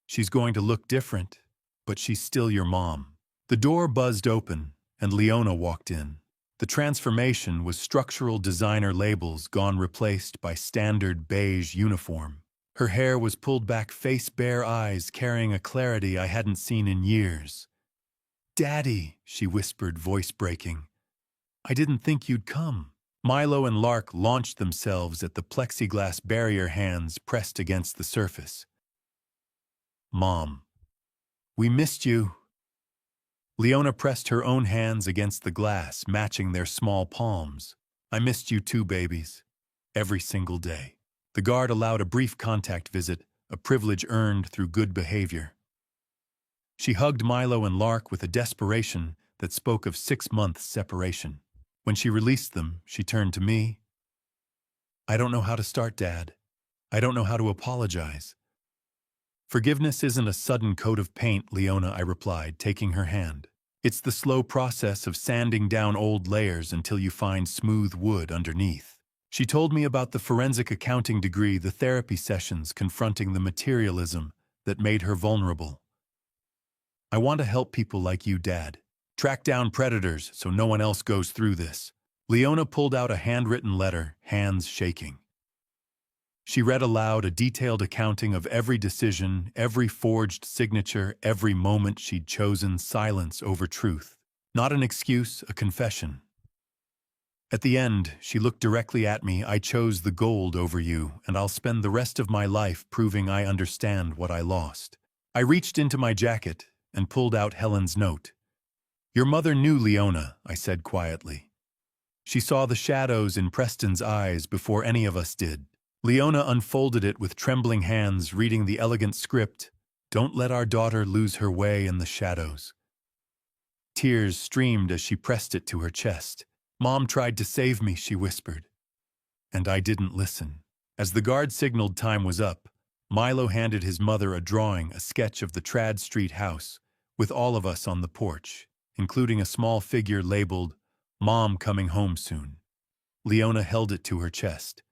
"She's going to look different, but she's still your mom." The door buzzed open, and Leona walked in. The transformation was structural designer labels gone replaced by standard beige uniform. Her hair was pulled back, face bare, eyes carrying a clarity I hadn't seen in years. "Daddy," she whispered, voice breaking. "I didn't think you'd come." Milo and Lark launched themselves at the plexiglass barrier, hands pressed against the surface. "Mom, we missed you." Leona pressed her own hands against the glass, matching their small palms. "I missed you too, babies. Every single day." The guard allowed a brief contact visit, a privilege earned through good behavior. She hugged Milo and Lark with a desperation that spoke of 6 months separation. When she released them, she turned to me. "I don't know how to start, Dad. I don't know how to apologize." "Forgiveness isn't a sudden coat of paint, Leona," I replied, taking her hand. "It's the slow process of sanding down old layers until you find smooth wood underneath." She told me about the forensic accounting degree, the therapy sessions confronting the materialism that made her vulnerable. "I want to help people like you, Dad. Track down predators so no one else goes through this." Leona pulled out a handwritten letter, hands shaking. She read aloud a detailed accounting of every decision, every forged signature, every moment she'd chosen silence over truth. Not an excuse, a confession. At the end, she looked directly at me. "I chose the gold over you, and I'll spend the rest of my life proving I understand what I lost." I reached into my jacket and pulled out Helen's note. "Your mother knew Leona," I said quietly. "She saw the shadows in Preston's eyes before any of us did." Leona unfolded it with trembling hands, reading the elegant script. "Don't let our daughter lose her way in the shadows." Tears streamed as she pressed it to her chest. "Mom tried to save me," she whispered. And I didn't listen. As the guard signaled time was up, Milo handed his mother a drawing, a sketch of the Trad Street house, with all of us on the porch, including a small figure labeled, "Mom coming home soon." Leona held it to her chest.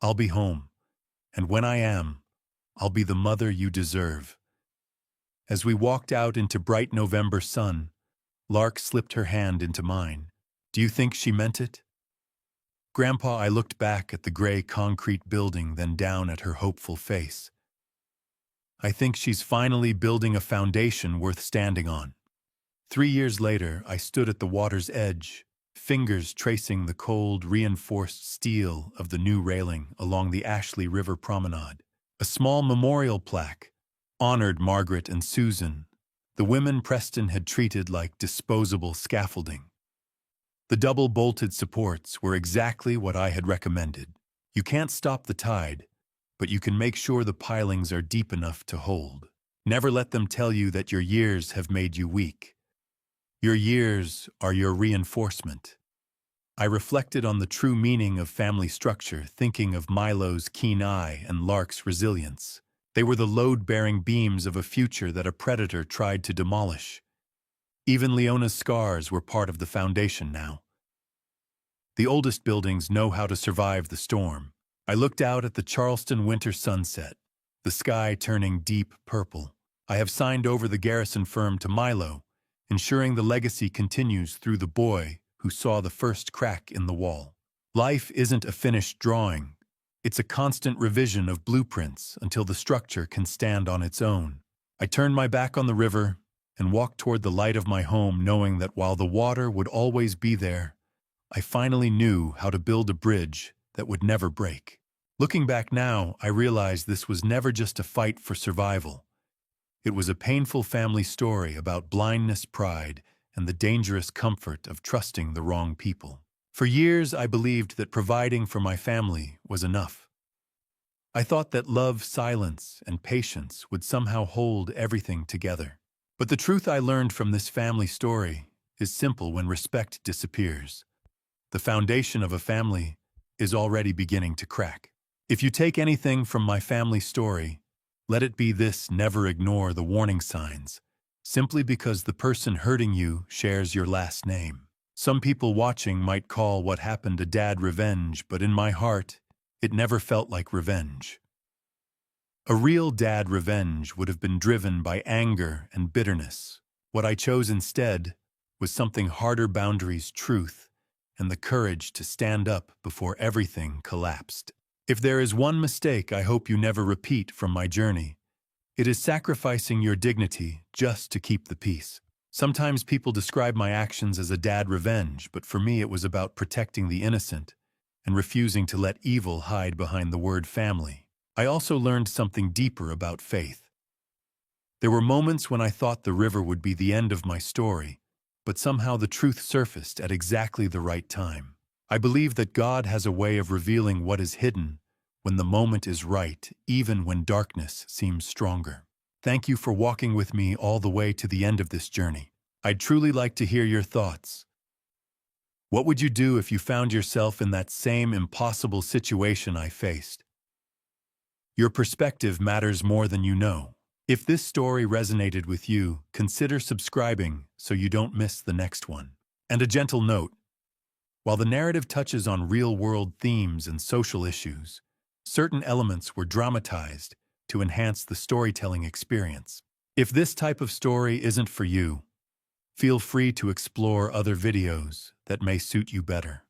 "I'll be home, and when I am, I'll be the mother you deserve." As we walked out into bright November sun, Lark slipped her hand into mine. "Do you think she meant it?" "Grandpa," I looked back at the gray concrete building, then down at her hopeful face. "I think she's finally building a foundation worth standing on." 3 years later, I stood at the water's edge, fingers tracing the cold, reinforced steel of the new railing along the Ashley River promenade. A small memorial plaque honored Margaret and Susan, the women Preston had treated like disposable scaffolding. The double-bolted supports were exactly what I had recommended. You can't stop the tide, but you can make sure the pilings are deep enough to hold. Never let them tell you that your years have made you weak. Your years are your reinforcement. I reflected on the true meaning of family structure, thinking of Milo's keen eye and Lark's resilience. They were the load-bearing beams of a future that a predator tried to demolish. Even Leona's scars were part of the foundation now. The oldest buildings know how to survive the storm. I looked out at the Charleston winter sunset, the sky turning deep purple. I have signed over the garrison firm to Milo, ensuring the legacy continues through the boy who saw the first crack in the wall. Life isn't a finished drawing. It's a constant revision of blueprints until the structure can stand on its own. I turned my back on the river and walked toward the light of my home, knowing that while the water would always be there, I finally knew how to build a bridge that would never break. Looking back now, I realized this was never just a fight for survival. It was a painful family story about blindness, pride, and the dangerous comfort of trusting the wrong people. For years, I believed that providing for my family was enough. I thought that love, silence, and patience would somehow hold everything together. But the truth I learned from this family story is simple: when respect disappears, the foundation of a family is already beginning to crack. If you take anything from my family story, let it be this: never ignore the warning signs, simply because the person hurting you shares your last name. Some people watching might call what happened to Dad revenge, but in my heart, it never felt like revenge. A real dad revenge would have been driven by anger and bitterness. What I chose instead was something harder: boundaries, truth, and the courage to stand up before everything collapsed. If there is one mistake I hope you never repeat from my journey, it is sacrificing your dignity just to keep the peace. Sometimes people describe my actions as a dad revenge, but for me it was about protecting the innocent and refusing to let evil hide behind the word family. I also learned something deeper about faith. There were moments when I thought the river would be the end of my story, but somehow the truth surfaced at exactly the right time. I believe that God has a way of revealing what is hidden when the moment is right, even when darkness seems stronger. Thank you for walking with me all the way to the end of this journey. I'd truly like to hear your thoughts. What would you do if you found yourself in that same impossible situation I faced? Your perspective matters more than you know. If this story resonated with you, consider subscribing so you don't miss the next one. And a gentle note: while the narrative touches on real-world themes and social issues, certain elements were dramatized to enhance the storytelling experience. If this type of story isn't for you, feel free to explore other videos that may suit you better.